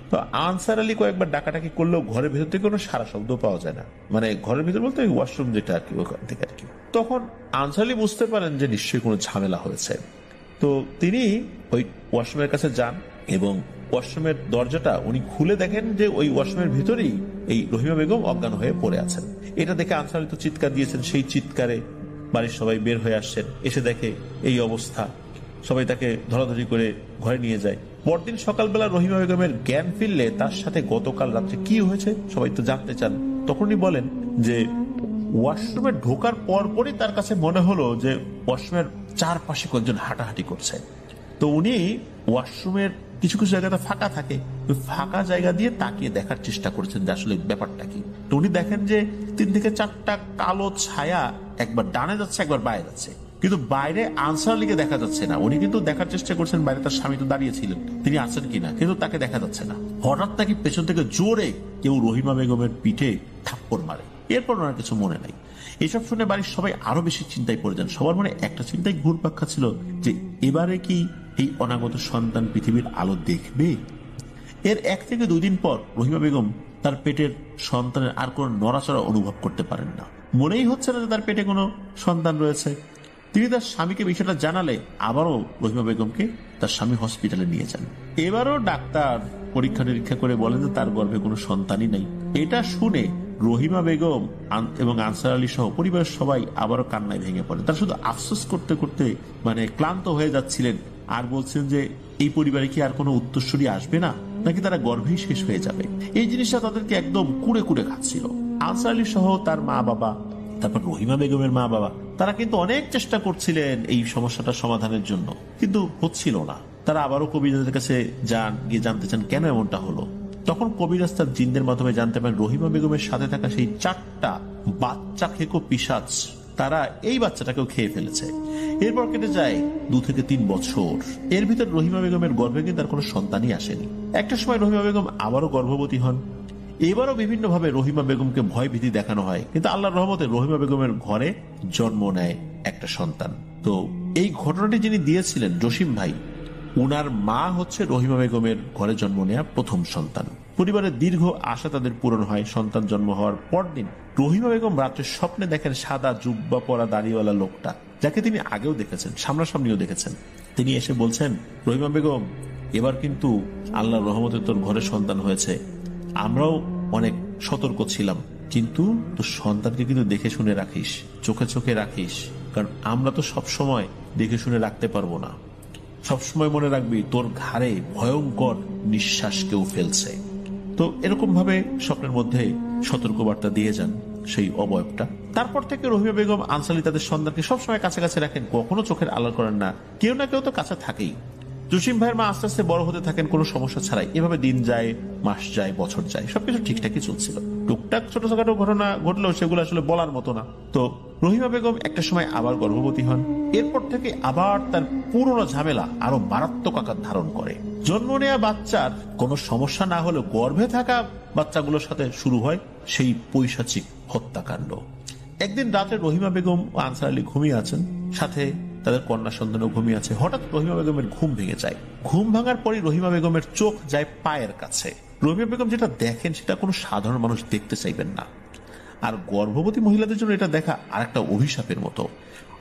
তো আনসার আলী কয়েকবার ডাকাডাকি করলেও ঘরের ভিতর থেকে কোনো সারা শব্দ পাওয়া যায় না। মানে ঘরের ভিতর বলতে ওয়াশরুম যেটা আর কি, ওখান থেকে আর কি। তখন আনসার আলী বুঝতে পারেন যে নিশ্চয়ই কোনো ঝামেলা হয়েছে। তো তিনি ওই ওয়াশরুমের কাছে যান এবং ওয়াশরুমের দরজাটা উনি খুলে দেখেন যে ওই ওয়াশরুমের ভিতরেই এই রহিমা বেগম অজ্ঞান হয়ে পড়ে আছেন। এটা দেখে আনসার আলী তো চিৎকার দিয়েছেন। সেই চিৎকারে বাড়ির সবাই বের হয়ে আসছেন। এসে দেখে এই অবস্থা, সবাই তাকে ধরাধরি করে ঘরে নিয়ে যায়। পরদিন সকালবেলা রহিমা বেগমের জ্ঞান ফিরলে তার সাথে গতকাল রাত্রে কি হয়েছে সবাই তো জানতে চান। তখনই বলেন যে ওয়াশরুমে ঢোকার পরপরই তার কাছে মনে হলো যে ওয়াশরুমের চারপাশে কয়েকজন হাঁটাহাঁটি করছে। তো উনি ওয়াশরুমের কিছু কিছু জায়গাতে ফাঁকা থাকে, ওই ফাঁকা জায়গা দিয়ে তাকিয়ে দেখার চেষ্টা করেছেন যে আসলে ব্যাপারটা কি। তো উনি দেখেন যে 3 থেকে 4টা কালো ছায়া একবার ডানে যাচ্ছে একবার বাইরে যাচ্ছে, কিন্তু বাইরে আনসার আলীকে দেখা যাচ্ছে না। উনি কিন্তু দেখার চেষ্টা করছেন বাইরে তার স্বামী তো দাঁড়িয়েছিলেন, তিনি আছেন কিনা, কিন্তু তাকে দেখা যাচ্ছে না। হঠাৎ তাকে পেছন থেকে জোরে কেউ রহিমা বেগমের পিঠে থাপ্পড় মারে। এরপর ওনার কিছু মনে নাই। এসব শুনে বাড়ির সবাই আরো বেশি চিন্তায় পড়ে যান। সবার মনে একটা চিন্তায় ঘুরপাক খাচ্ছিল যে এবারে কি এই অনাগত সন্তান পৃথিবীর আলো দেখবে। এর 1 থেকে 2 দিন পর রহিমা বেগম তার পেটের সন্তানের আর কোনো নড়াচড়া অনুভব করতে পারেন না। মনেই হচ্ছে না যে তার পেটে কোনো সন্তান রয়েছে। তিনি তার স্বামীকে বিষয়টা জানালে আবারও রহিমা বেগমকে তার স্বামী হসপিটালে নিয়ে যান। এবারও ডাক্তার পরীক্ষা নিরীক্ষা করে বলেন যে তার গর্ভে কোনো সন্তানই নাই। এটা শুনে রহিমা বেগম এবং আনসার আলী সহ পরিবারের সবাই আবারও কান্নায় ভেঙে পড়ে। তারা শুধু আফসোস করতে করতে ক্লান্ত হয়ে যাচ্ছিলেন আর বলছেন যে এই পরিবারে কি আর কোনো উত্তরসূরি আসবে না, নাকি তারা গর্ভেই শেষ হয়ে যাবে। এই জিনিসটা তাদেরকে একদম কুড়ে কুড়ে খাচ্ছিল। আনসার আলী সহ তার মা বাবা, তারপর রহিমা বেগমের মা বাবা, তারা কিন্তু অনেক চেষ্টা করছিলেন এই সমস্যাটা সমাধানের জন্য, কিন্তু হচ্ছিল না। তারা আবারও কবিরাজের কাছে গিয়ে জানতে চান কেন এমনটা হলো। তখন কবিরাজ তার জিনদের মাধ্যমে জানতে পারেন রহিমা বেগমের সাথে থাকা সেই 4টা বাচ্চা খেকো পিশাচ তারা এই বাচ্চাটাকেও খেয়ে ফেলেছে। এরপর কেটে যায় 2 থেকে 3 বছর। এর ভিতর রহিমা বেগমের গর্ভে কিন্তু আর কোনো সন্তানই আসেনি। একটা সময় রহিমা বেগম আবারও গর্ভবতী হন। এবারও বিভিন্ন ভাবে রহিমা বেগমকে ভয় ভীতি দেখানো হয়, কিন্তু আল্লাহর রহমতে রহিমা বেগমের ঘরে জন্ম নেয় একটা সন্তান। তো এই ঘটনাটি যিনি দিয়েছিলেন জসিম ভাই, উনার মা হচ্ছে রহিমা বেগমের ঘরে জন্ম নেয়া প্রথম সন্তান। পরিবারের দীর্ঘ আশা তাদের পূরণ হয়। সন্তান জন্ম হওয়ার পরদিন রহিমা বেগম রাত্রে স্বপ্নে দেখেন সাদা জুব্বা পরা দাড়িওয়ালা লোকটা, যাকে তিনি আগেও দেখেছেন, সামনাসামনিও দেখেছেন। তিনি এসে বলছেন, রহিমা বেগম, এবার কিন্তু আল্লাহর রহমতে তোর ঘরে সন্তান হয়েছে। আমরাও অনেক সতর্ক ছিলাম, কিন্তু তোর সন্তানকে কিন্তু দেখে শুনে রাখিস, চোখে চোখে রাখিস, কারণ আমরা তো সব সময় দেখে শুনে রাখতে পারবো না। সবসময় মনে রাখবি তোর ঘাড়ে ভয়ঙ্কর নিঃশ্বাস কেউ ফেলছে। তো এরকম ভাবে স্বপ্নের মধ্যে সতর্কবার্তা দিয়ে যান সেই অবয়বটা। তারপর থেকে রহিমা বেগম আনসার আলী তাদের সন্তানকে সবসময় কাছাকাছি রাখেন, কখনো চোখের আড়াল করেন না। কেউ না কেউ তো কাছে থাকেই। জসিম ভাইয়ের মা আস্তে আস্তে বড় হতে থাকেন কোনো সমস্যা ছাড়াই। এভাবে দিন যায়, মাস যায়, বছর যায়, সবকিছু ঠিকঠাকই চলছিল। টুকটাক ছোটখাটো ঘটনা ঘটলেও সেগুলো আসলে বলার মতো না। তো রহিমা বেগম একটা সময় আবার গর্ভবতী হন। এরপর থেকে আবার তার পুরনো ঝামেলা আরো মারাত্মক আকার ধারণ করে। জন্ম নেওয়া বাচ্চার কোনো সমস্যা না হলেও গর্ভে থাকা বাচ্চাগুলোর সাথে শুরু হয় সেই পৈশাচিক হত্যাকাণ্ড। একদিন রাতে রহিমা বেগম ও আনসার আলী ঘুমিয়ে আছেন, সাথে তাদের কন্যা সন্তানও ঘুমিয়ে আছে। হঠাৎ রহিমা বেগমের ঘুম ভেঙে যায়। ঘুম ভাঙার পরই রহিমা বেগমের চোখ যায় পায়ের কাছে। রহিমা বেগম যেটা দেখেন সেটা কোনো সাধারণ মানুষ দেখতে চাইবেন না, আর গর্ভবতী মহিলাদের জন্য এটা দেখা আরেকটা অভিশাপের মতো।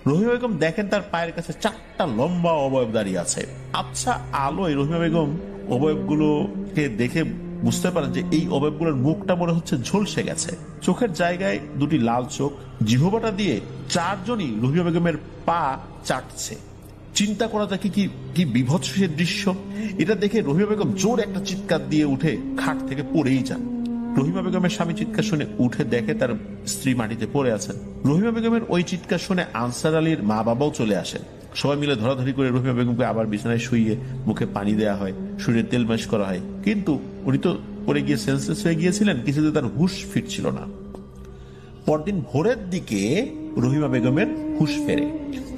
রহিমা বেগম দেখেন তার পায়ের কাছে 4টা লম্বা অবয়ব দাঁড়িয়ে আছে। আচ্ছা আলোয় রহিমা বেগম অবয়বগুলোকে দেখে বুঝতে পারেন যে এই অবয়বগুলোর মুখটা মনে হচ্ছে ঝলসে গেছে। চোখের জায়গায় 2টি লাল চোখ। জিহ্বাটা দিয়ে 4 জনই রহিমা বেগমের পা চাটছে। চিন্তা করা যায় কি বিভৎস দৃশ্য। এটা দেখে রহিমা বেগম জোর একটা চিৎকার দিয়ে উঠে খাট থেকে পড়েই যান। রহিমা বেগমের স্বামী চিৎকার শুনে উঠে দেখে তার স্ত্রী মাটিতে পড়ে আছেন। রহিমা বেগমের ওই চিৎকার শুনে আনসার আলীর মা বাবাও চলে আসেন। সবাই মিলে ধরাধরি করে রহিমা বেগমকে আবার বিছানায় শুইয়ে মুখে পানি দেওয়া হয়, শরীরে তেল মালিশ করা হয়। কিন্তু উনি তো পড়ে গিয়ে সেন্সলেস হয়ে গিয়েছিলেন, কিছুতে তার হুঁশ ফিরছিল না। পরদিন ভোরের দিকে রহিমা বেগমের হুঁশ ফেরে।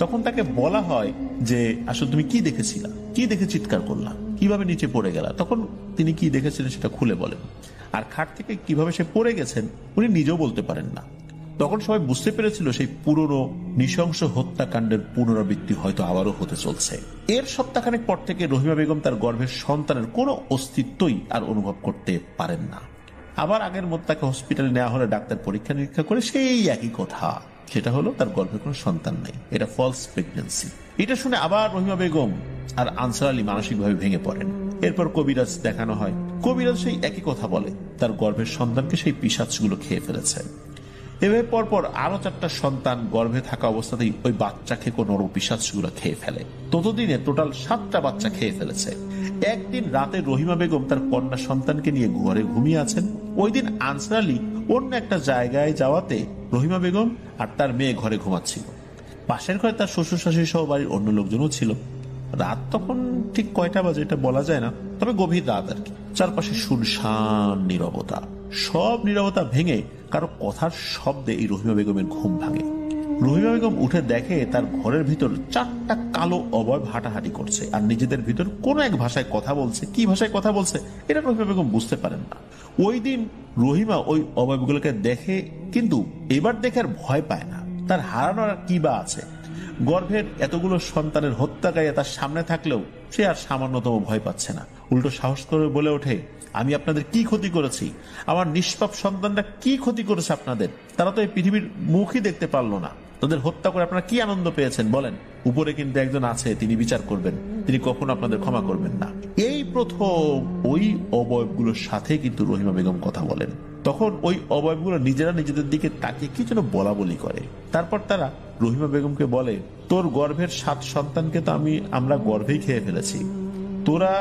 তখন তাকে বলা হয় যে আসলে তুমি কি দেখেছিলা, কি দেখে চিৎকার করলা, কিভাবে নিচে পড়ে গেলা। তখন তিনি কি দেখেছিলেন সেটা খুলে বলেন। আর খাট থেকে কিভাবে সে পড়ে গেছেন উনি নিজেও বলতে পারেন না। তখন সবাই বুঝতে পেরেছিল সেই পুরনো নৃশংস হত্যাকাণ্ডের পুনরাবৃত্তি হয়তো আবারও হতে চলছে। এর সপ্তাহখানেক পর থেকে রহিমা বেগম তার গর্ভের সন্তানের কোনো অস্তিত্বই আর অনুভব করতে পারেন না। আবার আগের মতো তাকে হসপিটালে নেওয়া হলে ডাক্তার পরীক্ষা নিরীক্ষা করে সেই একই কথা, সেটা হলো তার গর্ভে কোনো সন্তান নাই, এটা ফলস প্রেগন্যান্সি। এটা শুনে আবার রহিমা বেগম আর আনসার আলী মানসিকভাবে ভেঙে পড়েন। এরপর কবিরাজ দেখানো হয়। কবিরাজ সেই একই কথা বলে, তার গর্ভের সন্তানকে সেই পিশাচগুলো খেয়ে ফেলেছে। এভাবে পরপর আরো 4টা সন্তান গর্ভে থাকা অবস্থাতেই ওই বাচ্চা খেকো নরপিশাচগুলো খেয়ে ফেলে। ততদিনে টোটাল 7টা বাচ্চা খেয়ে ফেলেছে। একদিন রাতে রহিমা বেগম তার কন্যা সন্তানকে নিয়ে ঘরে ঘুমিয়ে আছেন। ওই দিন আনসার আলী অন্য একটা জায়গায় যাওয়াতে রহিমা বেগম আর তার মেয়ে ঘরে ঘুমাচ্ছিল। পাশের ঘরে তার শ্বশুর শাশুড়ি সহ বাড়ির অন্য লোকজনও ছিল। রাত তখন ঠিক কয়টা বাজে এটা বলা যায় না, তবে গভীর রাত আর কি। চারপাশে শুনশান নীরবতা। সব নীরবতা ভেঙে কারো কথার শব্দে এই রহিমা বেগমের ঘুম ভাঙে। রহিমা বেগম উঠে দেখে তার ঘরের ভিতর 4টা কালো অবয়ব হাঁটাহাঁটি করছে আর নিজেদের ভিতর কোন এক ভাষায় কথা বলছে। কি ভাষায় কথা বলছে এটা রহিমা বেগম বুঝতে পারেন না। ওই দিন রহিমা ওই অবয়বগুলোকে দেখে, কিন্তু এবার দেখে আর ভয় পায় না। তার হারানোর কি বা আছে? গর্ভের এতগুলো সন্তানের হত্যাকারী তার সামনে থাকলেও সে আর সামান্যতম ভয় পাচ্ছে না। উল্টো সাহস করে বলে ওঠে, আমি আপনাদের কি ক্ষতি করেছি? আমার নিষ্পাপ সন্তানরা কি ক্ষতি করেছে আপনাদের? তারা তো এই পৃথিবীর মুখই দেখতে পারলো না। তাদের হত্যা করে আপনারা কি আনন্দ পেয়েছেন বলেন? উপরে কিন্তু একজন আছে, তিনি বিচার করবেন, তিনি কখনো আপনাদের ক্ষমা করবেন না। এই প্রথম ওই অবয়বগুলোর সাথে কিন্তু রহিমা বেগম কথা বলেন। তখন ওই অবয়বগুলো নিজেরা নিজেদের দিকে তাকিয়ে কি যেন বলা বলি করে। তারপর তারা রহিমা বেগমকে বলে, তোর গর্ভের 7 সন্তানকে তো আমরা গর্ভেই খেয়ে ফেলেছি। তোরা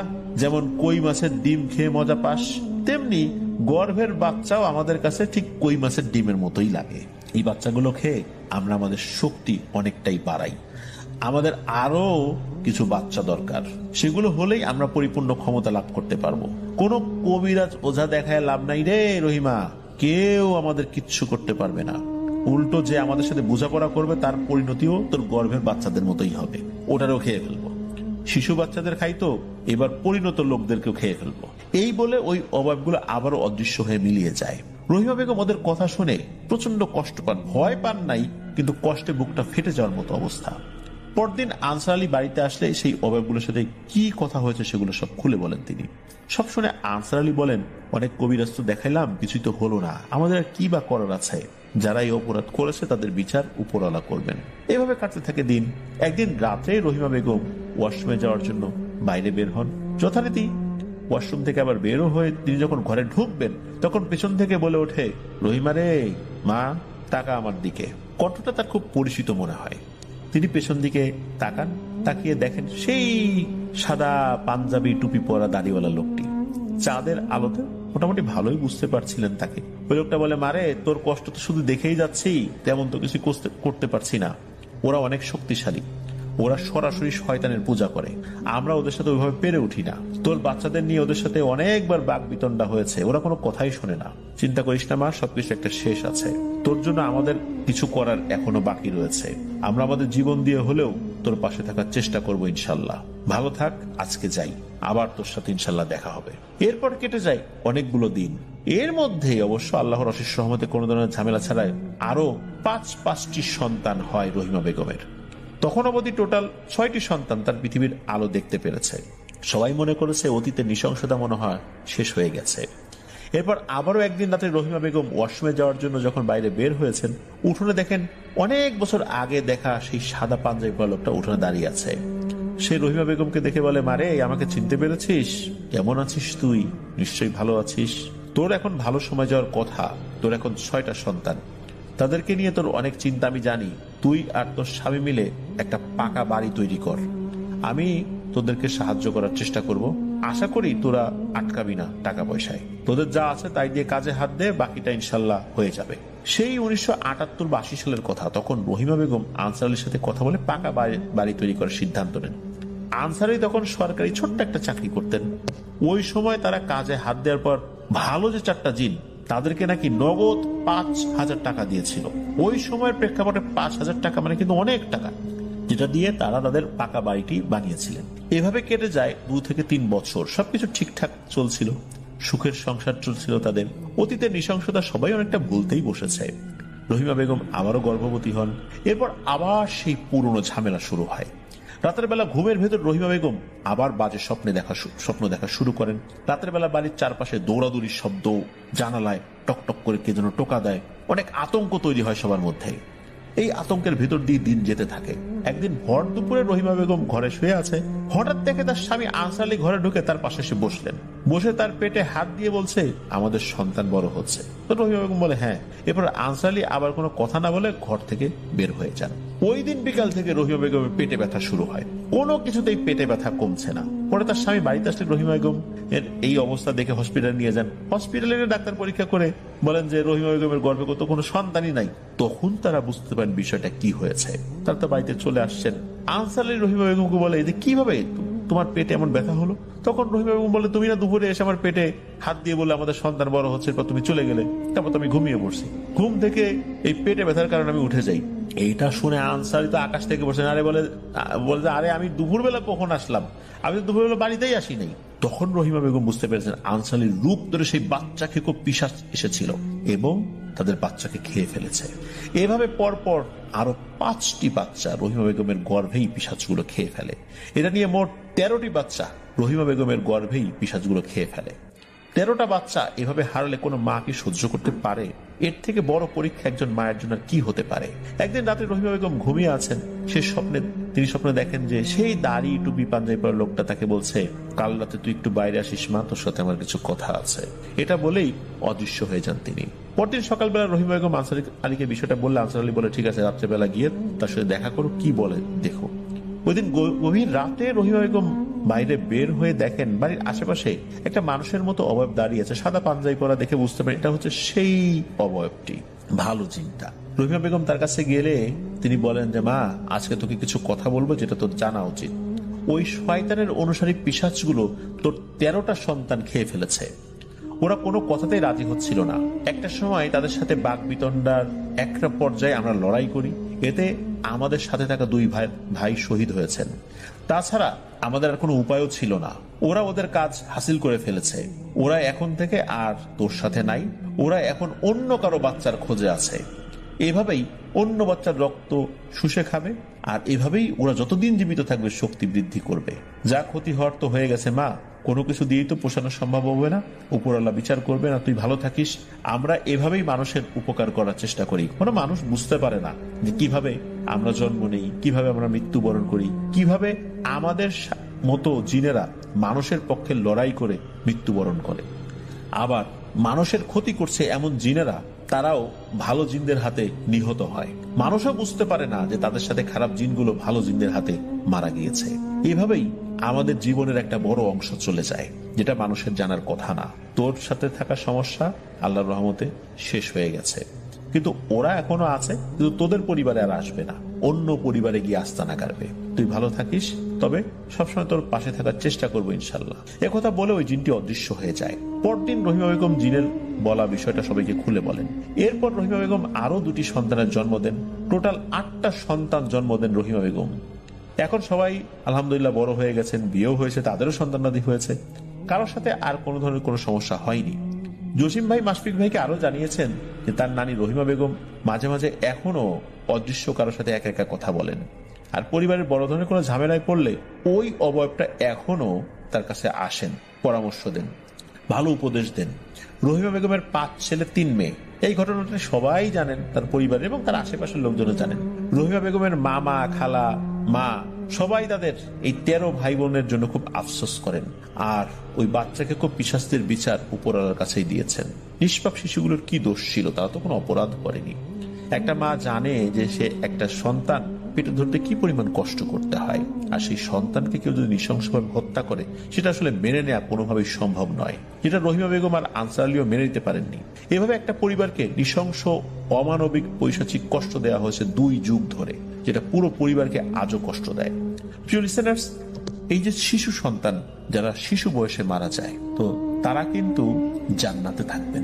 যেমন কই মাছের ডিম খেয়ে মজা পাস, তেমনি গর্ভের বাচ্চাও আমাদের কাছে ঠিক কই মাছের ডিমের মতোই লাগে। এই বাচ্চাগুলো খেয়ে আমরা আমাদের শক্তি অনেকটাই বাড়াই। আমাদের আরো কিছু বাচ্চা দরকার, সেগুলো হলেই আমরা পরিপূর্ণ ক্ষমতা লাভ করতে পারবো। কোনো কবিরাজ ওঝা দেখায় লাভ নাই রে রহিমা, কেউ আমাদের কিচ্ছু করতে পারবে না। উল্টো যে আমাদের সাথে বোঝাপড়া করবে তার পরিণতিও তোর গর্ভের বাচ্চাদের মতোই হবে, ওটারও খেয়ে ফেলবো। শিশু বাচ্চাদের খাইতো, এবার পরিণত লোকদেরকেও খেয়ে ফেলবো। এই বলে ওই অভাবগুলো আবারও অদৃশ্য হয়ে মিলিয়ে যায়। রহিমা বেগম ওদের কথা শুনে প্রচন্ড কষ্ট পান, ভয় পান নাই, কিন্তু কষ্টে বুকটা ফেটে যাওয়ার মতো অবস্থা। পরদিন আনসার আলী বাড়িতে আসলে সেই অভাবগুলোর সাথে কি কথা হয়েছে সেগুলো সব খুলে বলেন তিনি। সব শুনে আনসার আলী বলেন, অনেক কবিরাজ তো দেখাইলাম, কিছুই তো হলো না, আমাদের আর কি বা করার আছে? যারা এই অপরাধ করেছে তাদের বিচার উপরওয়ালা করবেন। এভাবে কাটতে থাকে দিন। একদিন রাত্রে রহিমা বেগম ওয়াশরুমে যাওয়ার জন্য বাইরে বের হন। যথারীতি ওয়াশরুম থেকে আবার বেরো হয়ে তিনি যখন ঘরে ঢুকবেন, তখন পেছন থেকে বলে ওঠে, রহিমা রে মা, তাকা আমার দিকে। কণ্ঠটা তার খুব পরিচিত মনে হয়। তিনি পেছন দিকে তাকান, তাকিয়ে দেখেন সেই সাদা পাঞ্জাবি টুপি পরা দাড়িওয়ালা লোকটি। চাঁদের আলোতে মোটামুটি ভালোই বুঝতে পারছিলেন তাকে। ওই লোকটা বলে, মারে তোর কষ্ট তো শুধু দেখেই যাচ্ছি, তেমন তো কিছু করতে পারছি না। ওরা অনেক শক্তিশালী, ওরা সরাসরি শয়তানের পূজা করে, আমরা ওদের সাথে ওইভাবে পেরে উঠি না। তোর বাচ্চাদের নিয়ে ওদের সাথে অনেকবার বাক বিতণ্ডা হয়েছে, ওরা কোনো কথাই শোনে না। চিন্তা করিস না মা, সবকিছু একটা শেষ আছে। তোর জন্য আমাদের কিছু করার এখনো বাকি রয়েছে। আমরা আমাদের জীবন দিয়ে হলেও তোর পাশে থাকার চেষ্টা করবো ইনশাল্লাহ। ভালো থাক, আজকে যাই, আবার তোর সাথে ইনশাল্লাহ দেখা হবে। এরপর কেটে যায় অনেকগুলো দিন। এর মধ্যে অবশ্য আল্লাহর অশেষ রহমতে কোনো ধরনের ঝামেলা ছাড়াই আরো 5টি সন্তান হয় রহিমা বেগমের। তখন অবধি টোটাল 6টি সন্তান তার পৃথিবীর আলো দেখতে পেরেছে। সবাই মনে করেছে অতীতের নৃশংসতা মনে হয় শেষ হয়ে গেছে। এরপর আবারও একদিন রাতে রহিমা বেগম ওয়াশরুমে যাওয়ার জন্য যখন বাইরে বের হয়েছেন, উঠোনে দেখেন অনেক বছর আগে দেখা সেই সাদা পাঞ্জাবি পরা লোকটা উঠোনে দাঁড়িয়ে আছে। সে রহিমা বেগমকে দেখে বলে, মারে আমাকে চিনতে পেরেছিস? কেমন আছিস তুই? নিশ্চয়ই ভালো আছিস। তোর এখন ভালো সময় যাওয়ার কথা। তোর এখন 6টা সন্তান, তাদেরকে নিয়ে তোর অনেক চিন্তা আমি জানি। তুই আর তোর স্বামী মিলে একটা পাকা বাড়ি তৈরি কর, আমি তোদেরকে সাহায্য করার চেষ্টা করব। আশা করি তোরা আটকাবি না টাকা পয়সায়। তোদের যা আছে তাই দিয়ে কাজে হাত দে, বাকিটা ইনশাল্লাহ হয়ে যাবে। সেই 1978-82 সালের কথা। তখন রহিমা বেগম আনসার আলীর সাথে কথা বলে পাকা বাড়ি তৈরি করার সিদ্ধান্ত নেন। আনসার আলী তখন সরকারি ছোট্ট একটা চাকরি করতেন। ওই সময় তারা কাজে হাত দেওয়ার পর ভালো যে 4টা জিন তাদেরকে নাকি নগদ 5,000 টাকা দিয়েছিল। ওই সময়ের প্রেক্ষাপটে 5,000 টাকা মানে কিন্তু অনেক টাকা, যেটা দিয়ে তারা তাদের পাকা বাড়িটি বানিয়েছিলেন। এভাবে কেটে যায় 2 থেকে 3 বছর। সবকিছু ঠিকঠাক চলছিল, সুখের সংসার চলছিল তাদের। অতীতের নৃশংসতা সবাই অনেকটা ভুলতেই বসেছে। রহিমা বেগম আবারও গর্ভবতী হন। এরপর আবার সেই পুরনো ঝামেলা শুরু হয়। রাতের বেলা ঘুমের ভেতর রহিমা বেগম আবার বাজে স্বপ্ন দেখা শুরু করেন। রাতের বেলা বাড়ির চারপাশে দৌড়াদৌড়ির শব্দ, জানালায় টকটক করে কে যেন টোকা দেয়। অনেক আতঙ্ক তৈরি হয় সবার মধ্যে। এই আতঙ্কের ভেতর দিয়ে দিন যেতে থাকে। একদিন ভর দুপুরে রহিমা বেগম ঘরে শুয়ে আছে, হঠাৎ দেখে তার স্বামী আনসার আলী ঘরে ঢুকে তার পাশে এসে বসলেন। বসে তার পেটে হাত দিয়ে বলছে, আমাদের সন্তান বড় হচ্ছে। তো রহিমা বেগম বলে হ্যাঁ। এরপর আনসার আলী আবার কোনো কথা না বলে ঘর থেকে বের হয়ে যান। ওই দিন বিকাল থেকে রহিমা বেগমের পেটে ব্যথা শুরু হয়। কোনো কিছুতেই পেটে ব্যথা কমছে না। পরে তার স্বামী বাড়িতে আসলে রহিমা বেগম এর এই অবস্থা দেখে হসপিটালে নিয়ে যান। হসপিটালে ডাক্তার পরীক্ষা করে বলেন যে রহিমা বেগমের গর্ভে তো কোনো সন্তানই নাই। তখন তারা বুঝতে পারেন বিষয়টা কি হয়েছে। তারা তো বাড়িতে চলে আসছেন। আনসার আলী রহিমা বেগমকে বলে, যে কিভাবে তোমার পেটে এমন ব্যথা হলো? তখন রহিমা বেগম বলে, তুমি না দুপুরে এসে আমার পেটে হাত দিয়ে বলে আমাদের সন্তান বড় হচ্ছে, এরপর তুমি চলে গেলে, তারপর তো আমি ঘুমিয়ে পড়ছি। ঘুম থেকে এই পেটে ব্যথার কারণে আমি উঠে যাই। এইটা শুনে আনসারি তো আকাশ থেকে বসেন। আরে বলে আরে আমি দুপুরবেলা কখন আসলাম? আমি তো দুপুরবেলা বাড়িতেই আসি নাই। তখন রহিমা বেগম বুঝতে পেরেছেন আনসারির রূপ ধরে সেই বাচ্চাকে খুব পিশাচ এসেছিল এবং তাদের বাচ্চাকে খেয়ে ফেলেছে। এভাবে পরপর আরো 5টি বাচ্চা রহিমা বেগমের গর্ভেই পিশাচগুলো খেয়ে ফেলে। এটা নিয়ে মোট 13টি বাচ্চা রহিমা বেগমের গর্ভেই পিশাচগুলো খেয়ে ফেলে। 13টা বাচ্চা এভাবে হারালে কোনো মা কি সহ্য করতে পারে? এর থেকে বড় পরীক্ষা একজন মায়ের জন্য কি হতে পারে? একদিন রাতে রহিমা বেগম ঘুমিয়ে আছেন। সে স্বপ্নে তিনি স্বপ্নে দেখেন যে সেই দাড়ি টুপি পাঞ্জাবি পরা লোকটা তাকে বলছে, কাল রাতে তুই একটু বাইরে আসিস মা, তোর সাথে আমার কিছু কথা আছে। এটা বলেই অদৃশ্য হয়ে যান তিনি। পরদিন সকালবেলা রহিমা বেগম আনসার আলীকে বিষয়টা বললে আনসার আলী বলে, ঠিক আছে, রাত্রেবেলা গিয়ে তার সাথে দেখা করো, কি বলে দেখো। ওই দিন গভীর রাতে রহিমা বেগম বাইরে বের হয়ে দেখেন বাড়ির আশেপাশে একটা মানুষের মতো অবয়ব দাঁড়িয়ে আছে। সাদা পাঞ্জাবি পরা দেখে বুঝতে পারেন এটা হচ্ছে সেই অবয়বটি, ভালো চিন্তা। রহিমা বেগম তার কাছে গেলে তিনি বলেন যে, মা, আজকে তোকে কিছু কথা বলবো যেটা তোর জানা উচিত। ওই শয়তানের অনুসারী পিশাচগুলো তোর 13টা সন্তান খেয়ে ফেলেছে। ওরা কোনো কথাতেই রাজি হচ্ছিল না। একটা সময় তাদের সাথে বাক বিতণ্ডার একটা পর্যায়ে আমরা লড়াই করি, এতে আমাদের সাথে থাকা 2 ভাই শহীদ হয়েছেন। তাছাড়া আমাদের আর কোনো উপায়ও ছিল না। ওরা ওদের কাজ হাসিল করে ফেলেছে। ওরা এখন থেকে আর তোর সাথে নাই, ওরা এখন অন্য কারো বাচ্চার খোঁজে আছে। এভাবেই অন্য বাচ্চার রক্ত শুষে খাবে, আর এভাবেই ওরা যতদিন জীবিত থাকবে শক্তি বৃদ্ধি করবে। যা ক্ষতি হওয়ার তো হয়ে গেছে মা, কোনো কিছু দিয়েই তো পোষানো সম্ভব হবে না, উপরওয়ালা বিচার করবে না, তুই ভালো থাকিস। আমরা এভাবেই মানুষের উপকার করার চেষ্টা করি। কোনো মানুষ বুঝতে পারে না যে কিভাবে আমরা জন্ম নেই, কিভাবে আমরা মৃত্যুবরণ করি, কিভাবে আমাদের মতো জিনেরা মানুষের পক্ষে লড়াই করে মৃত্যুবরণ করে। আবার মানুষের ক্ষতি করছে এমন জিনেরা, তারাও ভালো জিনদের হাতে নিহত হয়। মানুষও বুঝতে পারে না যে তাদের সাথে খারাপ জিনগুলো ভালো জিনদের হাতে মারা গিয়েছে। এভাবেই আমাদের জীবনের একটা বড় অংশ চলে যায়, যেটা মানুষের জানার কথা না। তোর সাথে থাকা সমস্যা আল্লাহর রহমতে শেষ হয়ে গেছে, কিন্তু ওরা এখনো আছে, কিন্তু তোদের পরিবারে আর আসবে না, অন্য পরিবারে গিয়ে আস্তানা কাটবে। তুই ভালো থাকিস, তবে সবসময় তোর পাশে থাকার চেষ্টা করবো ইনশাল্লাহ। একথা বলে ওই জিনটি অদৃশ্য হয়ে যায়। পরদিন রহিমা বেগম জিনের বলা বিষয়টা সবাইকে খুলে বলেন। এরপর রহিমা বেগম আরো 2টি সন্তানের জন্ম দেন। টোটাল 8টা সন্তান জন্ম দেন রহিমা বেগম। এখন সবাই আলহামদুলিল্লাহ বড় হয়ে গেছেন, বিয়েও হয়েছে, তাদেরও সন্তানাদি হয়েছে, কারোর সাথে আর কোনো ধরনের কোনো সমস্যা হয়নি। জসিম ভাই মাশফিক ভাইকে আরো জানিয়েছেন যে তার নানি রহিমা বেগম মাঝে মাঝে এখনো অদৃশ্য কারোর সাথে একা একা কথা বলেন, আর পরিবারের বড় ধরনের কোনো ঝামেলায় পড়লে ওই অবয়বটা এখনো তার কাছে আসেন, পরামর্শ দেন, ভালো উপদেশ দেন। রহিমা বেগমের 5 ছেলে 3 মেয়ে। এই ঘটনাটা সবাই জানেন, তার পরিবার এবং তার আশেপাশের লোকজনও জানেন। রহিমা বেগমের মামা, খালা, মা সবাই তাদের এই 13 ভাই বোনের জন্য খুব আফসোস করেন, আর ওই বাচ্চাকে খুব পিশাচদের বিচার উপরওয়ালার কাছেই দিয়েছেন। নিষ্পাপ শিশুগুলোর কি দোষ ছিল? তারা তো কোনো অপরাধ করেনি। একটা মা জানে যে সে একটা সন্তান পেটে ধরতে কি পরিমাণ কষ্ট করতে হয়, আর সেই সন্তানকে কেউ যদি নৃশংসভাবে হত্যা করে সেটা আসলে মেনে নেওয়া কোনোভাবেই সম্ভব নয়, যেটা রহিমা বেগম আর আনসার আলীও মেনে নিতে পারেননি। এভাবে একটা পরিবারকে নৃশংস অমানবিক পৈশাচিক কষ্ট দেওয়া হয়েছে 2 যুগ ধরে, যেটা পুরো পরিবারকে আজও কষ্ট দেয়। প্রিয় লিসেনার্স, এই যে শিশু সন্তান যারা শিশু বয়সে মারা যায়, তো তারা কিন্তু জান্নাতে থাকবেন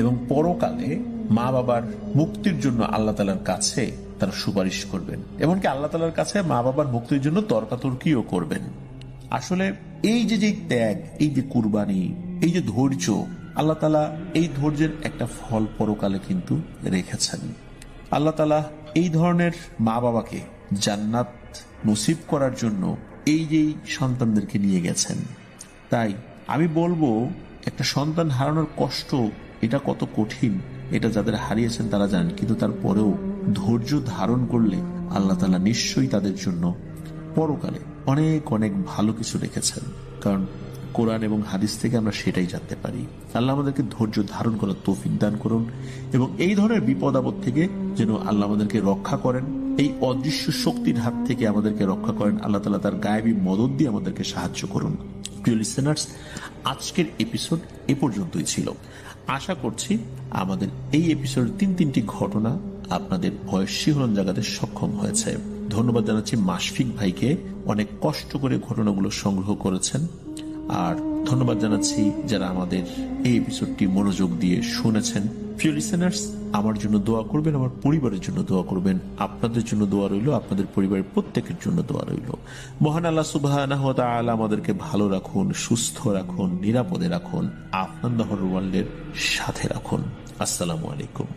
এবং পরকালে মা বাবার মুক্তির জন্য আল্লাহ তাআলার কাছে তারা সুপারিশ করবেন, এমনকি আল্লাহ তাআলার কাছে মা বাবার মুক্তির জন্য তর্কাতর্কিও করবেন। আসলে এই যে ত্যাগ, এই যে কুরবানি, এই যে ধৈর্য, আল্লাহ তাআলা এই ধৈর্যের একটা ফল পরকালে কিন্তু রেখেছেন। আল্লাহ তাআলা এই ধরনের মা বাবাকে জান্নাত নসিব করার জন্য এই যে সন্তানদেরকে নিয়ে গেছেন। তাই আমি বলবো, একটা সন্তান হারানোর কষ্ট এটা কত কঠিন এটা যাদের হারিয়েছেন তারা জানেন, কিন্তু তারপরেও ধৈর্য ধারণ করলে আল্লাহ তাআলা নিশ্চয়ই তাদের জন্য পরকালে অনেক অনেক ভালো কিছু রেখেছেন। কারণ কোরআন এবং হাদিস থেকে আমরা সেটাই জানতে পারি। আল্লাহ আমাদেরকে ধৈর্য ধারণ করার তৌফিক দান করুন এবং এই ধরনের বিপদ আপদ থেকে যেন আল্লাহ আমাদেরকে রক্ষা করেন, এই অদৃশ্য শক্তির হাত থেকে আমাদেরকে রক্ষা করেন। আল্লাহ তাআলা তার গায়েবী মদদ দিয়ে আমাদেরকে সাহায্য করুন। প্রিয় লিসেনার্স, আজকের এপিসোড এ পর্যন্তই ছিল। আশা করছি আমাদের এই এপিসোডের 3টি ঘটনা আপনাদের ভয়ের শিহরণ জাগাতে সক্ষম হয়েছে। ধন্যবাদ জানাচ্ছি মাশফিক ভাইকে, অনেক কষ্ট করে ঘটনাগুলো সংগ্রহ করেছেন। আর ধন্যবাদ জানাচ্ছি যারা আমাদের এই এপিসোডটি মনোযোগ দিয়ে শুনেছেন। প্রিয় লিসেনার্স, আমার জন্য দোয়া করবেন, আমার পরিবারের জন্য দোয়া করবেন, আপনাদের জন্য দোয়া রইল, আপনাদের পরিবারের প্রত্যেকের জন্য দোয়া রইল। মহান আল্লাহ সুবহানাহু ওয়া তাআলা আমাদেরকে ভালো রাখুন, সুস্থ রাখুন, নিরাপদে রাখুন, আপনার ওয়ার্ল্ডের সাথে রাখুন। আসসালামু আলাইকুম।